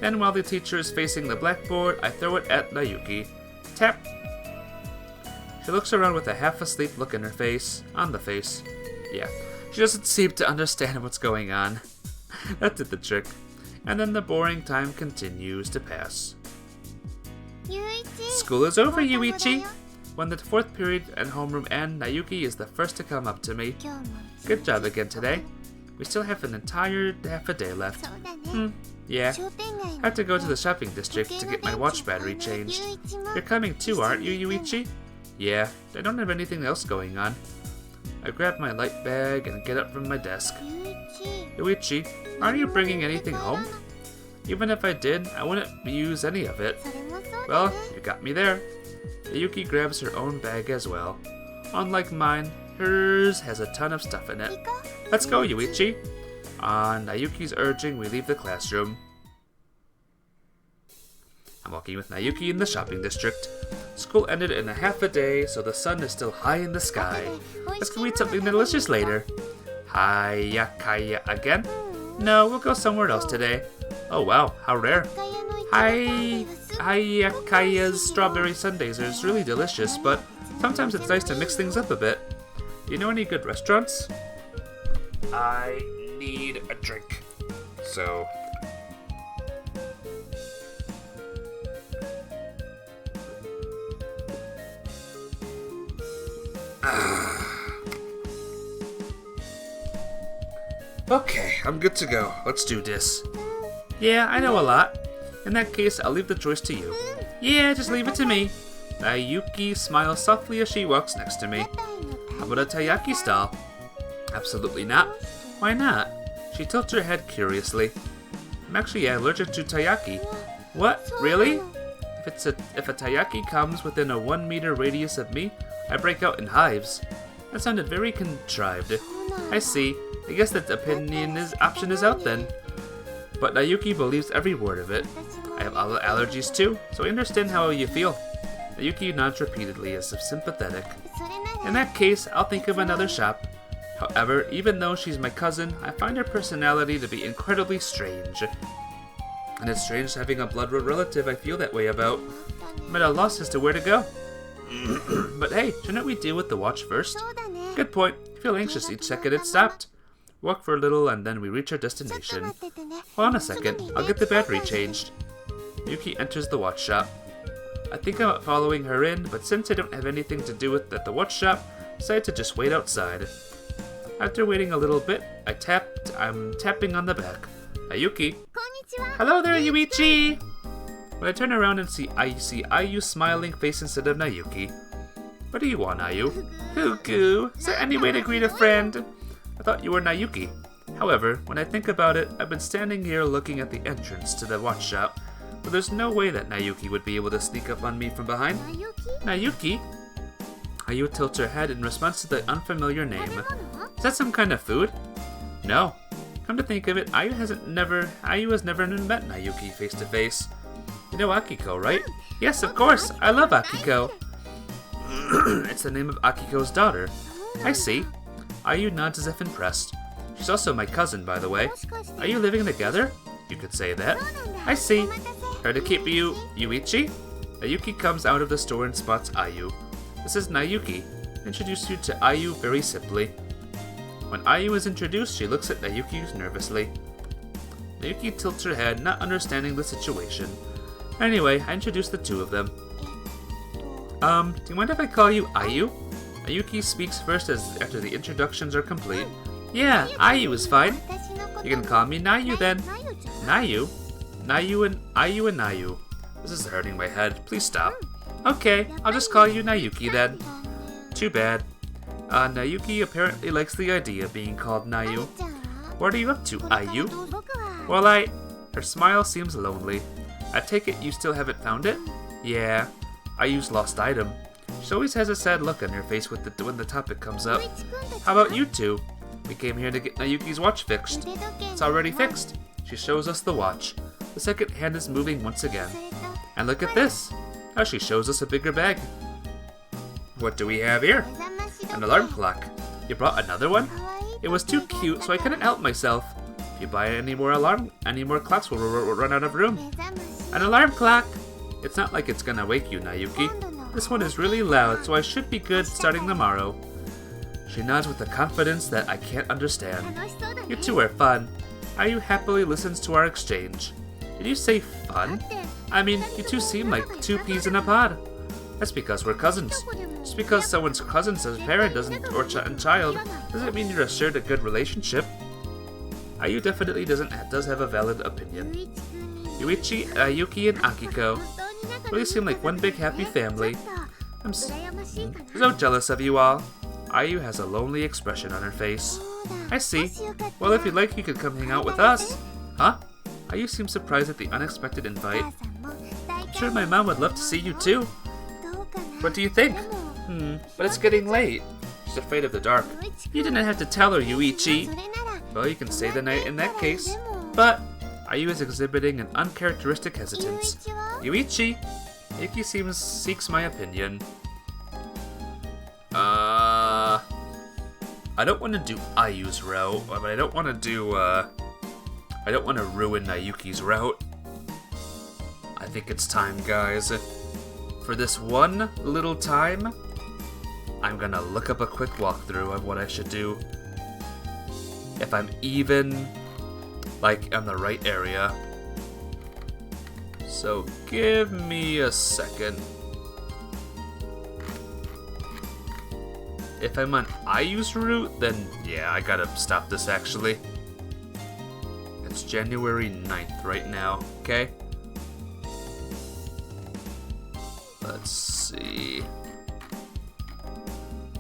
Then while the teacher is facing the blackboard, I throw it at Nayuki. Tap! She looks around with a half-asleep look on the face. Yeah, she doesn't seem to understand what's going on. That did the trick. And then the boring time continues to pass. School is over, Yuichi! When the fourth period and homeroom end, Nayuki is the first to come up to me. Good job again today. We still have an entire half a day left. Yeah. I have to go to the shopping district to get my watch battery changed. You're coming too, aren't you, Yuichi? Yeah, I don't have anything else going on. I grab my light bag and get up from my desk. Yuichi, aren't you bringing anything home? Even if I did, I wouldn't use any of it. Well, you got me there. Yuki grabs her own bag as well. Unlike mine, hers has a ton of stuff in it. Let's go, Yuichi. On Nayuki's urging, we leave the classroom. I'm walking with Nayuki in the shopping district. School ended in a half a day, so the sun is still high in the sky. Let's go eat something delicious later. Hayakaya again? No, we'll go somewhere else today. Oh wow, how rare. Hayakaya's strawberry sundaes are really delicious, but sometimes it's nice to mix things up a bit. Do you know any good restaurants? I need a drink. So... Okay, I'm good to go. Let's do this. Yeah, I know a lot. In that case, I'll leave the choice to you. Yeah, just leave it to me. Nayuki smiles softly as she walks next to me. How about a taiyaki style? Absolutely not. Why not? She tilts her head curiously. I'm actually allergic to taiyaki. What? Really? If a taiyaki comes within a 1 meter radius of me, I break out in hives. That sounded very contrived. I see. I guess that option is out then. But Nayuki believes every word of it. I have allergies too, so I understand how you feel. Nayuki nods repeatedly as if sympathetic. In that case, I'll think of another shop. However, even though she's my cousin, I find her personality to be incredibly strange. And it's strange having a blood relative I feel that way about. I'm at a loss as to where to go. But hey, shouldn't we deal with the watch first? Good point. I feel anxious each second it stopped. Walk for a little and then we reach our destination. Hold on a second, I'll get the battery changed. Yuki enters the watch shop. I think about following her in, but since I don't have anything to do with at the watch shop, I decided to just wait outside. After waiting a little bit, I'm tapping on the back. Ayuki. Hello there, Yuichi! When I turn around and see Ayu smiling face instead of Nayuki. What do you want, Ayu? Huku, is there any way to greet a friend? I thought you were Nayuki. However, when I think about it, I've been standing here looking at the entrance to the watch shop, but there's no way that Nayuki would be able to sneak up on me from behind. Nayuki? Ayu tilts her head in response to the unfamiliar name. Is that some kind of food? No. Come to think of it, Ayu has never met Nayuki face to face. You know Akiko, right? Yes, of course. I love Akiko. It's the name of Akiko's daughter. I see. Ayu nods as if impressed. She's also my cousin, by the way. Are you living together? You could say that. I see. Try to keep you, Yuichi? Nayuki comes out of the store and spots Ayu. This is Nayuki. Introduce you to Ayu very simply. When Ayu is introduced, she looks at Nayuki nervously. Nayuki tilts her head, not understanding the situation. Anyway, I introduce the two of them. Do you mind if I call you Ayu? Nayuki speaks first after the introductions are complete. Yeah, Ayu is fine. You can call me Nayu then. Nayu? Ayu and Nayu. This is hurting my head. Please stop. Okay, I'll just call you Nayuki then. Too bad. Nayuki apparently likes the idea of being called Nayu. What are you up to, Ayu? Well, Her smile seems lonely. I take it you still haven't found it? Yeah. Ayu's lost item. She always has a sad look on her face when the topic comes up. How about you two? We came here to get Nayuki's watch fixed. It's already fixed. She shows us the watch. The second hand is moving once again. And look at this. Now she shows us a bigger bag. What do we have here? An alarm clock. You brought another one? It was too cute, so I couldn't help myself. If you buy any more clocks, we'll run out of room. An alarm clock! It's not like it's gonna wake you, Nayuki. This one is really loud, so I should be good starting tomorrow. She nods with a confidence that I can't understand. You two are fun. Ayu happily listens to our exchange. Did you say fun? I mean, you two seem like two peas in a pod. That's because we're cousins. Just because someone's cousin's as a parent or child doesn't mean you're assured a good relationship. Ayu definitely does have a valid opinion. Yuichi, Yuki, and Akiko really seem like one big happy family. I'm so jealous of you all. Ayu has a lonely expression on her face. I see. Well, if you'd like, you could come hang out with us. Huh? Ayu seems surprised at the unexpected invite. I'm sure my mom would love to see you too. What do you think? But it's getting late. She's afraid of the dark. You didn't have to tell her, Yuichi. Well, you can stay the night in that case. But Ayu is exhibiting an uncharacteristic hesitance. Yuichi! Yuki seeks my opinion. I don't want to do Ayu's route, but I don't want to ruin Nayuki's route. I think it's time, guys. For this one little time, I'm gonna look up a quick walkthrough of what I should do. If I'm even, like, in the right area. So give me a second. If I'm on Ayu's route, then yeah, I gotta stop this actually. It's January 9th right now, okay? Let's see.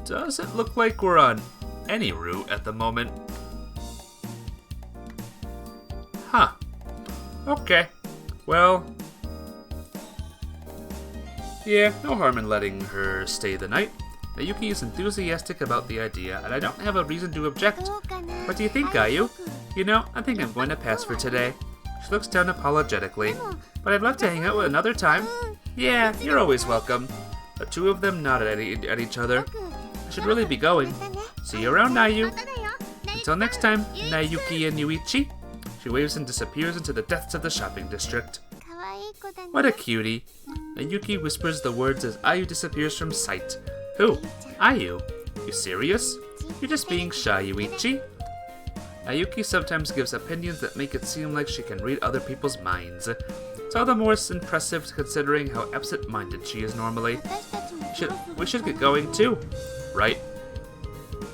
Doesn't look like we're on any route at the moment. Huh. Okay. Well. Yeah, no harm in letting her stay the night. Nayuki is enthusiastic about the idea, and I don't have a reason to object. What do you think, Ayu? You know, I think I'm going to pass for today. She looks down apologetically. But I'd love to hang out with another time. Yeah, you're always welcome. The two of them nodded at each other. I should really be going. See you around, Ayu. Until next time, Nayuki and Yuichi. She waves and disappears into the depths of the shopping district. What a cutie. Nayuki whispers the words as Ayu disappears from sight. Who? Ayu? You serious? You're just being shy, Yuichi. Nayuki sometimes gives opinions that make it seem like she can read other people's minds. It's all the more impressive considering how absent-minded she is normally. We should get going too, right?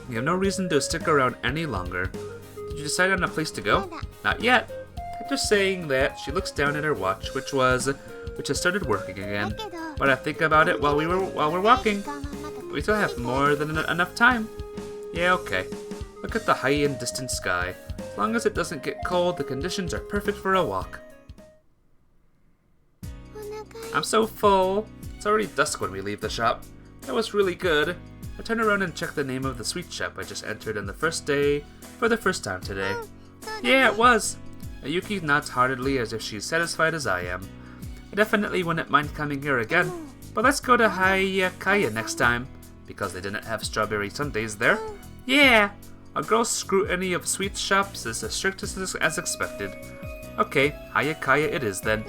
We have no reason to stick around any longer. Did you decide on a place to go? Not yet. After saying that, she looks down at her watch, which has started working again. But I think about it while we're walking. We still have more than enough time. Yeah, okay. Look at the high and distant sky. As long as it doesn't get cold, the conditions are perfect for a walk. I'm so full. It's already dusk when we leave the shop. That was really good. I turn around and check the name of the sweet shop I just entered on the first day for the first time today. Yeah, it was. Nayuki nods heartedly as if she's satisfied as I am. I definitely wouldn't mind coming here again, but let's go to Hayakaya next time, because they didn't have strawberry sundaes there. Yeah! A girl's scrutiny of sweet shops is as strict as expected. Okay, Hayakaya it is then.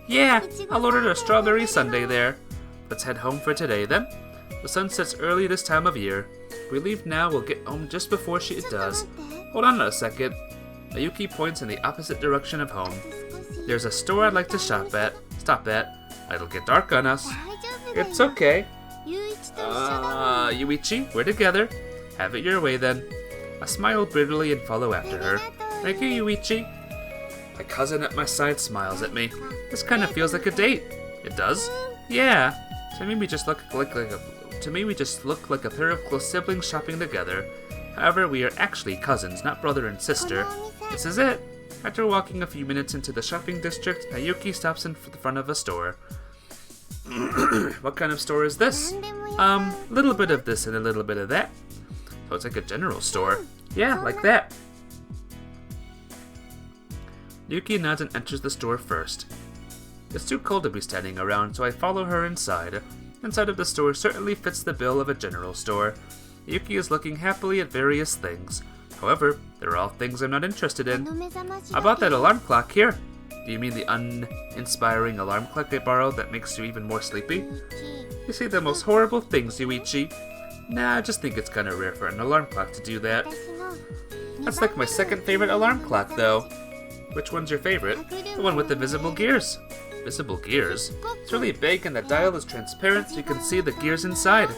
Yeah, I'll order a strawberry sundae there. Let's head home for today then. The sun sets early this time of year. If we leave now, we'll get home just before she does. Hold on a second. Mayuki points in the opposite direction of home. There's a store I'd like to stop at. It'll get dark on us. It's okay. Yuichi, we're together. Have it your way then. I smile bitterly and follow after her. Thank you, Yuichi. My cousin at my side smiles at me. This kind of feels like a date. It does? Yeah. To me, we just look like a pair of close siblings shopping together. However, we are actually cousins, not brother and sister. This is it. After walking a few minutes into the shopping district, Mayuki stops in the front of a store. What kind of store is this? Little bit of this and a little bit of that. So it's like a general store. Yeah, like that. Yuki nods and enters the store first. It's too cold to be standing around, so I follow her inside. Inside of the store certainly fits the bill of a general store. Yuki is looking happily at various things. However, they're all things I'm not interested in. How about that alarm clock here? Do you mean the uninspiring alarm clock I borrowed that makes you even more sleepy? You say the most horrible things, Yuichi. Nah, I just think it's kinda rare for an alarm clock to do that. That's like my second favorite alarm clock, though. Which one's your favorite? The one with the visible gears. Visible gears? It's really big and the dial is transparent so you can see the gears inside.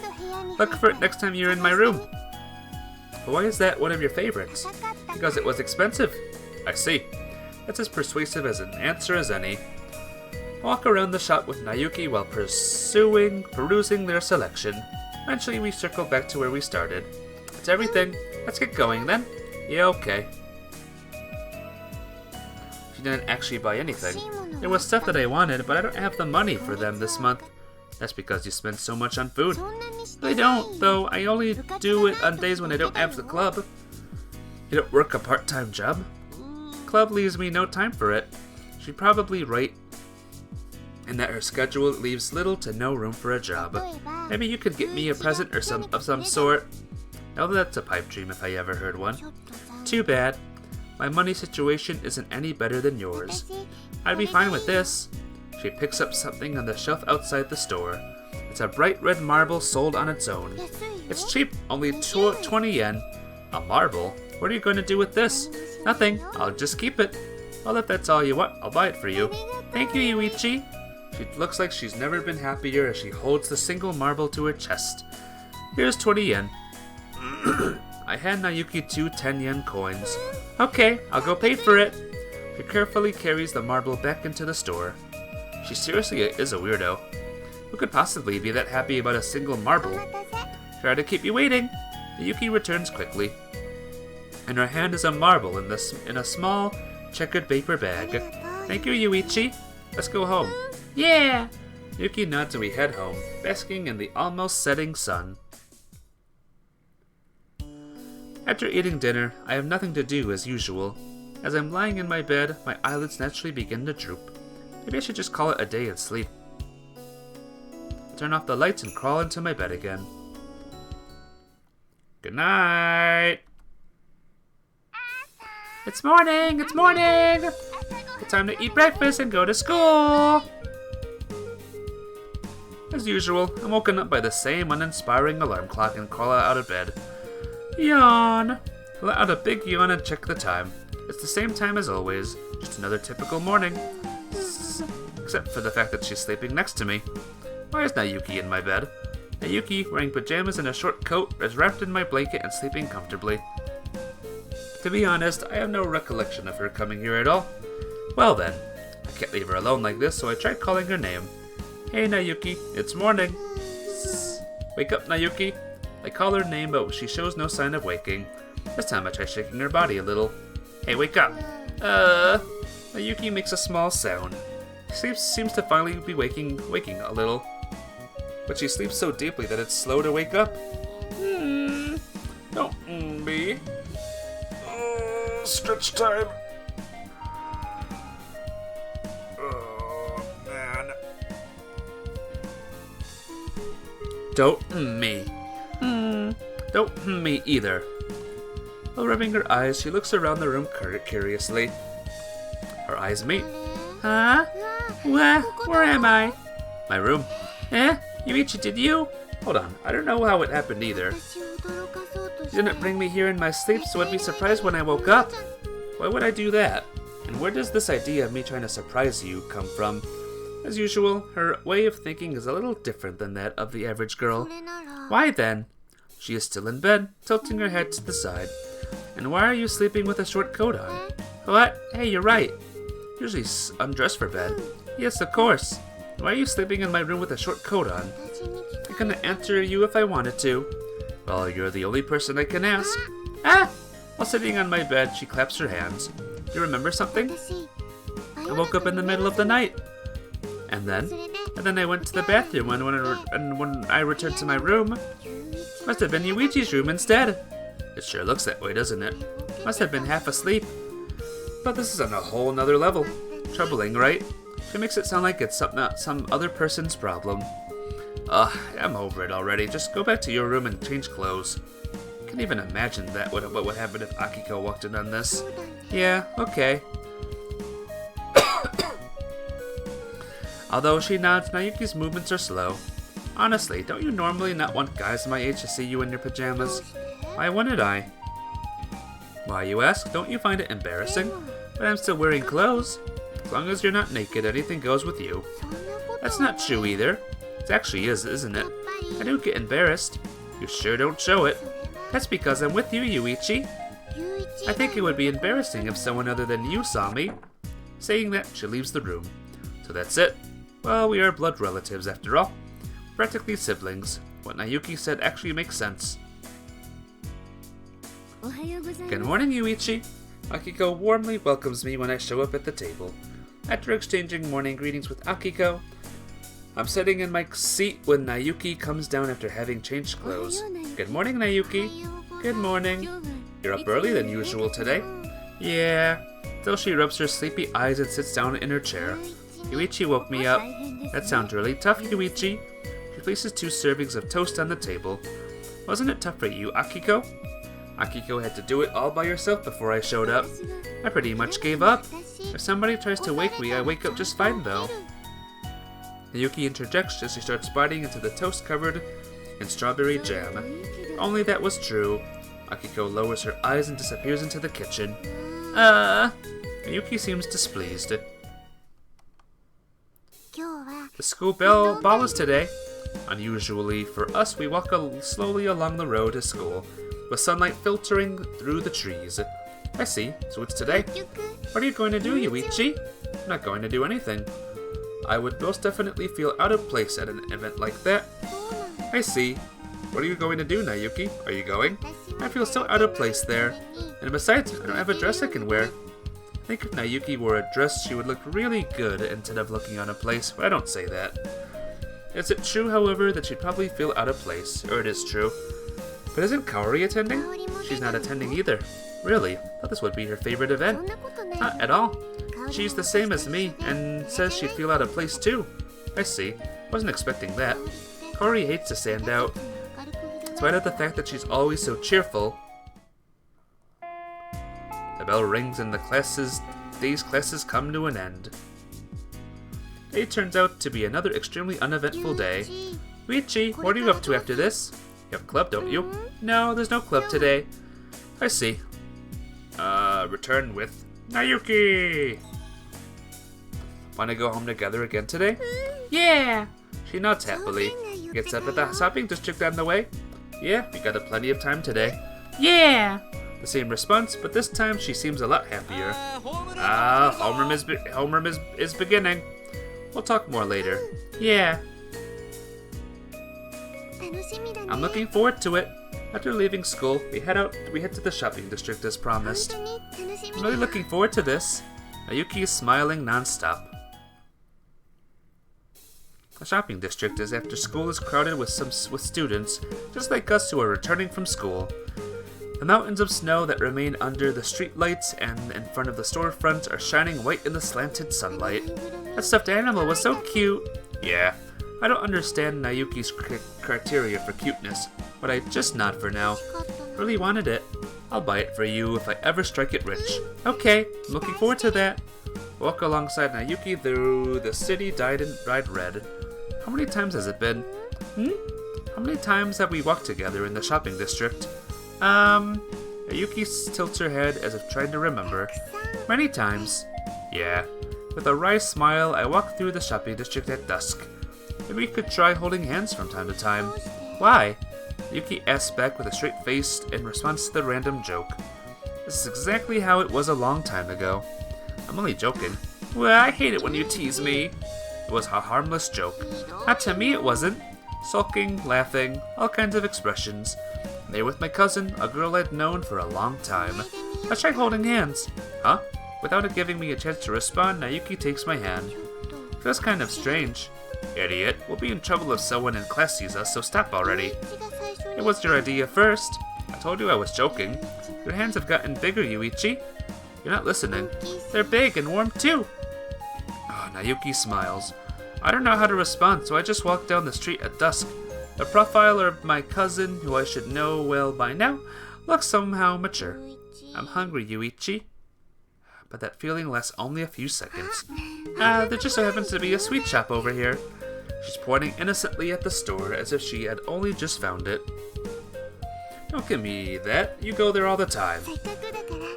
Look for it next time you're in my room. But why is that one of your favorites? Because it was expensive. I see. That's as persuasive as an answer as any. Walk around the shop with Nayuki while perusing their selection. Eventually we circle back to where we started. That's everything. Let's get going then. Yeah, okay. She didn't actually buy anything. There was stuff that I wanted, but I don't have the money for them this month. That's because you spend so much on food. I don't, though. I only do it on days when I don't have the club. You don't work a part-time job? Club leaves me no time for it. She'd probably right in that her schedule leaves little to no room for a job. Maybe you could get me a present or of some sort. Now that's a pipe dream if I ever heard one. Too bad. My money situation isn't any better than yours. I'd be fine with this. She picks up something on the shelf outside the store. It's a bright red marble sold on its own. It's cheap, only 20 yen. A marble? What are you going to do with this? Nothing. I'll just keep it. Well, if that's all you want, I'll buy it for you. Thank you, Yuichi. She looks like she's never been happier as she holds the single marble to her chest. Here's 20 yen. I hand Nayuki 2 10-yen coins. Okay, I'll go pay for it. She carefully carries the marble back into the store. She seriously is a weirdo. Who could possibly be that happy about a single marble? Try to keep you waiting. Nayuki returns quickly. In her hand is a marble in a small, checkered paper bag. Thank you, Yuichi. Let's go home. Yeah! Yuki nods and we head home, basking in the almost setting sun. After eating dinner, I have nothing to do as usual. As I'm lying in my bed, my eyelids naturally begin to droop. Maybe I should just call it a day and sleep. I turn off the lights and crawl into my bed again. Good night! It's morning! It's morning! It's time to eat breakfast and go to school! As usual, I'm woken up by the same uninspiring alarm clock and crawl out of bed. Yawn! I let out a big yawn and check the time. It's the same time as always, just another typical morning. Except for the fact that she's sleeping next to me. Why is Nayuki in my bed? Nayuki, wearing pajamas and a short coat, is wrapped in my blanket and sleeping comfortably. To be honest, I have no recollection of her coming here at all. Well then, I can't leave her alone like this, so I tried calling her name. Hey Nayuki, it's morning. Wake up, Nayuki. I call her name, but she shows no sign of waking. This time I try shaking her body a little. Hey, wake up. Nayuki makes a small sound. She seems to finally be waking a little. But she sleeps so deeply that it's slow to wake up. Don't me. Stretch time. Oh, man. Don't me. Don't me either. While rubbing her eyes, she looks around the room curiously. Our eyes meet. Huh? Where am I? My room. Eh? Yuichi, did you? Hold on, I don't know how it happened either. You didn't bring me here in my sleep, so I'd be surprised when I woke up. Why would I do that? And where does this idea of me trying to surprise you come from? As usual, her way of thinking is a little different than that of the average girl. Why then? She is still in bed, tilting her head to the side. And why are you sleeping with a short coat on? What? Hey, you're right. Usually undressed for bed. Yes, of course. Why are you sleeping in my room with a short coat on? I couldn't answer you if I wanted to. Well, you're the only person I can ask. Ah! While sitting on my bed, she claps her hands. Do you remember something? I woke up in the middle of the night. And then I went to the bathroom, and when I returned to my room, must have been Yuichi's room instead. It sure looks that way, doesn't it? Must have been half asleep. But this is on a whole nother level. Troubling, right? She makes it sound like it's some other person's problem. Ugh, I'm over it already. Just go back to your room and change clothes. Can't even imagine what would happen if Akiko walked in on this. Yeah, okay. Although she nods, Nayuki's movements are slow. Honestly, don't you normally not want guys my age to see you in your pajamas? Why wouldn't I? Why, you ask? Don't you find it embarrassing? But I'm still wearing clothes. As long as you're not naked, anything goes with you. That's not true either. It actually is, isn't it? I don't get embarrassed. You sure don't show it. That's because I'm with you, Yuichi. I think it would be embarrassing if someone other than you saw me. Saying that, she leaves the room. So that's it. Well, we are blood relatives after all. Practically siblings. What Nayuki said actually makes sense. Good morning, Yuichi. Akiko warmly welcomes me when I show up at the table. After exchanging morning greetings with Akiko, I'm sitting in my seat when Nayuki comes down after having changed clothes. Good morning, Nayuki. Good morning. You're up early than usual today. Yeah. Till she rubs her sleepy eyes and sits down in her chair. Yuichi woke me up. That sounds really tough, Yuichi. She places 2 servings of toast on the table. Wasn't it tough for you, Akiko? Akiko had to do it all by herself before I showed up. I pretty much gave up. If somebody tries to wake me, I wake up just fine though. Nayuki interjects as she starts biting into the toast covered in strawberry jam. If only that was true. Akiko lowers her eyes and disappears into the kitchen. Nayuki seems displeased. The school ball is today. Unusually for us, we walk slowly along the road to school, with sunlight filtering through the trees. I see, so it's today. What are you going to do, Yuichi? I'm not going to do anything. I would most definitely feel out of place at an event like that. I see. What are you going to do, Nayuki? Are you going? I feel so out of place there. And besides, I don't have a dress I can wear. I think if Nayuki wore a dress, she would look really good instead of looking out of place, but I don't say that. Is it true, however, that she'd probably feel out of place? Or it is true. But isn't Kaori attending? She's not attending either. Really? I thought this would be her favorite event. Not at all. She's the same as me, and says she'd feel out of place too. I see. Wasn't expecting that. Kaori hates to stand out. In spite of the fact that she's always so cheerful. The bell rings and day's classes come to an end. It turns out to be another extremely uneventful day. Yuichi, what are you up to after this? You have club, don't you? No, there's no club today. I see. Return with Nayuki! Wanna go home together again today? Yeah! She nods happily. Gets up at the shopping district on the way. Yeah, we got plenty of time today. Yeah! The same response, but this time she seems a lot happier. Homeroom is beginning. We'll talk more later. Yeah. I'm looking forward to it. After leaving school, we head to the shopping district as promised. I'm really looking forward to this. Nayuki is smiling non-stop. The shopping district is after school is crowded with students, just like us who are returning from school. The mountains of snow that remain under the streetlights and in front of the storefronts are shining white in the slanted sunlight. That stuffed animal was so cute. Yeah, I don't understand Nayuki's criteria for cuteness, but I just nod for now. Really wanted it. I'll buy it for you if I ever strike it rich. Okay, I'm looking forward to that. Walk alongside Nayuki through the city dyed red. How many times has it been? How many times have we walked together in the shopping district? Ayuki tilts her head as if trying to remember. Many times. Yeah. With a wry smile, I walk through the shopping district at dusk. Maybe we could try holding hands from time to time. Why? Yuki asks back with a straight face in response to the random joke. This is exactly how it was a long time ago. I'm only joking. Well, I hate it when you tease me. It was a harmless joke. Not to me, it wasn't. Sulking, laughing, all kinds of expressions. There with my cousin, a girl I'd known for a long time. Let's try holding hands. Huh? Without it giving me a chance to respond, Nayuki takes my hand. Feels kind of strange. Idiot, we'll be in trouble if someone in class sees us, so stop already. It was your idea first. I told you I was joking. Your hands have gotten bigger, Yuichi. You're not listening. They're big and warm too. Oh, Nayuki smiles. I don't know how to respond, so I just walk down the street at dusk. The profile of my cousin, who I should know well by now, looks somehow mature. I'm hungry, Yuichi. But that feeling lasts only a few seconds. There just so happens to be a sweet shop over here. She's pointing innocently at the store as if she had only just found it. Don't give me that. You go there all the time.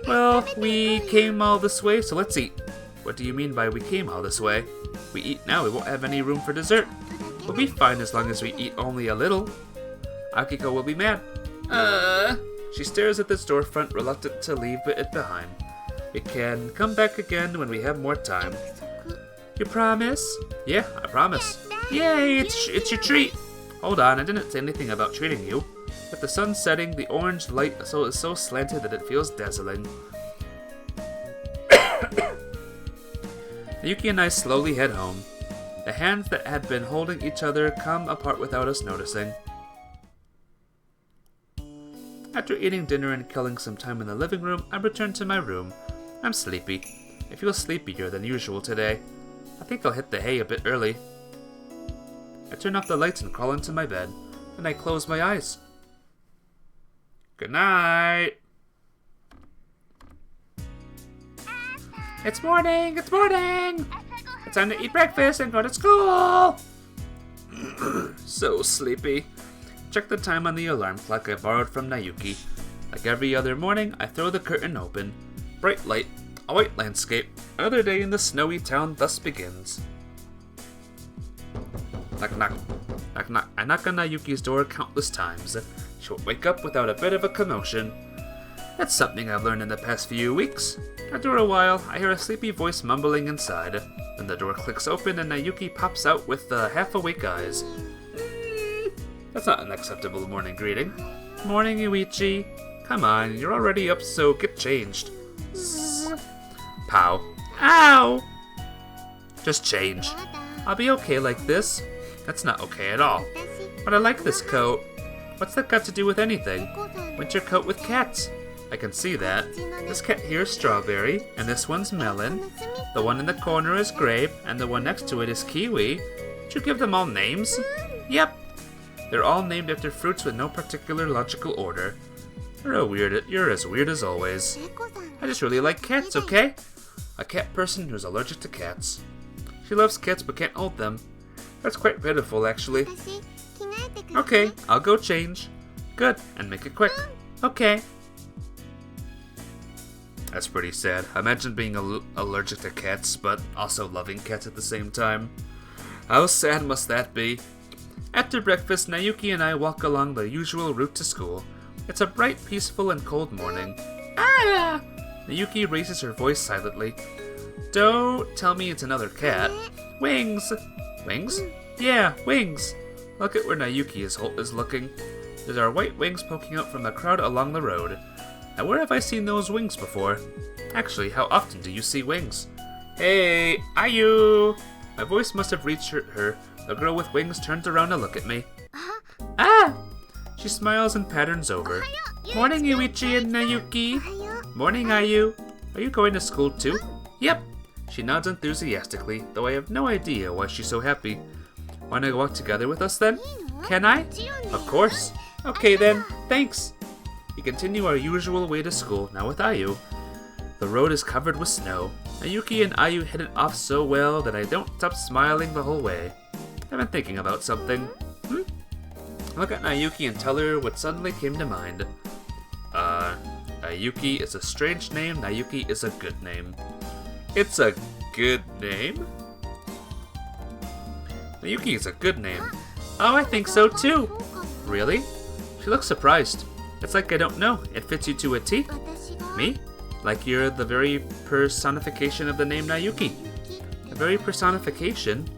Well, we came all this way, so let's eat. What do you mean by we came all this way? We eat now, we won't have any room for dessert. We'll be fine as long as we eat only a little. Akiko will be mad. She stares at the storefront, reluctant to leave it behind. We can come back again when we have more time. You promise? Yeah, I promise. Yay, it's your treat. Hold on, I didn't say anything about treating you. With the sun setting, the orange light is so slanted that it feels dazzling. Yuki and I slowly head home. The hands that had been holding each other come apart without us noticing. After eating dinner and killing some time in the living room, I return to my room. I'm sleepy. I feel sleepier than usual today. I think I'll hit the hay a bit early. I turn off the lights and crawl into my bed, and I close my eyes. Good night. It's morning! It's morning! It's time to eat breakfast and go to school! So sleepy. Check the time on the alarm clock I borrowed from Nayuki. Like every other morning, I throw the curtain open. Bright light, a white landscape. Another day in the snowy town thus begins. Knock knock. Knock knock. I knock on Nayuki's door countless times. She won't wake up without a bit of a commotion. That's something I've learned in the past few weeks. After a while, I hear a sleepy voice mumbling inside. Then the door clicks open and Nayuki pops out with half-awake eyes. That's not an acceptable morning greeting. Morning, Yuichi. Come on, you're already up, so get changed. Zzz. Pow. Ow! Just change. I'll be okay like this. That's not okay at all. But I like this coat. What's that got to do with anything? Winter coat with cats. I can see that. This cat here is strawberry, and this one's melon. The one in the corner is grape, and the one next to it is kiwi. Did you give them all names? Yep. They're all named after fruits with no particular logical order. You're as weird as always. I just really like cats, okay? A cat person who's allergic to cats. She loves cats but can't hold them. That's quite pitiful, actually. Okay, I'll go change. Good, and make it quick. Okay. That's pretty sad. Imagine being allergic to cats, but also loving cats at the same time. How sad must that be? After breakfast, Nayuki and I walk along the usual route to school. It's a bright, peaceful, and cold morning. Ah! Nayuki raises her voice silently. Don't tell me it's another cat. Wings! Wings? Yeah, wings! Look at where Nayuki is looking. There are white wings poking out from the crowd along the road. Now where have I seen those wings before? Actually, how often do you see wings? Hey, Ayu! My voice must have reached her. The girl with wings turns around to look at me. Ah! She smiles and patterns over. Morning, Yuichi and Nayuki. Morning, Ayu. Are you going to school too? Yep. She nods enthusiastically, though I have no idea why she's so happy. Want to walk together with us then? Can I? Of course. Okay then, thanks. We continue our usual way to school, now with Ayu. The road is covered with snow. Nayuki and Ayu hit it off so well that I don't stop smiling the whole way. I've been thinking about something. Look at Nayuki and tell her what suddenly came to mind. Nayuki is a strange name. Nayuki is a good name. It's a good name? Nayuki is a good name. Oh, I think so too. Really? She looks surprised. It's like I don't know. It fits you to a T. Me? Like you're the very personification of the name Nayuki. The very personification?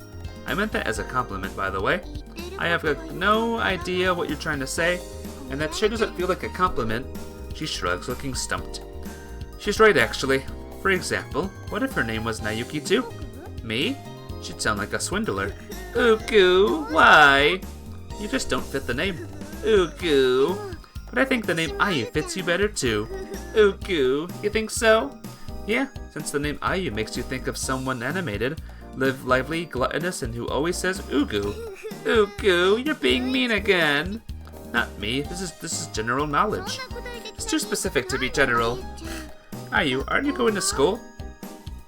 I meant that as a compliment, by the way. I have no idea what you're trying to say, and that sure doesn't feel like a compliment. She shrugs, looking stumped. She's right, actually. For example, what if her name was Nayuki too? Me? She'd sound like a swindler. Uku, why? You just don't fit the name. Uku. But I think the name Ayu fits you better too. Uku, you think so? Yeah, since the name Ayu makes you think of someone animated, lively, gluttonous, and who always says Ugu. Uku, you're being mean again. Not me, this is general knowledge. It's too specific to be general. Ayu, aren't you going to school?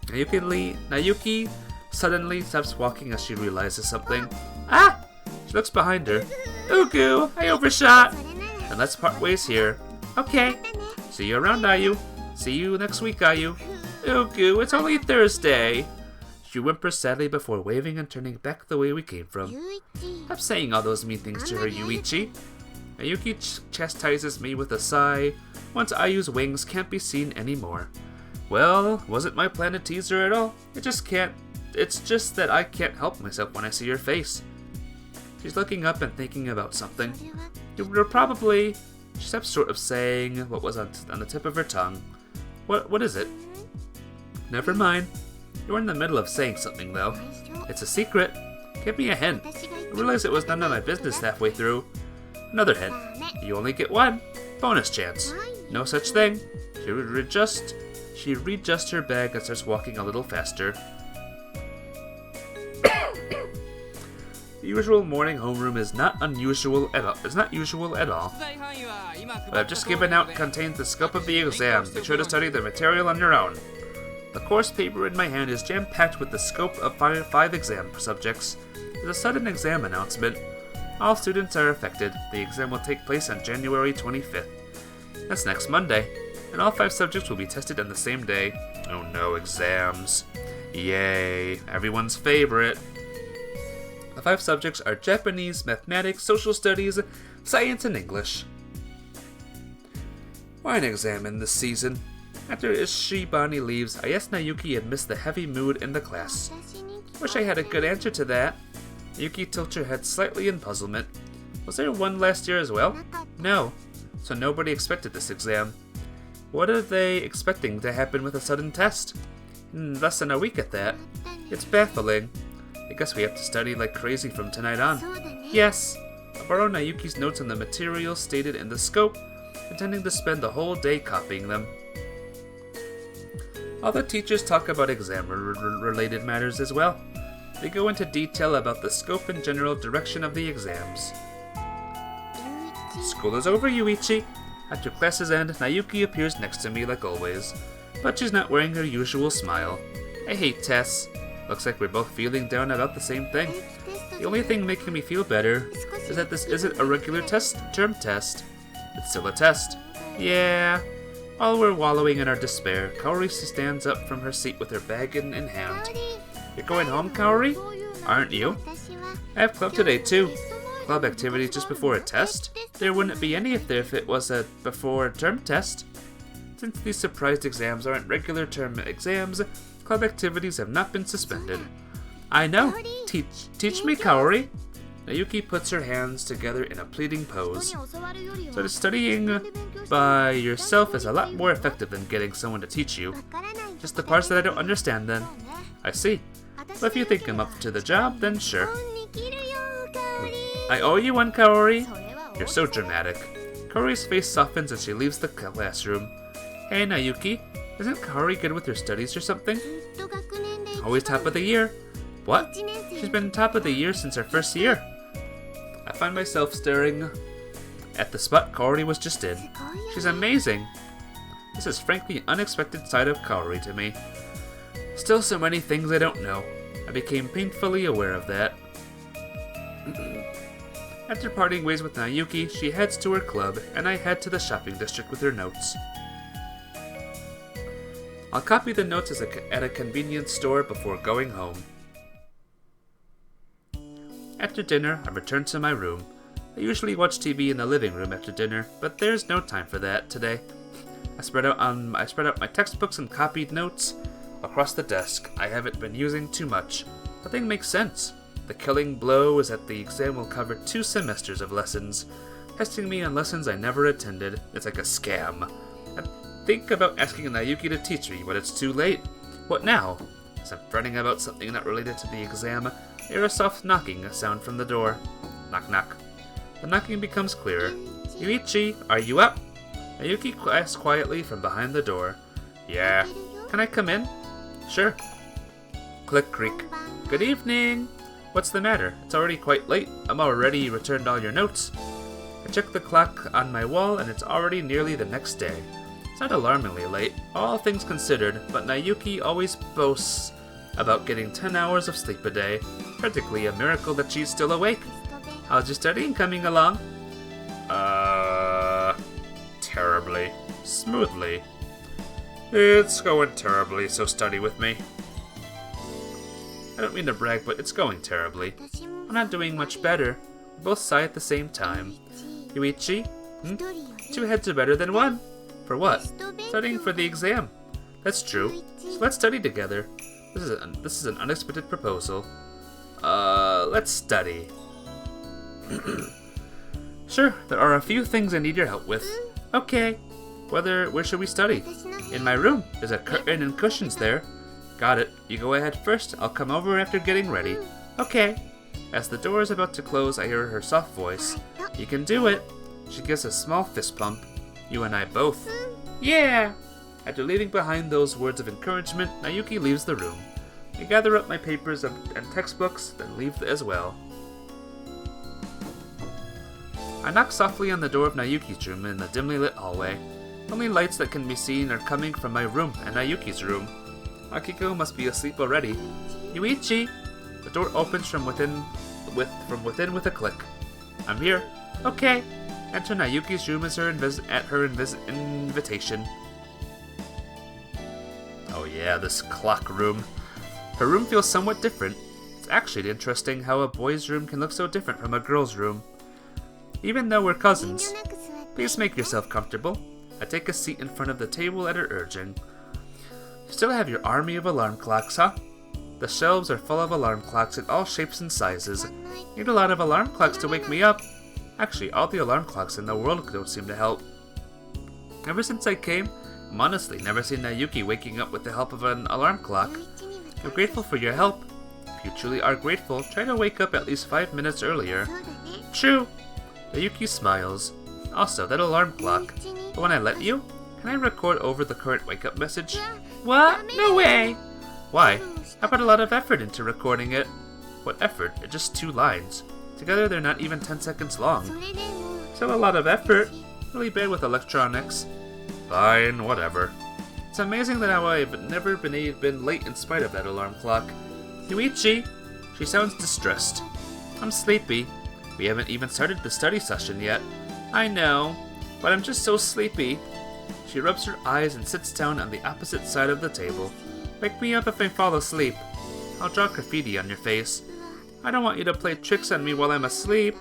Nayuki suddenly stops walking as she realizes something. Ah! She looks behind her. Ugu, I overshot! And let's part ways here. Okay. See you around, Ayu. See you next week, Ayu. Ugu, it's only Thursday. She whimpers sadly before waving and turning back the way we came from. Stop saying all those mean things to her, Yuichi. Nayuki chastises me with a sigh, once Ayu's wings can't be seen anymore. Well, wasn't my plan to tease her at all? It's just that I can't help myself when I see her face. She's looking up and thinking about something. You're probably... She stops short of saying what was on the tip of her tongue. What is it? Never mind. You're in the middle of saying something, though. It's a secret. Give me a hint. I realized it was none of my business halfway through. Another hint. You only get one. Bonus chance. No such thing. She readjusts her bag and starts walking a little faster. The usual morning homeroom is not unusual at all. It's not usual at all. What I've just given out contains the scope of the exam. Be sure to study the material on your own. The course paper in my hand is jam-packed with the scope of five exam subjects. There's a sudden exam announcement. All students are affected. The exam will take place on January 25th. That's next Monday. And all 5 subjects will be tested on the same day. Oh no, exams. Yay, everyone's favorite. The 5 subjects are Japanese, mathematics, social studies, science, and English. Why an exam in this season? After Ishibani leaves, I asked Nayuki amidst the heavy mood in the class. Wish I had a good answer to that. Nayuki tilts her head slightly in puzzlement. Was there one last year as well? No. So nobody expected this exam. What are they expecting to happen with a sudden test? In less than a week at that. It's baffling. I guess we have to study like crazy from tonight on. Yes. I'll borrow Nayuki's notes on the materials stated in the scope, intending to spend the whole day copying them. All the teachers talk about exam-related matters as well. They go into detail about the scope and general direction of the exams. School is over, Yuichi. After classes end, Nayuki appears next to me like always, but she's not wearing her usual smile. I hate tests. Looks like we're both feeling down about the same thing. The only thing making me feel better is that this isn't a regular term test. It's still a test. Yeah. While we're wallowing in our despair, Kaori stands up from her seat with her bag in hand. You're going home, Kaori? Aren't you? I have club today too. Club activities just before a test? There wouldn't be any if it was a before term test. Since these surprise exams aren't regular term exams, club activities have not been suspended. I know. Teach me, Kaori. Nayuki puts her hands together in a pleading pose. So studying by yourself is a lot more effective than getting someone to teach you. Just the parts that I don't understand then. I see. But if you think I'm up to the job, then sure. I owe you one, Kaori. You're so dramatic. Kaori's face softens as she leaves the classroom. Hey, Nayuki. Isn't Kaori good with her studies or something? Always top of the year. What? She's been top of the year since her first year. I find myself staring at the spot Kaori was just in. She's amazing. This is frankly an unexpected side of Kaori to me. Still so many things I don't know. I became painfully aware of that. After parting ways with Nayuki, she heads to her club, and I head to the shopping district with her notes. I'll copy the notes at a convenience store before going home. After dinner, I return to my room. I usually watch TV in the living room after dinner, but there's no time for that today. I spread out my textbooks and copied notes across the desk. I haven't been using too much. Nothing makes sense. The killing blow is that the exam will cover 2 semesters of lessons, testing me on lessons I never attended. It's like a scam. I think about asking Nayuki to teach me, but it's too late. What now? As I'm fretting about something not related to the exam, I hear a soft knocking sound from the door. Knock knock. The knocking becomes clearer. Yuichi, are you up? Nayuki asks quietly from behind the door. Yeah. Can I come in? Sure. Click creak. Good evening. What's the matter? It's already quite late. I'm already returned all your notes. I check the clock on my wall and it's already nearly the next day. It's not alarmingly late, all things considered, but Nayuki always boasts about getting 10 hours of sleep a day. Practically a miracle that she's still awake. How's your studying coming along? Terribly. Smoothly. It's going terribly, so study with me. I don't mean to brag, but it's going terribly. I'm not doing much better. We both sigh at the same time. Yuichi? 2 heads are better than 1. For what? Studying for the exam. That's true. So let's study together. This is an unexpected proposal. Let's study. Sure, there are a few things I need your help with. Okay. Where should we study? In my room. There's a curtain and cushions there. Got it. You go ahead first. I'll come over after getting ready. Okay. As the door is about to close, I hear her soft voice. You can do it. She gives a small fist pump. You and I both. Yeah! After leaving behind those words of encouragement, Nayuki leaves the room. I gather up my papers and textbooks, then leave as well. I knock softly on the door of Nayuki's room in the dimly lit hallway. Only lights that can be seen are coming from my room and Nayuki's room. Akiko must be asleep already. Yuichi! The door opens from within with a click. I'm here. Okay. Enter Nayuki's room at her invitation. Oh yeah, this clock room. Her room feels somewhat different. It's actually interesting how a boy's room can look so different from a girl's room. Even though we're cousins. Please make yourself comfortable. I take a seat in front of the table at her urging. You still have your army of alarm clocks, huh? The shelves are full of alarm clocks in all shapes and sizes. Need a lot of alarm clocks to wake me up. Actually, all the alarm clocks in the world don't seem to help. Ever since I came, I've honestly never seen Nayuki waking up with the help of an alarm clock. I'm grateful for your help. If you truly are grateful, try to wake up at least 5 minutes earlier. True. Nayuki smiles. Also, that alarm clock, the one I lent you, can I record over the current wake-up message? What? No way! Why? I put a lot of effort into recording it. What effort? It's just 2 lines. Together they're not even 10 seconds long. Still a lot of effort. Really bad with electronics. Fine, whatever. It's amazing that how I've never been late in spite of that alarm clock. Yuichi! She sounds distressed. I'm sleepy. We haven't even started the study session yet. I know, but I'm just so sleepy. She rubs her eyes and sits down on the opposite side of the table. Wake me up if I fall asleep. I'll draw graffiti on your face. I don't want you to play tricks on me while I'm asleep.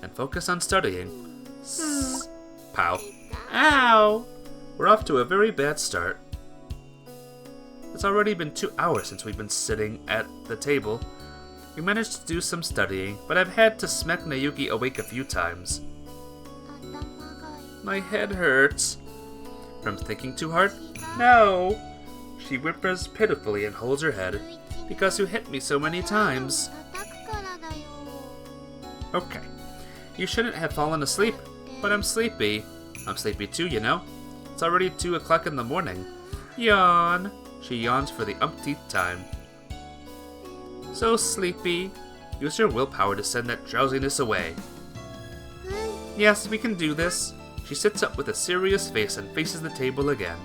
And focus on studying. Pow. Ow! We're off to a very bad start. It's already been 2 hours since we've been sitting at the table. We managed to do some studying, but I've had to smack Nayuki awake a few times. My head hurts. From thinking too hard? No! She whimpers pitifully and holds her head. Because you hit me so many times. Okay. You shouldn't have fallen asleep, but I'm sleepy. I'm sleepy too, you know. It's already 2 o'clock in the morning. Yawn. She yawns for the umpteenth time. So sleepy. Use your willpower to send that drowsiness away. Yes, we can do this. She sits up with a serious face and faces the table again.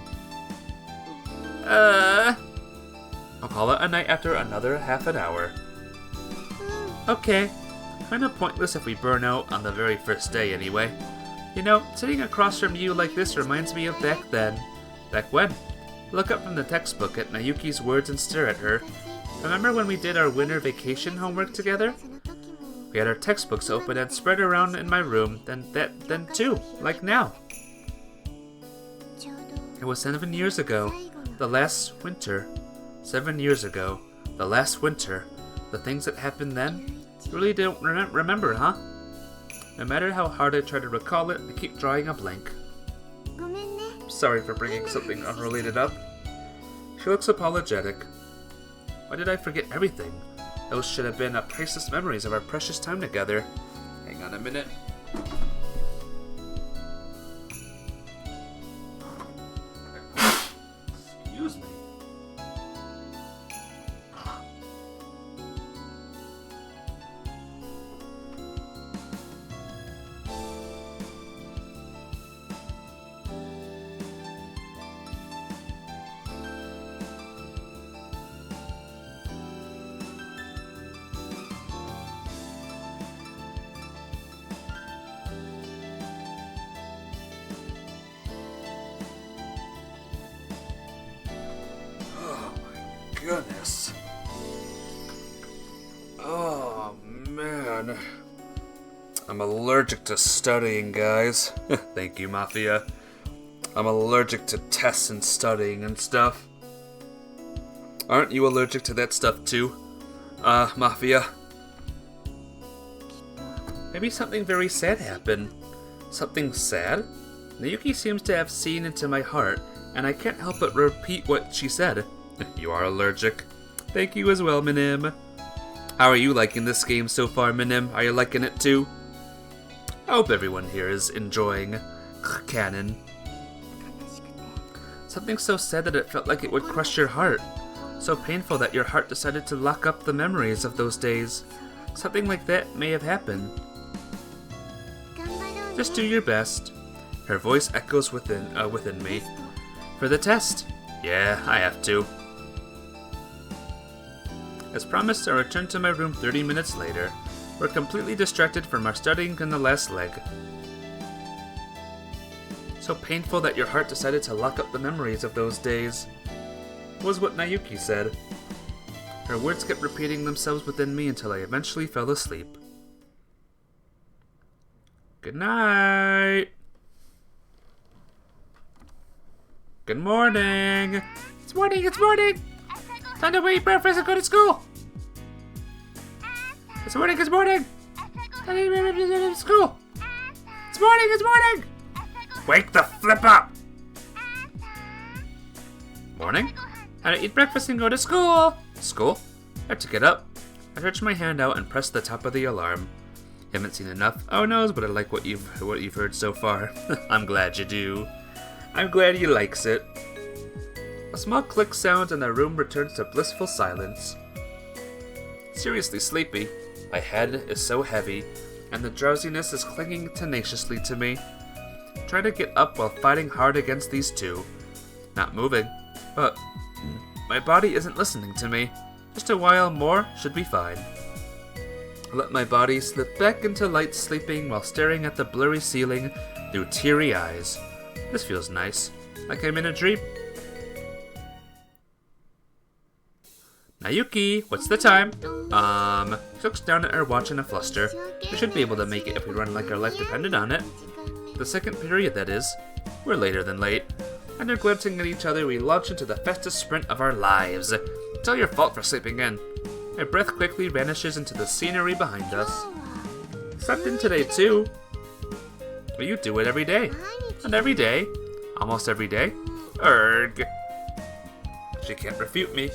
I'll call it a night after another half an hour. Okay. Kinda pointless if we burn out on the very first day anyway. You know, sitting across from you like this reminds me of back then. Back when? Look up from the textbook at Nayuki's words and stare at her. Remember when we did our winter vacation homework together? We had our textbooks open and spread around in my room, then too, like now. It was 7 years ago, the last winter. 7 years ago, the last winter. The things that happened then? You really don't remember, huh? No matter how hard I try to recall it, I keep drawing a blank. Sorry for bringing something unrelated up. She looks apologetic. Why did I forget everything? Those should have been priceless memories of our precious time together. Hang on a minute. Excuse me. Goodness. Oh, man. I'm allergic to studying, guys. Thank you, Mafia. I'm allergic to tests and studying and stuff. Aren't you allergic to that stuff too, Mafia? Maybe something very sad happened. Something sad? Nayuki seems to have seen into my heart, and I can't help but repeat what she said. You are allergic. Thank you as well, Minim. How are you liking this game so far, Minim? Are you liking it too? I hope everyone here is enjoying Kanon. Something so sad that it felt like it would crush your heart. So painful that your heart decided to lock up the memories of those days. Something like that may have happened. Just do your best. Her voice echoes within me. For the test. Yeah, I have to. As promised, I returned to my room 30 minutes later. We're completely distracted from our studying in the last leg. So painful that your heart decided to lock up the memories of those days, was what Nayuki said. Her words kept repeating themselves within me until I eventually fell asleep. Good night! Good morning! It's morning! Time to eat breakfast and go to school! It's morning! Time to eat school! It's morning! Wake the flip up! Morning? Time to eat breakfast and go to school! School? I have to get up. I stretched my hand out and pressed the top of the alarm. You haven't seen enough? Oh noes, but I like what you've heard so far. I'm glad you do. I'm glad he likes it. A small click sounds and the room returns to blissful silence. Seriously sleepy. My head is so heavy, and the drowsiness is clinging tenaciously to me. Trying to get up while fighting hard against these two. Not moving, but my body isn't listening to me. Just a while more should be fine. I let my body slip back into light sleeping while staring at the blurry ceiling through teary eyes. This feels nice, like I'm in a dream. Nayuki, what's the time? She looks down at her watch in a fluster. We should be able to make it if we run like our life depended on it. The second period, that is. We're later than late. Under glancing at each other, we launch into the fastest sprint of our lives. It's all your fault for sleeping in. My breath quickly vanishes into the scenery behind us. Slept in today too. Well, you do it every day. Not every day. Almost every day. Erg. She can't refute me.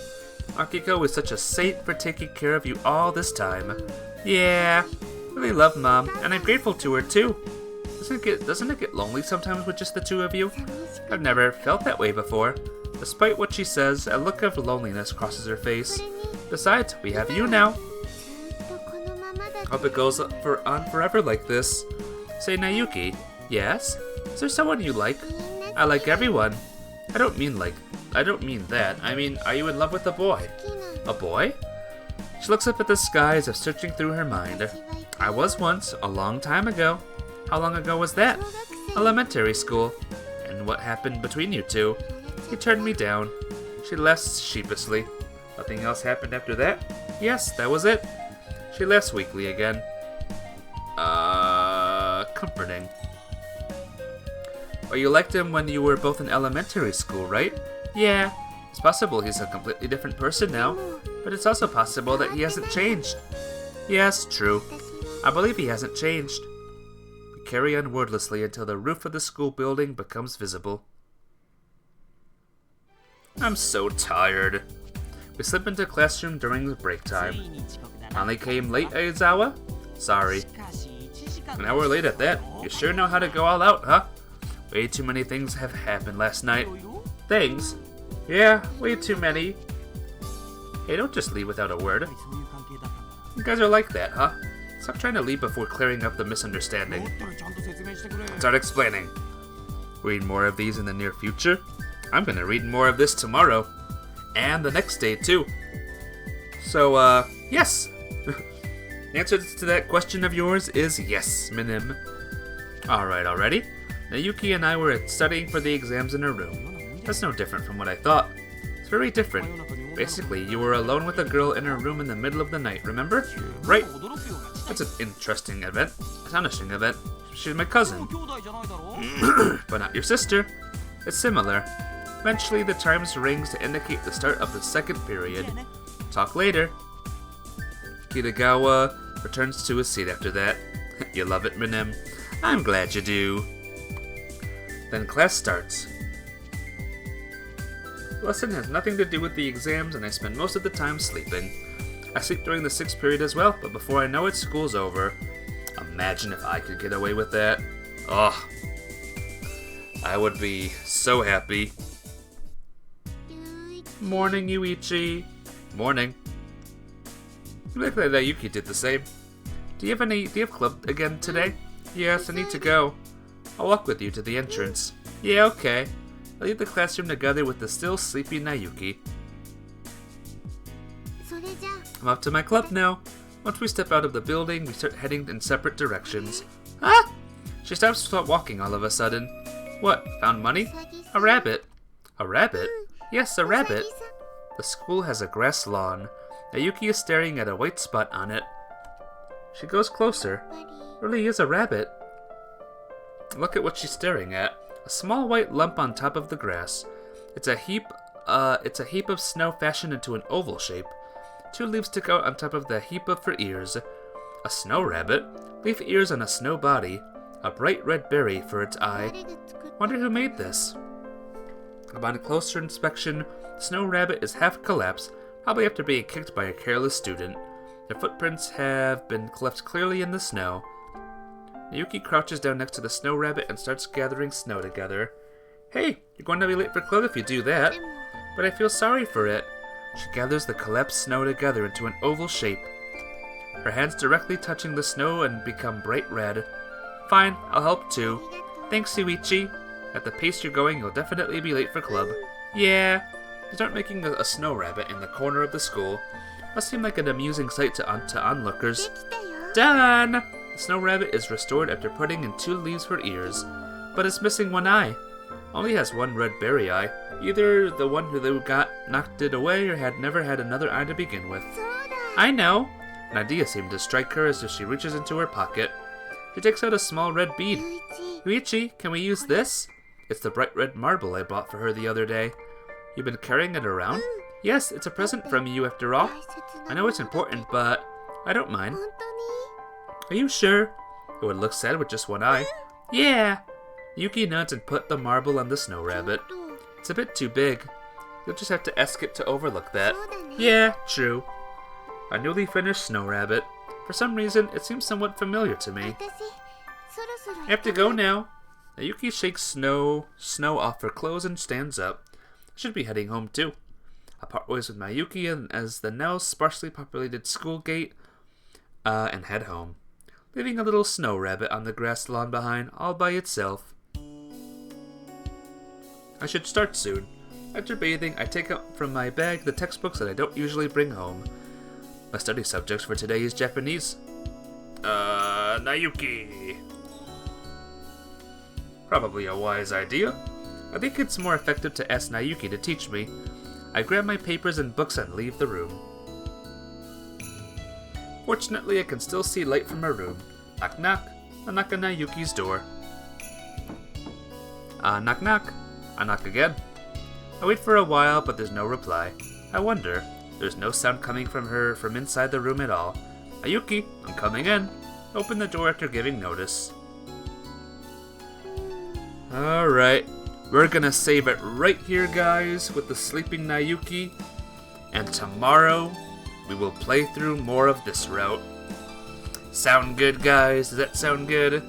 Akiko is such a saint for taking care of you all this time. Yeah, really love Mom, and I'm grateful to her too. Doesn't it get lonely sometimes with just the two of you? I've never felt that way before. Despite what she says, a look of loneliness crosses her face. Besides, we have you now. Hope it goes on forever like this. Say, Nayuki. Yes? Is there someone you like? I like everyone. I don't mean that. I mean, are you in love with a boy? A boy? She looks up at the sky as if searching through her mind. I was once, a long time ago. How long ago was that? Elementary school. And what happened between you two? He turned me down. She laughs sheepishly. Nothing else happened after that? Yes, that was it. She laughs weakly again. Comforting. Well, you liked him when you were both in elementary school, right? Yeah. It's possible he's a completely different person now, but it's also possible that he hasn't changed. Yes, true. I believe he hasn't changed. We carry on wordlessly until the roof of the school building becomes visible. I'm so tired. We slip into classroom during the break time. Finally came late, Aizawa? Sorry. An hour late at that. You sure know how to go all out, huh? Way too many things have happened last night. Things? Yeah, way too many. Hey, don't just leave without a word. You guys are like that, huh? Stop trying to leave before clearing up the misunderstanding. Start explaining. Read more of these in the near future? I'm gonna read more of this tomorrow. And the next day, too. So, yes. The answer to that question of yours is yes, Minim. Alright, already. Nayuki and I were studying for the exams in her room. That's no different from what I thought. It's very different. Basically, you were alone with a girl in her room in the middle of the night, remember? Right. That's an interesting event. Astonishing event. She's my cousin. But not your sister. It's similar. Eventually, the chimes rings to indicate the start of the second period. Talk later. Kitagawa returns to his seat after that. You love it, Minim. I'm glad you do. Then class starts. The lesson has nothing to do with the exams, and I spend most of the time sleeping. I sleep during the 6th period as well, but before I know it, school's over. Imagine if I could get away with that. Ugh. I would be so happy. Morning, Yuichi. Morning. You look like Nayuki did the same. Do you have club again today? Yes, I need to go. I'll walk with you to the entrance. Yeah, okay. I'll leave the classroom together with the still sleepy Nayuki. I'm up to my club now. Once we step out of the building, we start heading in separate directions. Ah! She stops walking all of a sudden. What, found money? A rabbit. A rabbit? Yes, a rabbit. The school has a grass lawn. Nayuki is staring at a white spot on it. She goes closer. Really is a rabbit. Look at what she's staring at. A small white lump on top of the grass. It's a heap of snow fashioned into an oval shape. 2 leaves stick out on top of the heap for ears. A snow rabbit. Leaf ears on a snow body. A bright red berry for its eye. Wonder who made this. Upon closer inspection, the snow rabbit is half collapsed, probably after being kicked by a careless student. Their footprints have been left clearly in the snow. Nayuki crouches down next to the snow rabbit and starts gathering snow together. Hey, you're going to be late for club if you do that. But I feel sorry for it. She gathers the collapsed snow together into an oval shape. Her hands directly touching the snow and become bright red. Fine, I'll help too. Thanks, Yuichi. At the pace you're going, you'll definitely be late for club. Yeah. You start making a snow rabbit in the corner of the school. Must seem like an amusing sight to onlookers. Done! The snow rabbit is restored after putting in 2 leaves for ears, but it's missing 1 eye. Only has 1 red berry eye. Either the one who knocked it away or had never had another eye to begin with. I know! An idea seemed to strike her as she reaches into her pocket. She takes out a small red bead. Yuichi, can we use this? It's the bright red marble I bought for her the other day. You've been carrying it around? Yes, it's a present from you after all. I know it's important, but I don't mind. Are you sure? It would look sad with just 1 eye. Yeah! Yuki nods and put the marble on the snow rabbit. It's a bit too big. You'll just have to ask it to overlook that. Yeah, true. A newly finished snow rabbit. For some reason, it seems somewhat familiar to me. I have to go now. Nayuki shakes snow off her clothes and stands up. I should be heading home too. I part ways with Nayuki and as the now sparsely populated school gate and head home, leaving a little snow rabbit on the grass lawn behind all by itself. I should start soon. After bathing, I take out from my bag the textbooks that I don't usually bring home. My study subject for today is Japanese. Nayuki. Probably a wise idea. I think it's more effective to ask Nayuki to teach me. I grab my papers and books and leave the room. Fortunately, I can still see light from her room. Knock knock. I knock on Nayuki's door. Knock knock. I knock again. I wait for a while, but there's no reply. I wonder. There's no sound coming from her from inside the room at all. Nayuki, I'm coming in. Open the door after giving notice. Alright, we're gonna save it right here, guys, with the sleeping Nayuki. And tomorrow, we will play through more of this route. Sound good, guys? Does that sound good?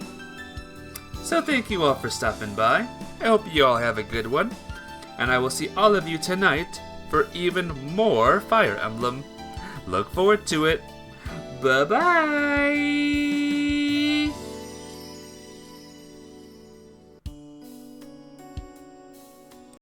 So thank you all for stopping by. I hope you all have a good one. And I will see all of you tonight for even more Fire Emblem. Look forward to it. Bye-bye!